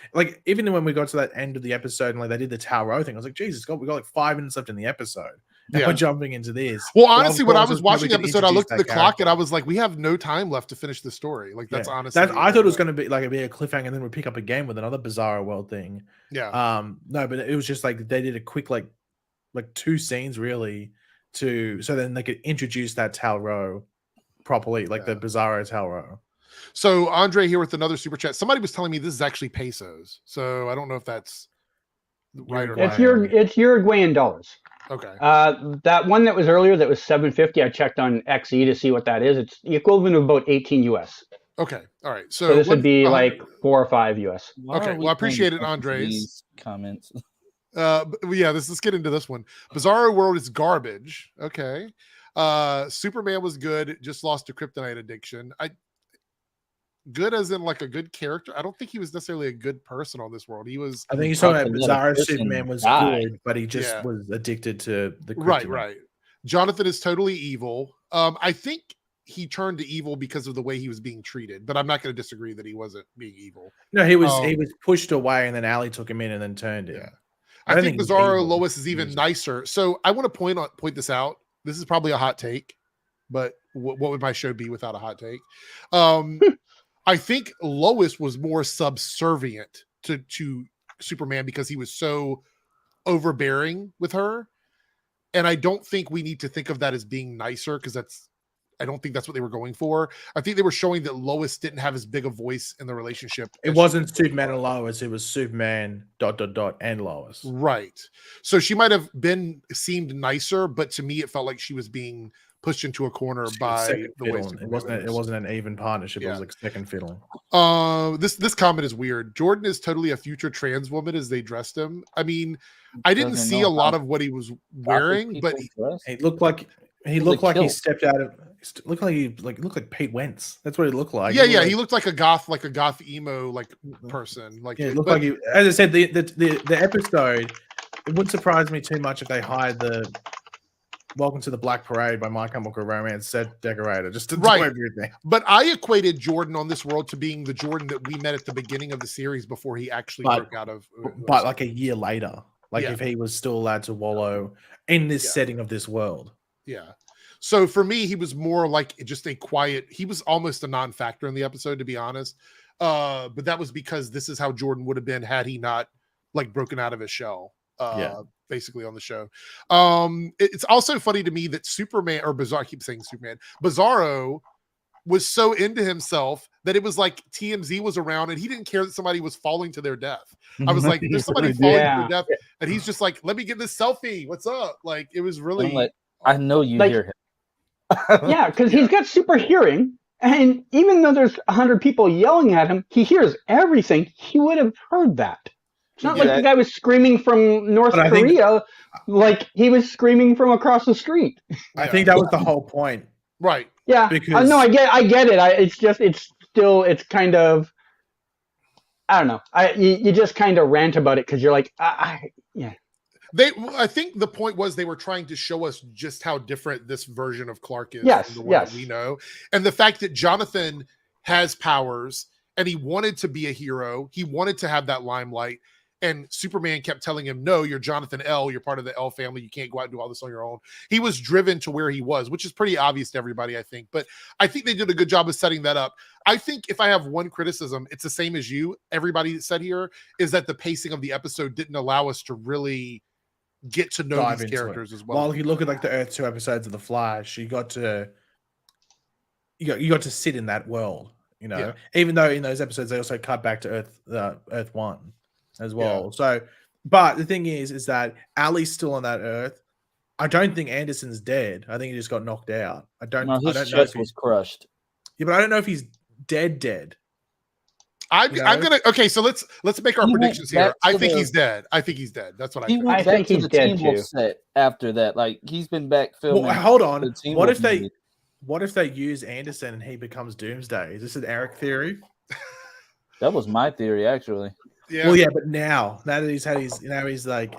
even when we got to that end of the episode and like they did the Tarot thing, I was like, Jesus God, we got like 5 minutes left in the episode. And we're jumping into this. Well, honestly, when I was watching the episode, I looked at the clock and I was like, we have no time left to finish the story. Like that's honestly. I thought it was going to be like a cliffhanger, and then we pick up again with another Bizarro World thing. Yeah. No, but it was just like they did a quick like 2 scenes really so then they could introduce that Tarot properly, like the Bizarro Tarot. So Andre here with another super chat. Somebody was telling me this is actually pesos, so I don't know if that's right or not. It's Uruguayan dollars. Okay. That one that was earlier that was 750. I checked on XE to see what that is. It's the equivalent of about 18 US. Okay. All right. So this would be like 4 or 5 US. Okay. Well, I appreciate it, Andres. Comments. Let's get into this one. Bizarro World is garbage. Okay. Superman was good, just lost to kryptonite addiction. Good as in like a good character. I don't think he was necessarily a good person on this world. He was. I think he's talking about Bizarro Superman was good, but he just was addicted to the kryptonite. Right. Jonathan is totally evil. I think he turned to evil because of the way he was being treated, but I'm not going to disagree that he wasn't being evil. No, he was pushed away, and then Allie took him in and then turned him. Yeah. I think Bizarro Lois is even nicer. So I want to point this out. This is probably a hot take. but what would my show be without a hot take? I think Lois was more subservient to Superman because he was so overbearing with her. And I don't think we need to think of that as being nicer, because I don't think that's what they were going for. I think they were showing that Lois didn't have as big a voice in the relationship. It wasn't Superman and Lois. It was Superman ... and Lois. Right. So she might have seemed nicer, but to me, it felt like she was being pushed into a corner by the way it wasn't an even partnership. It was like second fiddle. This comment is weird. Jordan is totally a future trans woman as they dressed him. I mean, I didn't see a lot of what he was wearing, but he looked like he stepped out of. Looked like Pete Wentz. That's what he looked like. Yeah, he looked like a goth emo person. Like, it looked like he. As I said, the episode. It wouldn't surprise me too much if they hired the Welcome to the Black Parade by My Chemical Romance set decorator just to do everything. But I equated Jordan on this world to being the Jordan that we met at the beginning of the series before he actually broke out of. But like a year later, if he was still allowed to wallow in this setting of this world. Yeah. So for me, he was more like just a quiet. He was almost a non-factor in the episode, to be honest. But that was because this is how Jordan would have been had he not broken out of his shell. Basically on the show. It's also funny to me that Superman or Bizarro, I keep saying Superman, Bizarro was so into himself that it was like TMZ was around and he didn't care that somebody was falling to their death. I was like, there's somebody falling to their death, and he's just like, let me get this selfie. What's up? Like, it was really. I know you hear him. Yeah, because he's got super hearing, and even though there's 100 people yelling at him, he hears everything. He would have heard that. It's not like the guy was screaming from North Korea, like he was screaming from across the street. I think that was the whole point, right? Yeah, because no, I get it. It's kind of, I don't know. You just kind of rant about it because you're like, yeah. I think the point was they were trying to show us just how different this version of Clark is from the one that we know. And the fact that Jonathan has powers and he wanted to be a hero. He wanted to have that limelight. And Superman kept telling him, no, you're Jonathan L. You're part of the L family. You can't go out and do all this on your own. He was driven to where he was, which is pretty obvious to everybody, I think. But I think they did a good job of setting that up. I think if I have one criticism, it's the same as you, everybody said here, is that the pacing of the episode didn't allow us to really get to know these characters as well. Well, if you look at the Earth 2 episodes of The Flash, you got to sit in that world, even though in those episodes they also cut back to Earth 1 as well. Yeah. So, but the thing is that Ali's still on that Earth. I don't think Anderson's dead. I think he just got knocked out. His chest was crushed. Yeah, but I don't know if he's dead. I'm gonna so let's make our predictions here. I think he's dead. That's what I think. I think he's dead too. Set after that, he's been back filming. Well, hold on. What if they use Anderson and he becomes Doomsday? Is this an Eric theory? That was my theory, actually. Yeah. Well, yeah, but now that he's had he's like,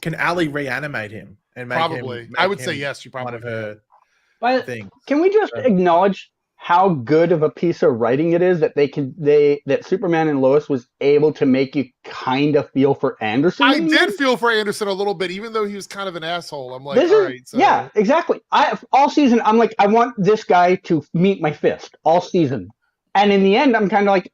can Ali reanimate him and make probably? Him, I would say yes. You probably one of her things. Can we just acknowledge how good of a piece of writing it is that that Superman and Lois was able to make you kind of feel for Anderson? I did feel for Anderson a little bit, even though he was kind of an asshole. I'm like, all right. So. Yeah, exactly. All season, I'm like, I want this guy to meet my fist all season. And in the end, I'm kind of like,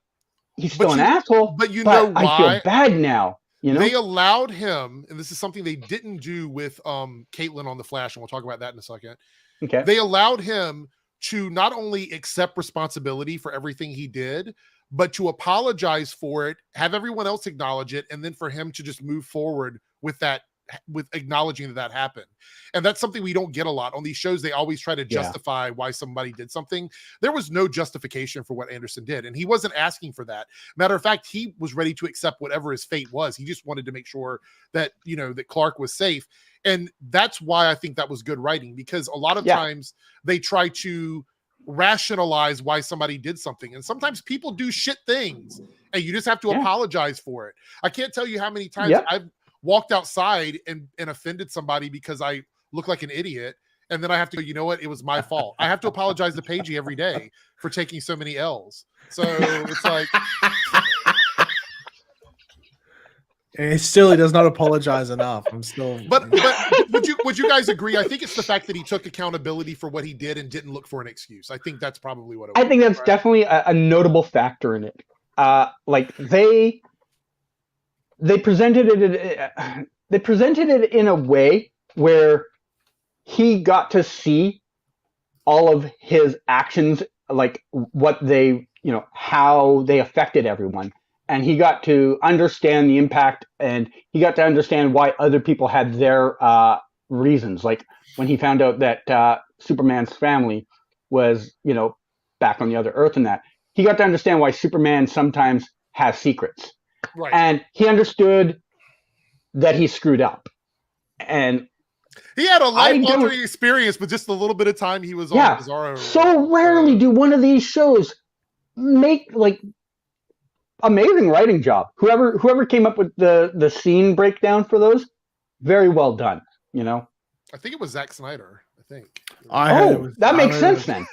he's still an asshole. But you know why? I feel bad now. They allowed him, and this is something they didn't do with Caitlin on The Flash, and we'll talk about that in a second. Okay. They allowed him to not only accept responsibility for everything he did, but to apologize for it, have everyone else acknowledge it, and then for him to just move forward with that, with acknowledging that happened. And that's something we don't get a lot on these shows. They always try to justify why somebody did something. There was no justification for what Anderson did, and he wasn't asking for that. Matter of fact, he was ready to accept whatever his fate was. He just wanted to make sure that, that Clark was safe. And that's why I think that was good writing, because a lot of times they try to rationalize why somebody did something. And sometimes people do shit things and you just have to apologize for it. I can't tell you how many times I've walked outside and offended somebody because I look like an idiot. And then I have to go, you know what? It was my fault. I have to apologize to Pagey every day for taking so many L's. So it's like... And still, he does not apologize enough. I'm still. But would you guys agree? I think it's the fact that he took accountability for what he did and didn't look for an excuse. I think that's probably what it was. I think that's definitely a notable factor in it. Like they presented it in a way where he got to see all of his actions, like what they, how they affected everyone. And he got to understand the impact, and he got to understand why other people had their reasons. Like when he found out that Superman's family was, back on the other Earth, and that he got to understand why Superman sometimes has secrets. Right. And he understood that he screwed up. And he had a life-altering experience, but just a little bit of time he was on Bizarro. So rarely do one of these shows make amazing writing job. Whoever came up with the scene breakdown for those, very well done. I think it was Zack Snyder. I think. That makes sense then.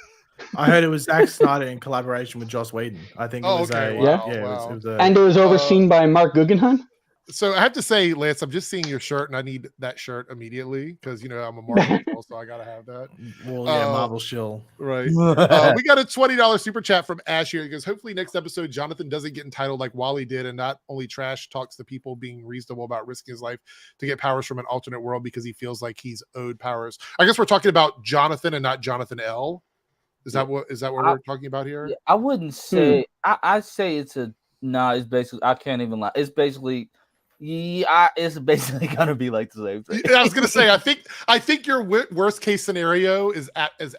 I heard it was Zack Snyder in collaboration with Joss Whedon. I think it was and it was overseen by Mark Guggenheim. So I have to say, Lance, I'm just seeing your shirt, and I need that shirt immediately because I'm a Marvel girl, so I gotta have that. Well, yeah, Marvel shill. Right. We got a $20 super chat from Ash here. He goes, hopefully next episode Jonathan doesn't get entitled like Wally did, and not only trash talks to people being reasonable about risking his life to get powers from an alternate world because he feels like he's owed powers. I guess we're talking about Jonathan and not Jonathan L. Is that what we're talking about here? Yeah, I wouldn't say. I say it's it's basically. I can't even lie. It's basically. Yeah, it's basically gonna be like the same thing. I was gonna say, I think your worst case scenario is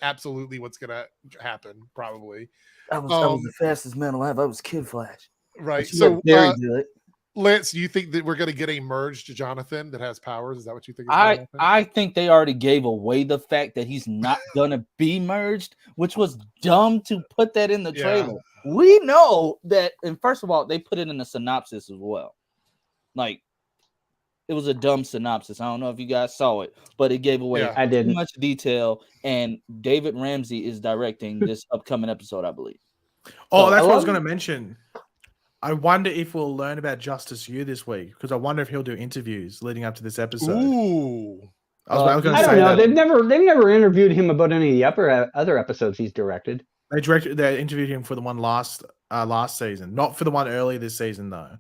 absolutely what's gonna happen. Probably. I was the fastest man alive. I was Kid Flash. Right. So, very good. Lance, do you think that we're gonna get a merged Jonathan that has powers? Is that what you think? I think they already gave away the fact that he's not gonna be merged, which was dumb to put that in the trailer. We know that, and first of all, they put it in the synopsis as well. Like, it was a dumb synopsis. I don't know if you guys saw it, but it gave away too much detail. And David Ramsey is directing this upcoming episode, I believe. Oh, that's what I was going to mention. I wonder if we'll learn about Justice U this week, because I wonder if he'll do interviews leading up to this episode. Ooh. I was going to say I don't know. that. They've never interviewed him about any of the other episodes he's directed. They interviewed him for the one last season, not for the one early this season though.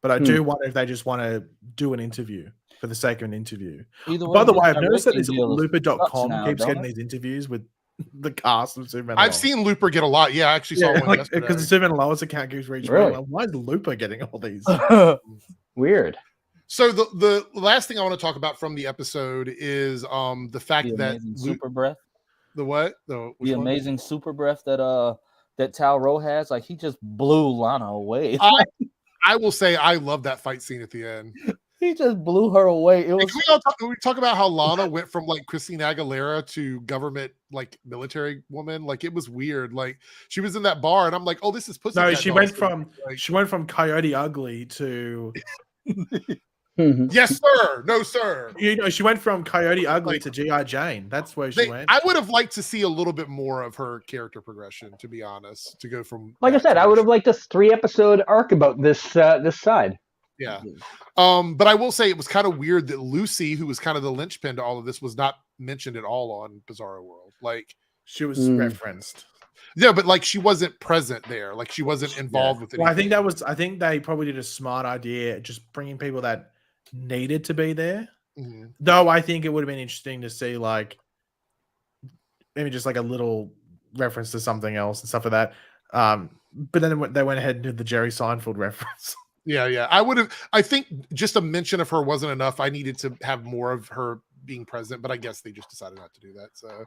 But I do wonder if they just want to do an interview for the sake of an interview. By the way, I've noticed that this Looper.com keeps getting these interviews with the cast of Superman. I've seen Looper get a lot. Yeah, I actually saw one yesterday. Because the Superman and Lois account keeps reaching. Really? Like, why is Looper getting all these? Weird. So the last thing I want to talk about from the episode is the fact that super breath. The what? The amazing super breath that Tal Rowe has. Like, he just blew Lana away. I will say I love that fight scene at the end. He just blew her away. It was. We talk about how Lana went from like Christina Aguilera to government military woman. Like, it was weird. Like, she was in that bar, and I'm like, oh, this is pussy. No, she went from Coyote Ugly to. Yes, sir. No, sir. She went from Coyote Ugly to G.I. Jane. That's where she went. I would have liked to see a little bit more of her character progression, to be honest, to go from. Like I said, I would have liked a 3-episode arc about this side. Yeah. But I will say it was kind of weird that Lucy, who was kind of the linchpin to all of this, was not mentioned at all on Bizarro World. Like, she was referenced. Yeah, but like, she wasn't present there. Like, she wasn't involved with it. Well, I think they probably did a smart idea, just bringing people that needed to be there. Though I think it would have been interesting to see, like, maybe just like a little reference to something else and stuff like that. But then they went ahead and did the Jerry Seinfeld reference. Yeah. I think just a mention of her wasn't enough. I needed to have more of her being present, but I guess they just decided not to do that. So,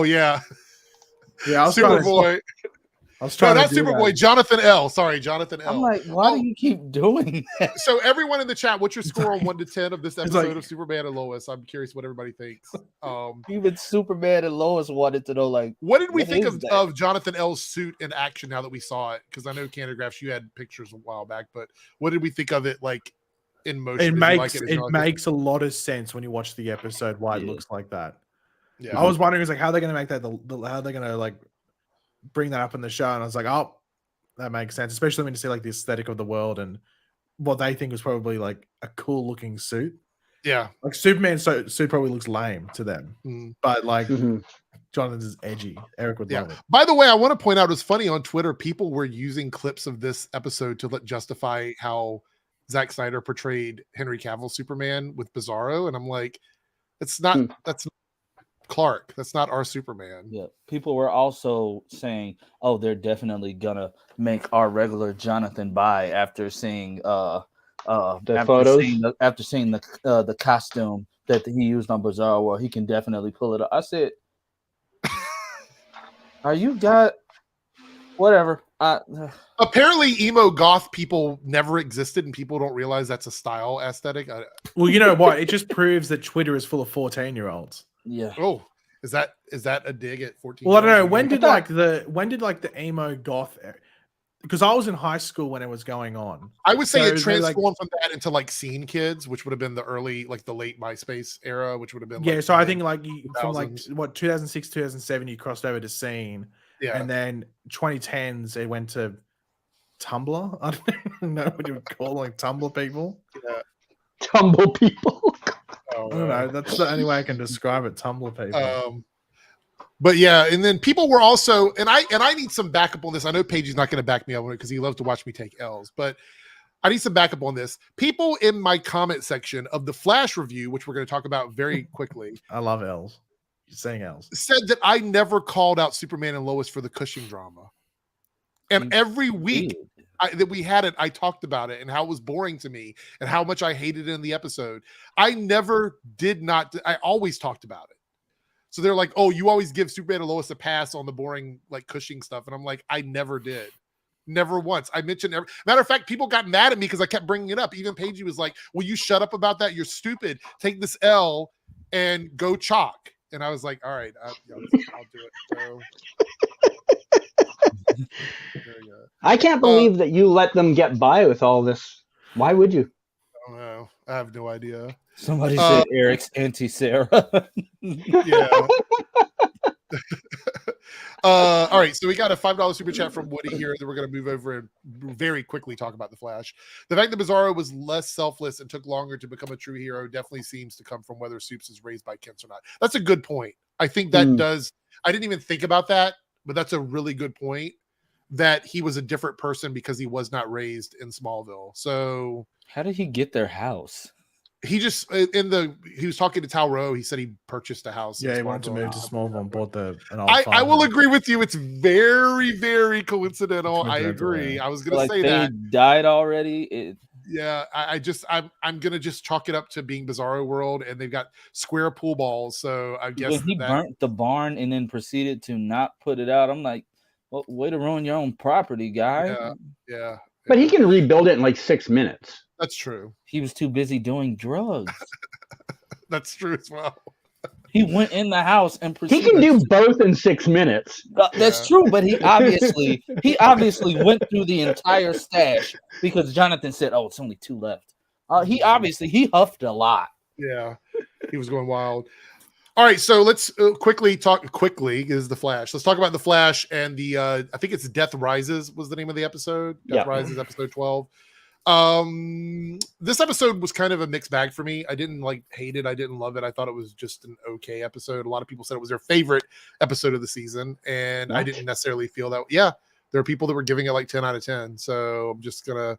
yeah, Superboy. I was trying not Superboy, Jonathan L. Sorry, Jonathan L. I'm like, why do you keep doing that? So everyone in the chat, what's your score on 1 to 10 of this episode of Superman and Lois? I'm curious what everybody thinks. Even Superman and Lois wanted to know, like, what did we think of Jonathan L's suit in action now that we saw it? Because I know Canadagraphs, you had pictures a while back, but what did we think of it like in motion? It makes a lot of sense when you watch the episode why it looks like that. Yeah, I was wondering, how are they going to make that? How are they going to like bring that up in the show? And I was like, oh, that makes sense, especially when you see like the aesthetic of the world and what they think was probably like a cool looking suit. Yeah. Like Superman suit probably looks lame to them, but like Jonathan's is edgy. Eric would love it. By the way, I want to point out, it's funny on Twitter, people were using clips of this episode to justify how Zack Snyder portrayed Henry Cavill Superman with Bizarro, and I'm like, that's not Clark. That's not our Superman. Yeah, people were also saying, "Oh, they're definitely gonna make our regular Jonathan bi after seeing photos, after seeing the costume that he used on Bizarro, where he can definitely pull it up." I said, "Are you got whatever?" Apparently, emo goth people never existed, and people don't realize that's a style aesthetic. Well, you know what? It just proves that Twitter is full of 14-year-olds. Yeah. Oh, is that a dig at 14? Well, I don't know. When did like the emo goth? Because I was in high school when it was going on. I would say So it maybe, transformed from that into like scene kids, which would have been the early, like the late MySpace era, which would have been Yeah. like, So I think like from like 2000s. 2006, 2007, you crossed over to scene. Yeah. And then 2010s, it went to Tumblr. I don't even know what you would call like Tumblr people. Yeah. Tumble people. Oh, I don't know. That's the only way I can describe it. Tumblr people. But yeah, and then people were also, and I need some backup on this. I know Pagey's not going to back me up on it because he loves to watch me take L's, but I need some backup on this. People in my comment section of the Flash review, which we're going to talk about very quickly, I love L's. You're saying L's. said that I never called out Superman and Lois for the Cushing drama. And every week that we had it, I talked about it and how it was boring to me and how much I hated it in the episode. I always talked about it. So they're like, "Oh, you always give Superman and Lois a pass on the boring like Cushing stuff," and I'm like, "I never did, never once." I mentioned matter of fact, people got mad at me because I kept bringing it up. Even Pagey was like, "Will you shut up about that? You're stupid. Take this L and go chalk." And I was like, "All right, I'll do it." So, there you go. I can't believe that you let them get by with all this. Why would you? I don't know. I have no idea. Somebody said Eric's anti-Sarah. Yeah. All right, so we got a $5 super chat from Woody here that we're going to move over and very quickly talk about the Flash. The fact that Bizarro was less selfless and took longer to become a true hero definitely seems to come from whether Supes is raised by Kents or not. That's a good point. I think that does. I didn't even think about that, but that's a really good point. That he was a different person because he was not raised in Smallville. So how did he get their house? He just he was talking to Tal Rowe. He said he purchased a house. Yeah, he wanted to move to Smallville and bought an old I will farm. agree with you. It's very, very coincidental. I agree. I was going to say they that. Died already. Yeah, I'm gonna just chalk it up to being Bizarro World, and they've got square pool balls. So I guess when he burnt the barn and then proceeded to not put it out, I'm like, well, way to ruin your own property, guy. Yeah. But he can rebuild it in like 6 minutes. That's true. He was too busy doing drugs. That's true as well. He went in the house and he can do both in 6 minutes. That's true, but he obviously went through the entire stash because Jonathan said, "Oh, it's only 2 left." He huffed a lot. Yeah, he was going wild. All right, so let's quickly is the Flash. Let's talk about the Flash and the I think it's Death Rises was the name of the episode. Death Rises episode 12. This episode was kind of a mixed bag for me. I didn't hate it. I didn't love it. I thought it was just an okay episode. A lot of people said it was their favorite episode of the season, and I didn't necessarily feel that. Yeah, there are people that were giving it like 10 out of 10. So I'm just gonna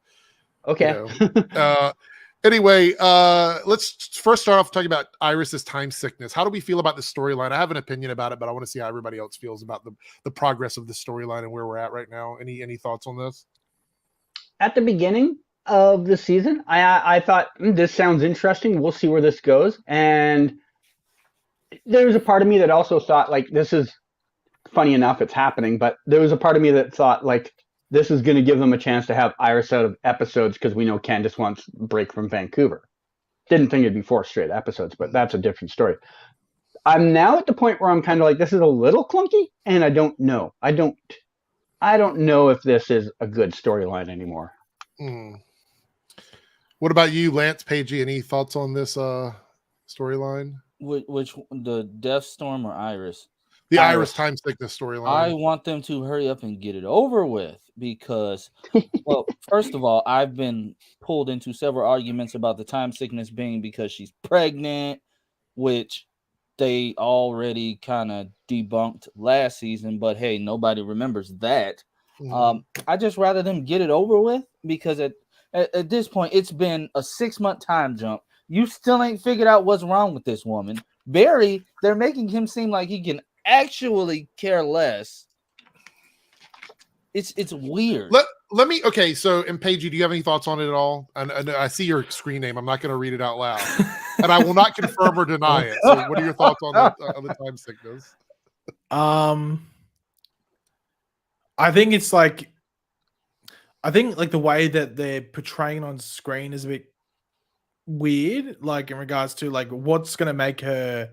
Anyway, let's first start off talking about Iris's time sickness. How do we feel about the storyline? I have an opinion about it, but I want to see how everybody else feels about the progress of the storyline and where we're at right now. Any thoughts on this? At the beginning of the season, I thought this sounds interesting. We'll see where this goes. And there was a part of me that also thought this is funny enough. It's happening, but there was a part of me that thought this is going to give them a chance to have Iris out of episodes because we know Candace wants a break from Vancouver. Didn't think it'd be 4 straight episodes, but that's a different story. I'm now at the point where I'm kind of this is a little clunky, and I don't know. I don't know if this is a good storyline anymore. What about you, Lance, Pagey? Any thoughts on this storyline? Which the Death Storm or Iris? The Iris time sickness I storyline. want them to hurry up and get it over with because, well, first of all, I've been pulled into several arguments about the time sickness being because she's pregnant, which they already kind of debunked last season, but hey, nobody remembers that. I just rather them get it over with because at this point, it's been a 6-month time jump. You still ain't figured out what's wrong with this woman. Barry, they're making him seem like he can actually care less. It's weird. Let me okay. So, and Pagey, do you have any thoughts on it at all? And I see your screen name. I'm not going to read it out loud, and I will not confirm or deny it. So, what are your thoughts on the time sickness? I think it's like, the way that they're portraying on screen is a bit weird. Like in regards to like what's going to make her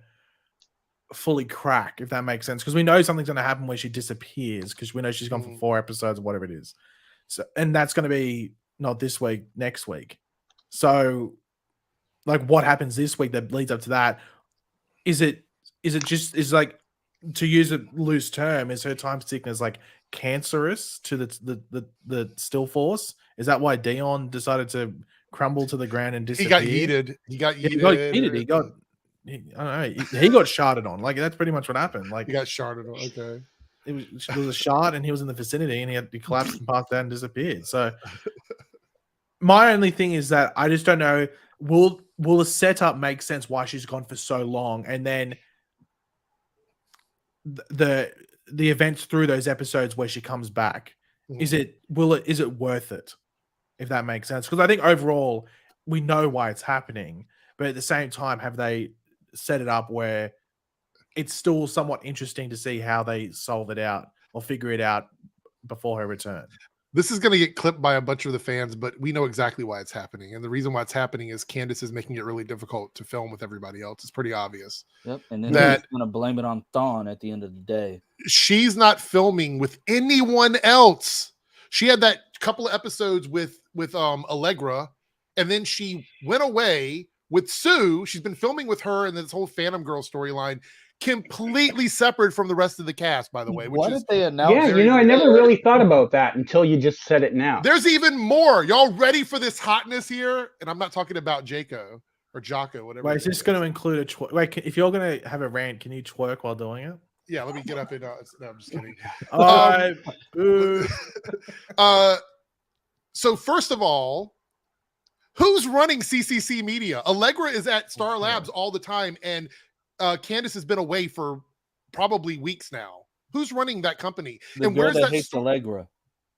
fully crack, if that makes sense, because we know something's going to happen where she disappears because we know she's gone for 4 episodes or whatever it is. So, and that's going to be not this week, next week. So, like, what happens this week that leads up to that? Is like, to use a loose term, is her time sickness like cancerous to the still force? Is that why Dion decided to crumble to the ground and disappear? He got yeeted. I don't know. He got sharded on. Like that's pretty much what happened. Like he got sharded on. Okay. There was a shard and he was in the vicinity and he collapsed and passed out and disappeared. So my only thing is that I just don't know. Will the setup make sense why she's gone for so long, and then the events through those episodes where she comes back? Is it worth it? If that makes sense, because I think overall we know why it's happening, but at the same time, have they set it up where it's still somewhat interesting to see how they solve it out or figure it out before her return? This is going to get clipped by a bunch of the fans, but we know exactly why it's happening. And the reason why it's happening is Candace is making it really difficult to film with everybody else. It's pretty obvious. Yep. And then he's going to blame it on Thawne at the end of the day. She's not filming with anyone else. She had that couple of episodes with Allegra, and then she went away with Sue. She's been filming with her and this whole Phantom Girl storyline, completely separate from the rest of the cast, by the way. What did they announce? Yeah, I never really thought about that until you just said it now. There's even more. Y'all ready for this hotness here? And I'm not talking about Jaco or Jocko, whatever. Wait, is this going to include a twerk? Wait, if you're going to have a rant, can you twerk while doing it? Yeah, let me get up and no, I'm just kidding. So first of all, who's running CCC Media? Allegra is at Star Labs all the time, and Candace has been away for probably weeks now. Who's running that company? And where's that hates Allegra?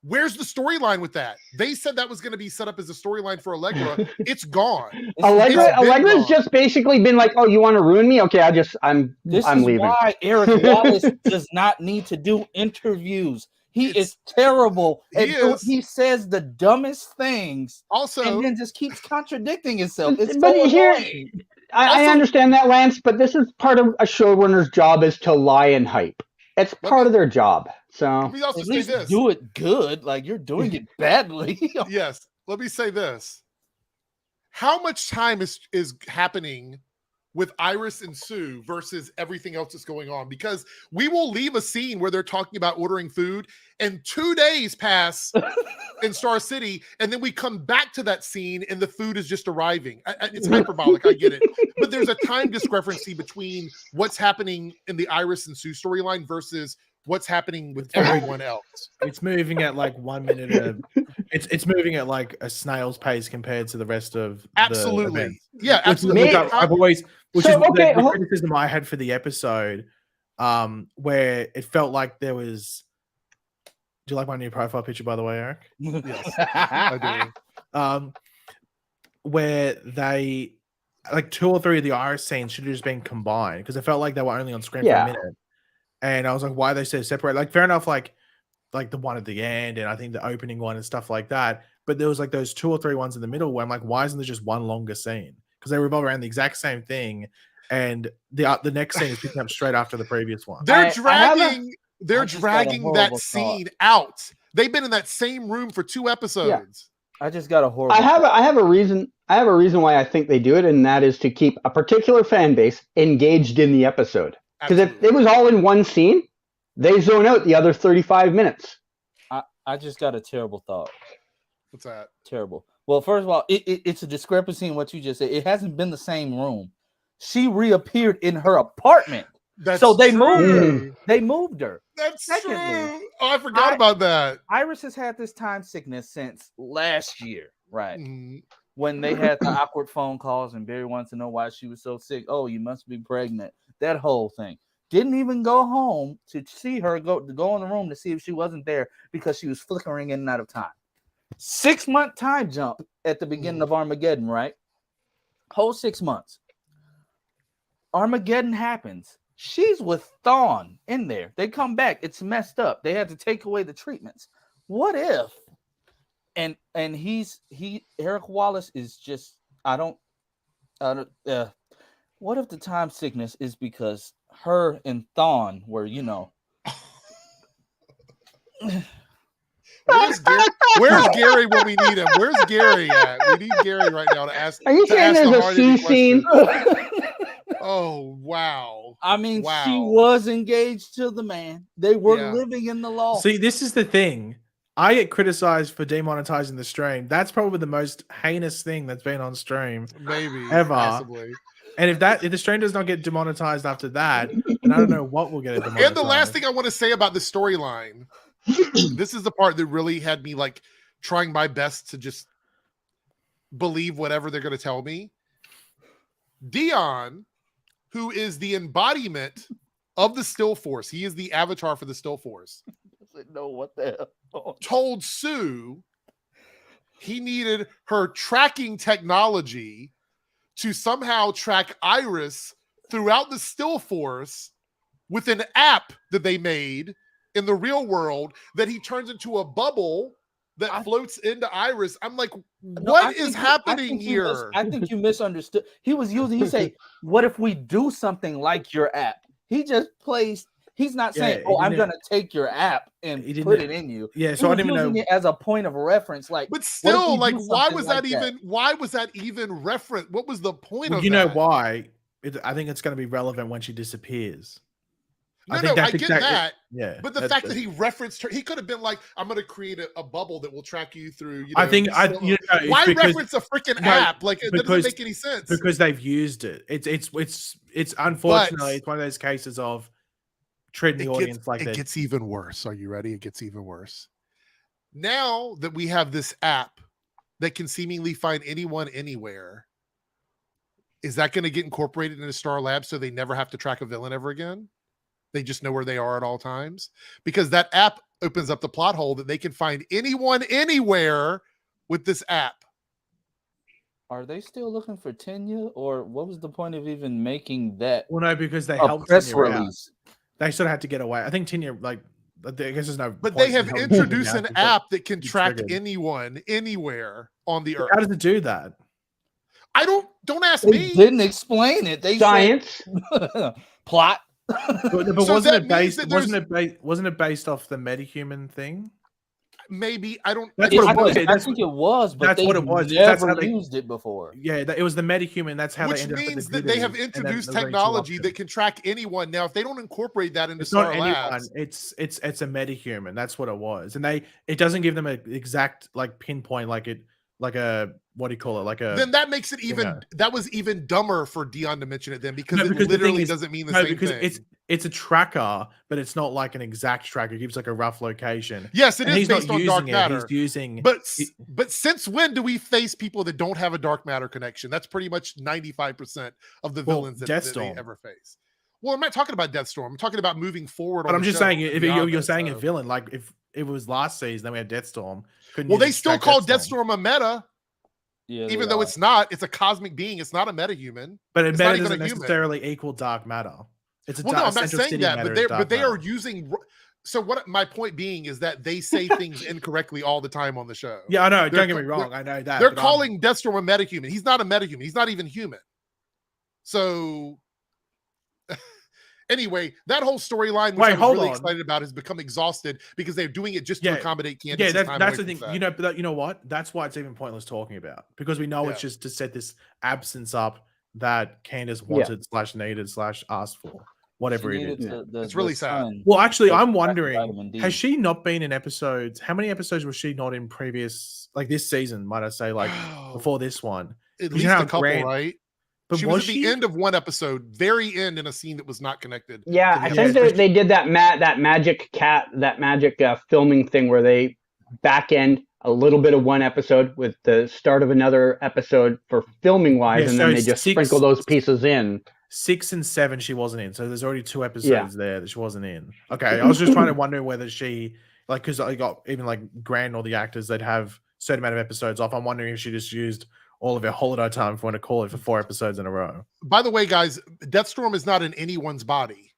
Where's the storyline with that? They said that was going to be set up as a storyline for Allegra. It's gone. Allegra's just basically been like, "Oh, you want to ruin me? Okay, I'm leaving." This is why Eric Wallace does not need to do interviews. He is terrible. He says the dumbest things. Also, and then just keeps contradicting himself. It's but so here, annoying. I understand that, Lance, but this is part of a showrunner's job is to lie and hype. It's part of their job. So let me also at say least this. Do it good. Like you're doing it badly. Yes. Let me say this. How much time is happening with Iris and Sue versus everything else that's going on? Because we will leave a scene where they're talking about ordering food and 2 days pass in Star City, and then we come back to that scene and the food is just arriving. It's hyperbolic, I get it. But there's a time discrepancy between what's happening in the Iris and Sue storyline versus what's happening with everyone else. It's moving at like 1 minute. It's moving at like a snail's pace compared to the rest of absolutely. The events. Yeah, absolutely. I've always, the criticism I had for the episode, where it felt like there was. Do you like my new profile picture, by the way, Eric? Yes, I do. Where they, like 2 or 3 of the Iris scenes should have just been combined because it felt like they were only on screen for a minute. And I was like, why are they so separate? Like, fair enough, like the one at the end and I think the opening one and stuff like that. But there was like those 2 or 3 ones in the middle where I'm like, why isn't there just one longer scene? Because they revolve around the exact same thing. And the next scene is picking up straight after the previous one. They're dragging that scene out. They've been in that same room for 2 episodes. Yeah. I just got a horrible. I have a reason why I think they do it, and that is to keep a particular fan base engaged in the episode. Because if it was all in one scene, they zone out the other 35 minutes. I just got a terrible thought. What's that? Terrible. Well, first of all, it's a discrepancy in what you just said. It hasn't been the same room. She reappeared in her apartment. That's So they true. moved her. They moved her. That's Secondly, true. Oh, I forgot about that. Iris has had this time sickness since last year, right? Mhm. When they had the awkward phone calls and Barry wants to know why she was so sick. Oh, you must be pregnant. That whole thing. Didn't even go home to see her go in the room to see if she wasn't there because she was flickering in and out of time. 6-month time jump at the beginning of Armageddon, right? Whole 6 months. Armageddon happens. She's with Thawne in there. They come back. It's messed up. They had to take away the treatments. What if? And Eric Wallace is just what if the time sickness is because her and Thawne were, Where's Gary when we need him? Where's Gary at? We need Gary right now to ask. Are you saying there's a C scene? Oh, wow. I mean, Wow. she was engaged to the man. They were living in the law. See, this is the thing. I get criticized for demonetizing the stream. That's probably the most heinous thing that's been on stream Maybe ever. Possibly. And if the stream does not get demonetized after that, then I don't know what will get it demonetized. And the last thing I want to say about the storyline, this is the part that really had me like trying my best to just believe whatever they're going to tell me. Dion, who is the embodiment of the Still Force, he is the avatar for the Still Force. No, what the hell? Told Sue he needed her tracking technology to somehow track Iris throughout the Still Force with an app that they made in the real world that he turns into a bubble that floats into Iris. I'm like, what is happening here? I think you misunderstood. He said, what if we do something like your app? He just plays. He's not saying, "Oh, I'm gonna take your app and put it in you." Yeah, so I didn't even know it as a point of reference. Like, but still, like, why was that even? Why was that even reference? What was the point of? You know why? I think it's going to be relevant when she disappears. I get that. Yeah, but the fact that he referenced her, he could have been like, "I'm going to create a bubble that will track you through." I think why reference a freaking app? Like, it doesn't make any sense. Because they've used it. It's unfortunately it's one of those cases of treating the audience like that. It gets even worse. Are you ready? It gets even worse. Now that we have this app that can seemingly find anyone anywhere, is that going to get incorporated into Star Labs so they never have to track a villain ever again? They just know where they are at all times? Because that app opens up the plot hole that they can find anyone anywhere with this app. Are they still looking for Tenya, or what was the point of even making that? Well, no, because they helped press release. They sort of had to get away. I think Tenya, I guess there's no. But they have introduced an app that can track anyone anywhere on the earth. How does it do that? I don't ask me. They didn't explain it. They Science plot. But So wasn't that it means based? that Wasn't it based off the metahuman thing? Maybe I don't. That's what it was. I think it was, but that's they what it was. never That's how used it before. Yeah, it was the metahuman. That's how. Which they ended means up with that they have introduced technology that can track anyone. Now, if they don't incorporate that into it's not Star anyone. Labs, It's a metahuman. That's what it was, and it doesn't give them an exact pinpoint like a what do you call it then that makes it even that was even dumber for Dion to mention it then because it literally doesn't mean the same thing. It's a tracker, but it's not like an exact tracker. It gives like a rough location. Yes, it and is based on dark matter. He's using, but since when do we face people that don't have a dark matter connection? That's pretty much 95% of the villains that they ever face. Well, I'm not talking about Deathstorm. I'm talking about moving forward. But I'm just saying, if you're saying a villain, like if it was last season, then we had Deathstorm. Well, they still call Deathstorm a meta. Yeah, even though it's not, it's a cosmic being. It's not a metahuman. But it doesn't necessarily equal dark matter. It's no, I'm not saying that. But they are using. So what? My point being is that they say things incorrectly all the time on the show. Yeah, I know. Don't get me wrong. I know that they're calling Deathstorm a metahuman. He's not a metahuman. He's not even human. So. Anyway, that whole storyline, which I'm really excited about, has become exhausted because they're doing it just to accommodate Candace. Yeah, that's the thing. You know what? That's why it's even pointless talking about because we know it's just to set this absence up that Candace wanted / needed / asked for. whatever She it needed is. It's really sad. sun. Well, actually, I'm Vitamin wondering, D. has she not been in episodes? How many episodes was she not in previous, like this season, might I say, like before this one? At 'Cause least you know how a couple, Grant- right? But She was at the end of one episode, very end, in a scene that was not connected. Yeah, to the I other. think they did that magic filming thing where they back end a little bit of one episode with the start of another episode for filming wise, Yeah, and so then they just sprinkle those pieces in. 6 and 7 she wasn't in, so there's already 2 episodes there that she wasn't in. Okay, I was just trying to wonder whether she, like, because I got even like Grant or the actors, they'd have a certain amount of episodes off. I'm wondering if she just used all of her holiday time for when to call it for 4 episodes in a row. By the way, guys, Deathstorm is not in anyone's body.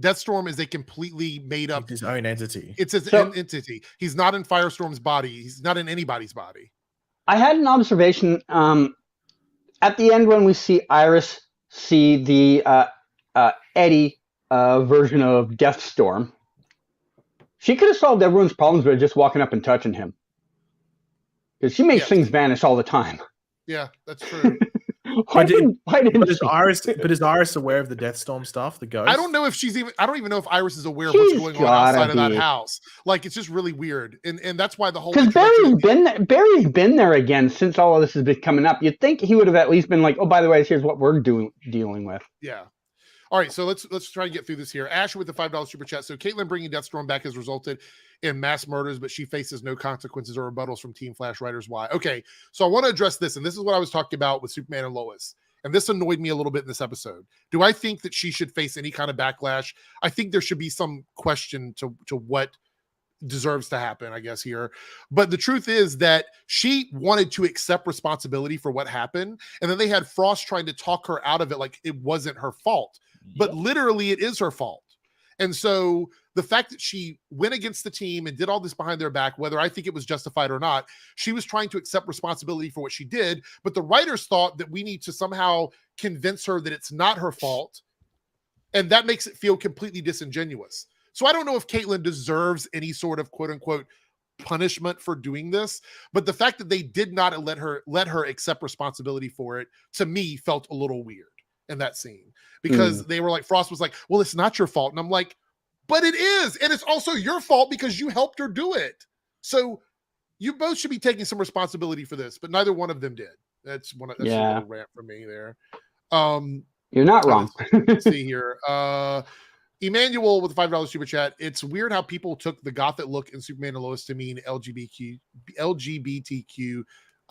Deathstorm is a completely made up, his own entity. It's his own entity. He's not in Firestorm's body. He's not in anybody's body. I had an observation at the end when we see Iris see the Eddie version of Deathstorm. She could have solved everyone's problems by just walking up and touching him, because she makes things vanish all the time. Yeah, that's true. Why didn't is Iris aware of the Deathstorm stuff? The ghost? I don't know if she's even. I don't even know if Iris is aware of what's going on outside of that house. Like, it's just really weird, and that's why the whole. Because Barry's been there again since all of this has been coming up. You'd think he would have at least been like, "Oh, by the way, here's what we're dealing with." Yeah. All right, so let's try and get through this here. Asher with the $5 super chat. So Caitlin bringing Deathstorm back has resulted in mass murders, but she faces no consequences or rebuttals from Team Flash writers. Why? Okay, so I want to address this, and this is what I was talking about with Superman and Lois, and this annoyed me a little bit in this episode. Do I think that she should face any kind of backlash? I think there should be some question to what deserves to happen, I guess, here. But the truth is that she wanted to accept responsibility for what happened, and then they had Frost trying to talk her out of it like it wasn't her fault. But literally it is her fault. And so the fact that she went against the team and did all this behind their back, whether I think it was justified or not, she was trying to accept responsibility for what she did. But the writers thought that we need to somehow convince her that it's not her fault. And that makes it feel completely disingenuous. So I don't know if Caitlin deserves any sort of quote unquote punishment for doing this, but the fact that they did not let her accept responsibility for it, to me, felt a little weird in that scene, because they were like, Frost was like, well, it's not your fault. And I'm like, but it is. And it's also your fault because you helped her do it. So you both should be taking some responsibility for this, but neither one of them did. That's a little rant from me there. You're not wrong. Let's see here. Emmanuel with the $5 super chat. It's weird how people took the gothic look in Superman and Lois to mean LGBTQ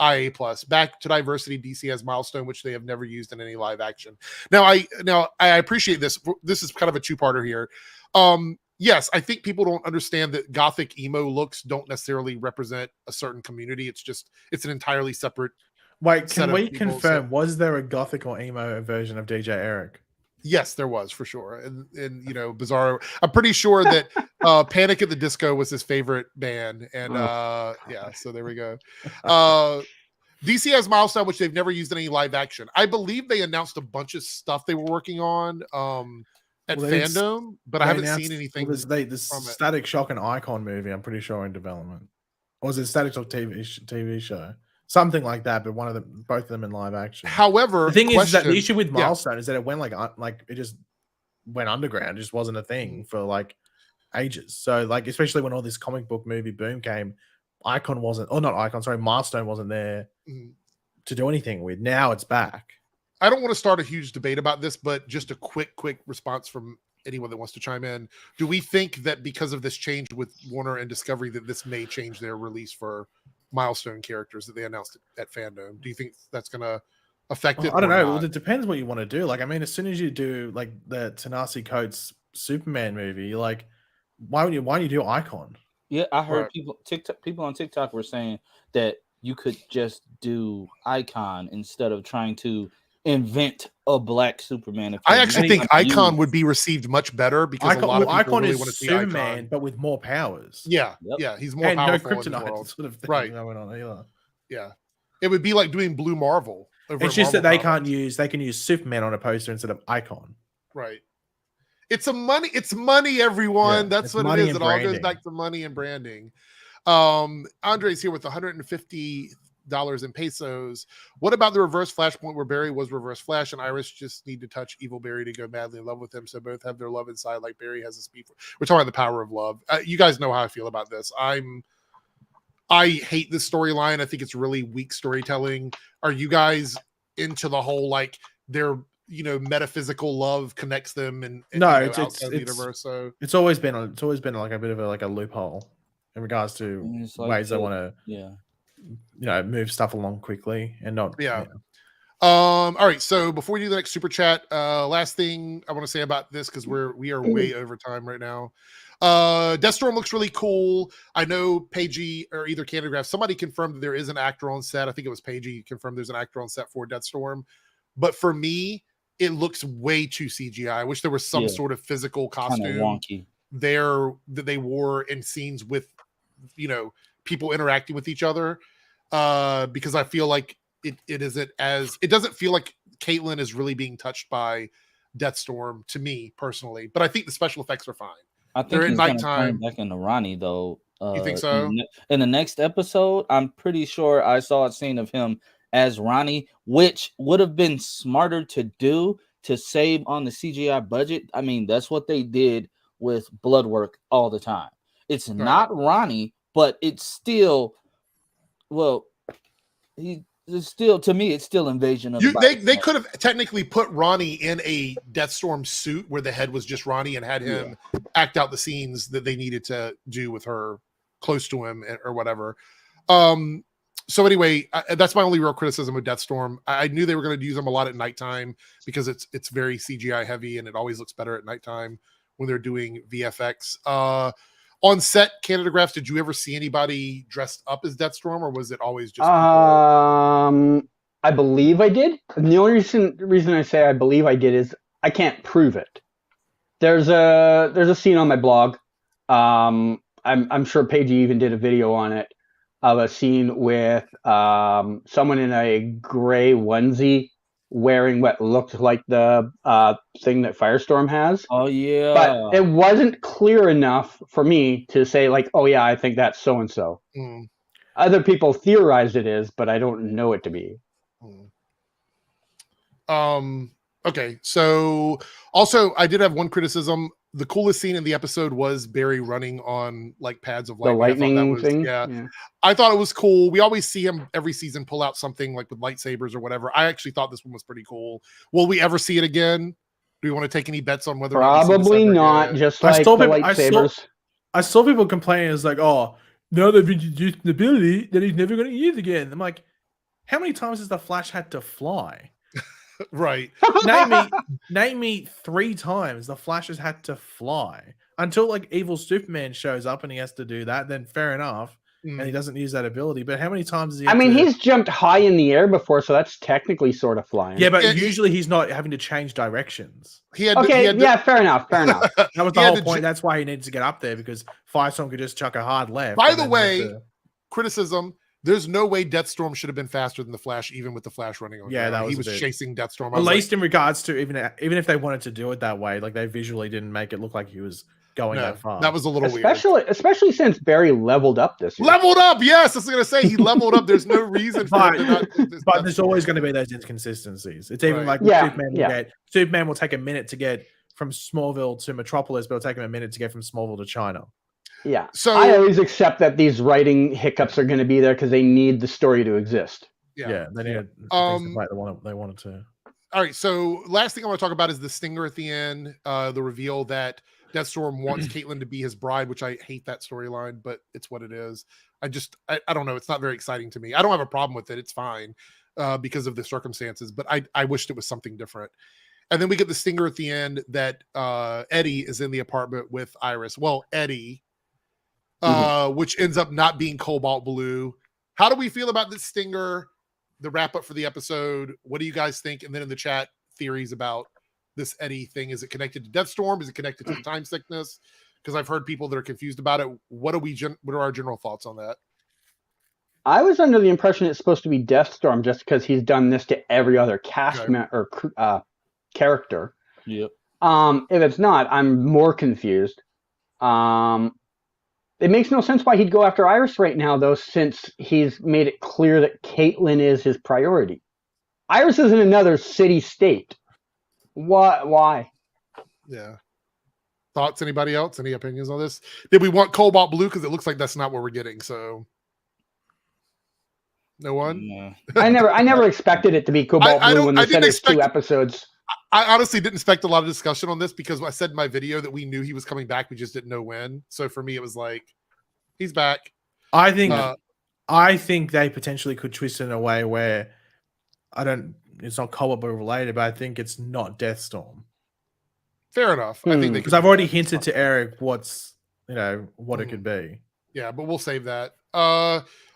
IA plus. Back to diversity, DC has milestone, which they have never used in any live action. Now I appreciate this. This is kind of a two-parter here. Yes, I think people don't understand that gothic emo looks don't necessarily represent a certain community. It's an entirely separate. Wait, can we confirm? Was there a gothic or emo version of DJ Eric? Yes, there was, for sure. And Bizarro. I'm pretty sure that Panic at the Disco was his favorite band. And yeah, so there we go. DC has milestone, which they've never used in any live action. I believe they announced a bunch of stuff they were working on at Fandom, but I haven't seen anything. This Static Shock and Icon movie, I'm pretty sure, in development. Or was it Static Shock TV show? Something like that, but both of them in live action. However, the thing is that the issue with Milestone is that it went like it just went underground. It just wasn't a thing for like ages. So like, especially when all this comic book movie boom came, Milestone wasn't there to do anything with. Now it's back. I don't want to start a huge debate about this, but just a quick response from anyone that wants to chime in. Do we think that because of this change with Warner and Discovery that this may change their release for Milestone characters that they announced at Fandom? Do you think that's going to affect it? I don't know. Well, it depends what you want to do. Like, I mean, as soon as you do like the Ta-Nehisi Coates Superman movie, like, why don't you do Icon? Yeah, I heard people on TikTok were saying that you could just do Icon instead of trying to invent a black Superman. I actually think Icon would be received much better because a lot of people really want to see Superman, Icon, but with more powers. Yeah, he's more powerful. No kryptonite sort of thing going on either. Yeah, it would be like doing Blue Marvel. It's just that they can use Superman on a poster instead of Icon. Right. It's money, everyone. Yeah, that's what it is. It all goes back to money and branding. Andre's here with $150 in pesos. What about the reverse Flashpoint where Barry was reverse Flash and Iris just need to touch evil Barry to go madly in love with him, so both have their love inside like Barry has a speed for. We're talking about the power of love. You guys know how I feel about this. I hate this storyline. I think it's really weak storytelling. Are you guys into the whole like their metaphysical love connects them and No, outside the universe? So it's always been like a bit of a loophole in regards to ways they want to move stuff along quickly and not all right, so before we do the next super chat, last thing I want to say about this, because we are way over time right now. Deathstorm looks really cool. I know Pagey or either Canadagraphs, somebody confirmed that there is an actor on set. I think it was Pagey confirmed there's an actor on set for Deathstorm. But for me, it looks way too CGI. I wish there was some sort of physical costume there that they wore in scenes with, people interacting with each other. Because I feel like it doesn't feel like Caitlin is really being touched by Deathstorm to me personally. But I think the special effects are fine. I think he's going to turn back into Ronnie, though. You think so? In the next episode, I'm pretty sure I saw a scene of him as Ronnie, which would have been smarter to do to save on the CGI budget. I mean, that's what they did with Bloodwork all the time. It's not Ronnie, but it's still, to me, it's still Invasion of the They could have technically put Ronnie in a Deathstorm suit where the head was just Ronnie and had him act out the scenes that they needed to do with her close to him or whatever. So anyway, that's my only real criticism of Deathstorm. I knew they were going to use him a lot at nighttime because it's very CGI heavy and it always looks better at nighttime when they're doing VFX. On set, Canadagraphs, did you ever see anybody dressed up as Deathstorm, or was it always just people? I believe I did. And the only reason I say I believe I did is I can't prove it. There's a scene on my blog. I'm sure Pagey even did a video on it of a scene with someone in a gray onesie wearing what looked like the thing that Firestorm has. Oh yeah. But it wasn't clear enough for me to say like, oh yeah, I think that's so and so. Other people theorized it is, but I don't know it to be. Okay, so also I did have one criticism. The coolest scene in the episode was Barry running on like pads of lightning. The lightning thing. Yeah. I thought it was cool. We always see him every season pull out something like with lightsabers or whatever. I actually thought this one was pretty cool. Will we ever see it again? Do we want to take any bets on whether? Probably not. Just like the lightsabers. I saw people complaining. It's like, oh, now they've introduced an ability that he's never going to use again. I'm like, how many times has the Flash had to fly? Right. Name me 3 times the Flash has had to fly. Until like evil Superman shows up and he has to do that, then fair enough. And he doesn't use that ability. But how many times has he he's jumped high in the air before, so that's technically sort of flying. Yeah, but usually he's not having to change directions. Fair enough. That was the whole point. That's why he needs to get up there, because Firestorm could just chuck a hard left. By the way, criticism. There's no way Deathstorm should have been faster than the Flash, even with the Flash running on. Yeah, he was chasing Deathstorm. At least in regards to even if they wanted to do it that way, like they visually didn't make it look like he was going that far. That was a little weird. Especially since Barry leveled up this year. Leveled up, yes. I was going to say he leveled up. There's no reason for it to not. But there's always going to be those inconsistencies. It's even like Superman will take a minute to get from Smallville to Metropolis, but it'll take him a minute to get from Smallville to China. Yeah. So I always accept that these writing hiccups are going to be there because they need the story to exist. Yeah, they need they wanted to. All right. So last thing I want to talk about is the stinger at the end, the reveal that Deathstorm wants Caitlin to be his bride, which I hate that storyline, but it's what it is. I don't know. It's not very exciting to me. I don't have a problem with it. It's fine because of the circumstances, but I wished it was something different. And then we get the stinger at the end that Eddie is in the apartment with Iris. Well, Eddie. Which ends up not being cobalt blue. How do we feel about this stinger? The wrap up for the episode. What do you guys think? And then in the chat, theories about this Eddie thing. Is it connected to Deathstorm? Is it connected to time sickness? Because I've heard people that are confused about it. What are our general thoughts on that? I was under the impression it's supposed to be Deathstorm just because he's done this to every other cast or character. Yep. If it's not, I'm more confused. It makes no sense why he'd go after Iris right now, though, since he's made it clear that Caitlyn is his priority. Iris is in another city-state. Why? Yeah. Thoughts? Anybody else? Any opinions on this? Did we want Cobalt Blue? Because it looks like that's not what we're getting. So, no one. Yeah. I never expected it to be Cobalt Blue when they said it's 2 episodes. I honestly didn't expect a lot of discussion on this because I said in my video that we knew he was coming back. We just didn't know when. So for me, it was like, he's back. I think they potentially could twist it in a way where it's not Cobalt Blue related, but I think it's not Deathstorm. Fair enough. I think because I've already hinted to Eric what it could be. Yeah, but we'll save that.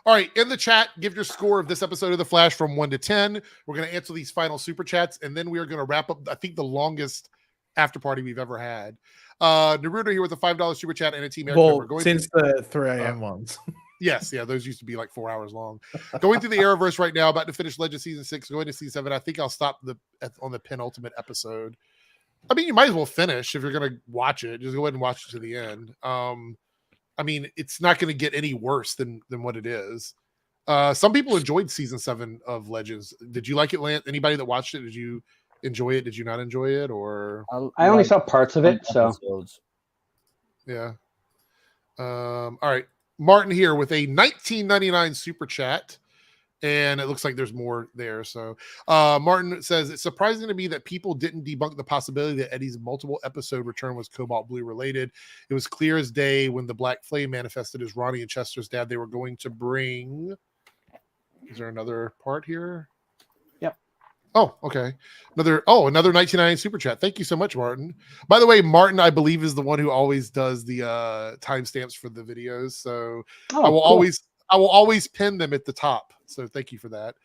All right, in the chat, give your score of this episode of The Flash from 1 to 10. We're going to answer these final super chats, and then we are going to wrap up, I think, the longest after party we've ever had. Naruto here with a $5 super chat and a Team Eric member. Since the 3 a.m. ones. Yes, yeah, those used to be like 4 hours long. Going through the Arrowverse right now, about to finish Legends Season 6, going to Season 7. I think I'll stop on the penultimate episode. I mean, you might as well finish if you're going to watch it. Just go ahead and watch it to the end. I mean, it's not going to get any worse than what it is. Some people enjoyed Season 7 of Legends. Did you like it, Lance? Anybody that watched it, did you enjoy it? Did you not enjoy it? Or I only saw parts of it, so yeah. All right. Martin here with a $19.99 super chat. And it looks like there's more there. So Martin says, it's surprising to me that people didn't debunk the possibility that Eddie's multiple episode return was Cobalt Blue related. It was clear as day when the Black Flame manifested as Ronnie and Chester's dad. They were going to bring... Is there another part here? Yep. Oh, okay. Another 1999 super chat. Thank you so much, Martin. By the way, Martin, I believe, is the one who always does the timestamps for the videos. So I will always pin them at the top. So thank you for that.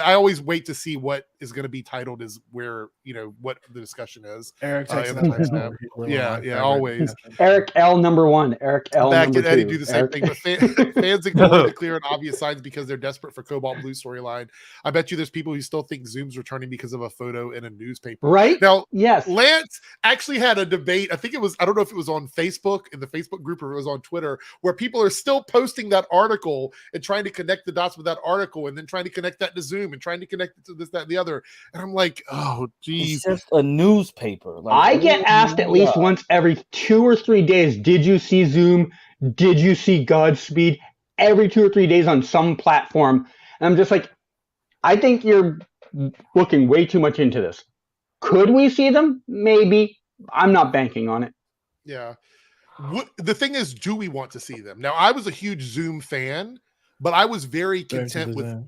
I always wait to see what is going to be titled as where, what the discussion is. Eric takes always. Eric L number 1. Eric L Back number at Eddie 2. do the same thing. But fans ignore the clear and obvious signs because they're desperate for Cobalt Blue storyline. I bet you there's people who still think Zoom's returning because of a photo in a newspaper. Right? Now, yes. Lance actually had a debate. I don't know if it was on Facebook, in the Facebook group, or it was on Twitter, where people are still posting that article and trying to connect the dots with that article and then trying to connect that to Zoom and trying to connect it to this, that, and the other. And I'm like, oh, geez. It's just a newspaper. I get asked at least once every 2 or 3 days, did you see Zoom? Did you see Godspeed? Every 2 or 3 days on some platform. And I'm just like, I think you're looking way too much into this. Could we see them? Maybe. I'm not banking on it. Yeah. The thing is, do we want to see them? Now, I was a huge Zoom fan, but I was very content with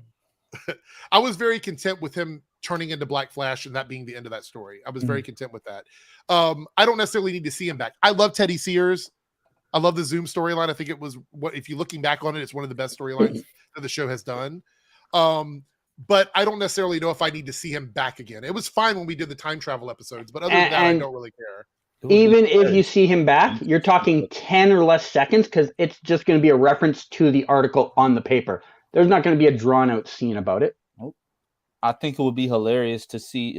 I was very content with him turning into Black Flash and that being the end of that story. I was very content with that. I don't necessarily need to see him back. I love Teddy Sears. I love the Zoom storyline. I think it was if you're looking back on it, it's one of the best storylines that the show has done. But I don't necessarily know if I need to see him back again. It was fine when we did the time travel episodes, but other than that, I don't really care. Even if you see him back, you're talking 10 or less seconds because it's just going to be a reference to the article on the paper. There's not going to be a drawn-out scene about it. Nope. I think it would be hilarious to see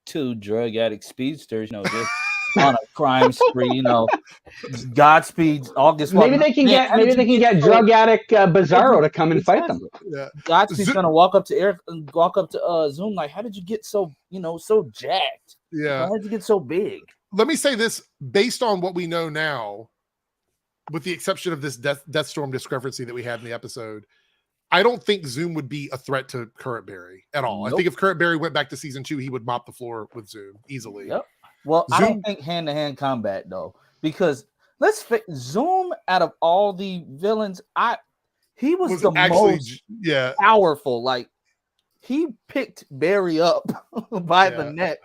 2 drug addict speedsters, just on a crime spree. Godspeed, August. Maybe they can get drug addict Bizarro to come and fight them. Yeah. Godspeed's gonna walk up to Eric and walk up to Zoom like, how did you get so so jacked? Yeah. How did you get so big? Let me say this, based on what we know now, with the exception of this Deathstorm discrepancy that we had in the episode, I don't think Zoom would be a threat to Current Barry at all. Nope. I think if Current Barry went back to season 2, he would mop the floor with Zoom easily. Yep. Well, Zoom, I don't think hand-to-hand combat though, because Zoom out of all the villains, he was the most powerful. Like he picked Barry up by the neck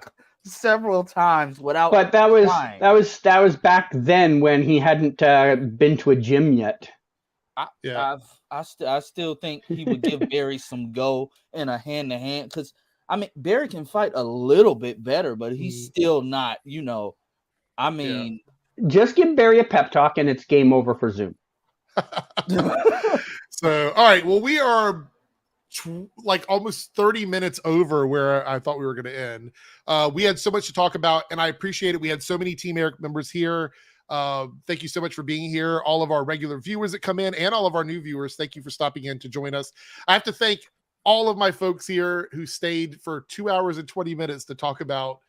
several times without. But that was back then when he hadn't been to a gym yet. I still think he would give Barry some go in a hand-to-hand because Barry can fight a little bit better, but he's still not. Just give Barry a pep talk and it's game over for Zoom. So, all right. Well, we are like almost 30 minutes over where I thought we were going to end. We had so much to talk about, and I appreciate it. We had so many Team Eric members here. Thank you so much for being here. All of our regular viewers that come in and all of our new viewers, thank you for stopping in to join us. I have to thank all of my folks here who stayed for 2 hours and 20 minutes to talk about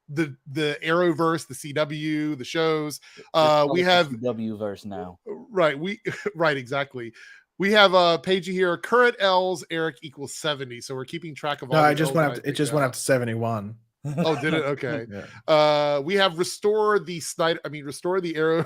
the ARROWVERSE, the CW, the shows. We have CW-verse now. Right. Right, exactly. We have Pagey here. Current L's Eric equals 70. So we're keeping track of all. No, the it just Ls went that up. I It just picked went out. up to 71. Oh, did it? Okay. Yeah. We have restore the Arrow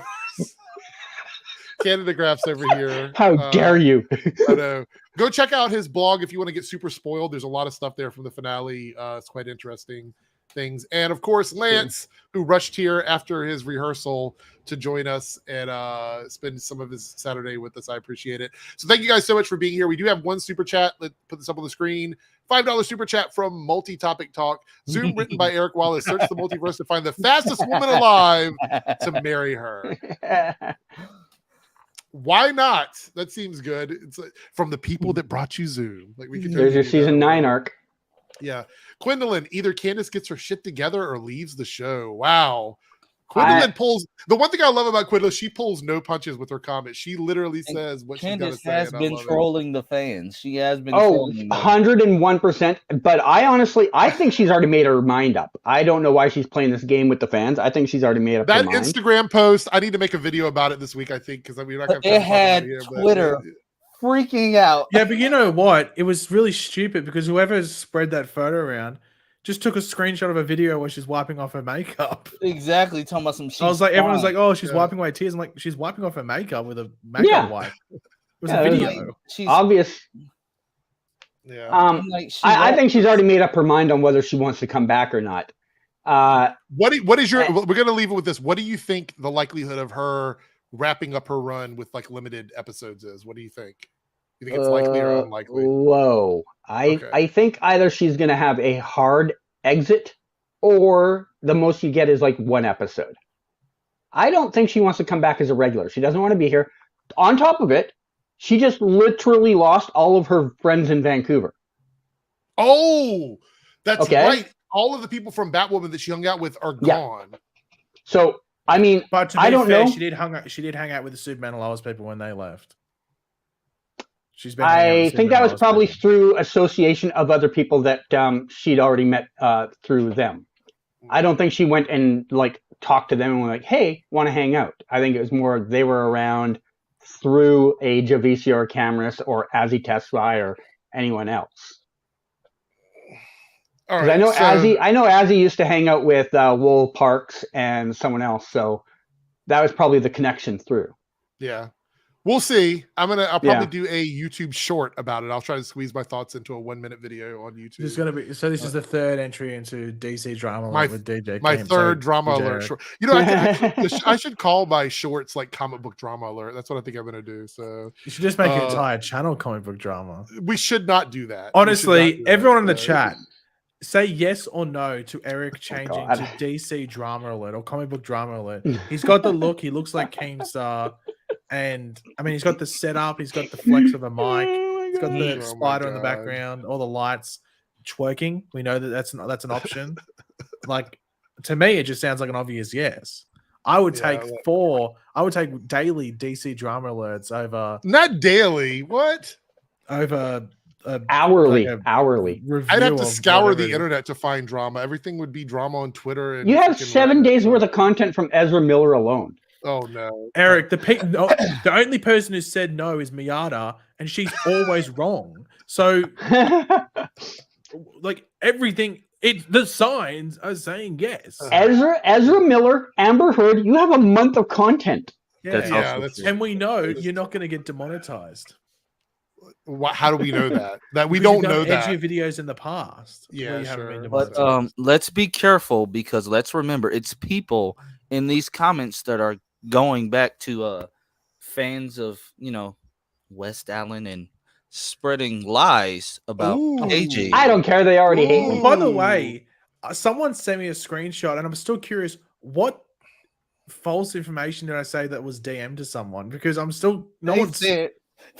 Canadagraphs over here. How dare you? I know. Go check out his blog if you want to get super spoiled. There's a lot of stuff there from the finale. It's quite interesting things. And of course, Lance, who rushed here after his rehearsal to join us and spend some of his Saturday with us. I appreciate it. So thank you guys so much for being here. We do have one super chat. Let's put this up on the screen. $5 super chat from Multi-Topic Talk. Zoom written by Eric Wallace. Search the multiverse to find the fastest woman alive to marry her. Why not? That seems good. It's from the people that brought you Zoom. Like we could. There's your season 9 arc. Yeah, Gwendolyn. Either Candace gets her shit together or leaves the show. Wow. Gwendolyn pulls. The one thing I love about Gwendolyn, she pulls no punches with her comments. She literally says what Candace she's got to say. has been trolling the fans. She has been. Oh, 101%. But I think she's already made her mind up. I don't know why she's playing this game with the fans. I think she's already made up her That mind. Instagram post. I need to make a video about it this week. I think because we're not going to. It had Twitter freaking out. Yeah, but you know what? It was really stupid because whoever spread that photo around just took a screenshot of a video where she's wiping off her makeup. Exactly, talking about some shit. I was like, everyone was like, "Oh, she's wiping away tears." I'm like, she's wiping off her makeup with a makeup wipe. It was a video. She's obvious. Yeah. I think she's already made up her mind on whether she wants to come back or not. What is your? We're going to leave it with this. What do you think the likelihood of her wrapping up her run with like limited episodes is? What do you think? You think it's likely or unlikely? Low. I think either she's going to have a hard exit or the most you get is like 1 episode. I don't think she wants to come back as a regular. She doesn't want to be here. On top of it, she just literally lost all of her friends in Vancouver. Oh, that's right. All of the people from Batwoman that she hung out with are gone. So, I mean, but to be I don't fair, know. She did hang out with the Superman and Lois people when they left. She's been. I think that was probably through association of other people that she'd already met through them. I don't think she went and like talked to them and went like, "Hey, want to hang out?" I think it was more they were around through Age of VCR cameras or Azzy Tesfaye or anyone else. All right, I know Azzy used to hang out with Wool Parks and someone else, so that was probably the connection through. Yeah. We'll see. I'll probably do a YouTube short about it. I'll try to squeeze my thoughts into a 1-minute video on YouTube. It's gonna be this is the 3rd entry into DC drama with DJ. My Kemp, 3rd so drama alert short. You know, I should call my shorts like comic book drama alert. That's what I think I'm gonna do. So you should just make an entire channel comic book drama. We should not do that. Honestly, everyone in the chat, say yes or no to Eric changing to DC drama alert or comic book drama alert. He's got the look. He looks like Keemstar. And I mean, he's got the setup, he's got the flex of a mic, he's got the spider in the background, all the lights, twerking. We know that that's an option. Like to me, it just sounds like an obvious yes. I would take daily DC drama alerts over not daily. What? Over hourly. I'd have to scour the internet to find drama. Everything would be drama on Twitter. And you have 7 days worth of content from Ezra Miller alone. Oh no, Eric! The only person who said no is Miata, and she's always wrong. So, like everything, the signs are saying yes. Ezra Miller, Amber Heard, you have a month of content. And we know you're not going to get demonetized. How do we know that? That we don't know that. Edgy videos in the past. Yeah, sure. But let's be careful because let's remember it's people in these comments that are going back to fans of West Allen and spreading lies about AJ. I don't care. They already hate me. By the way, someone sent me a screenshot, and I'm still curious what false information did I say that was DM to someone? Because I'm still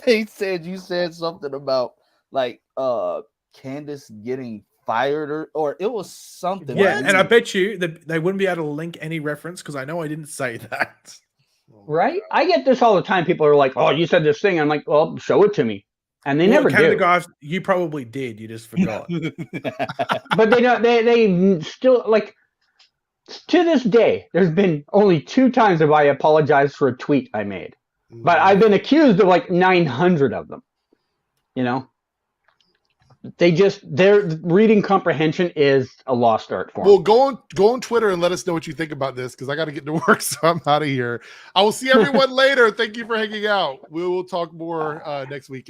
They said you said something about like Candace getting fired or it was something. Yeah, and I bet you that they wouldn't be able to link any reference because I know I didn't say that. Right? I get this all the time. People are like, "Oh, you said this thing." I'm like, "Well, show it to me," and they never do. Canadagraphs, you probably did. You just forgot. But they don't. They still like. To this day, there's been only 2 times have I apologized for a tweet I made, but I've been accused of like 900 of them. You know, their reading comprehension is a lost art for Well, them. go on Twitter and let us know what you think about this because I got to get to work, so I'm out of here. I will see everyone later. Thank you for hanging out. We will talk more next weekend.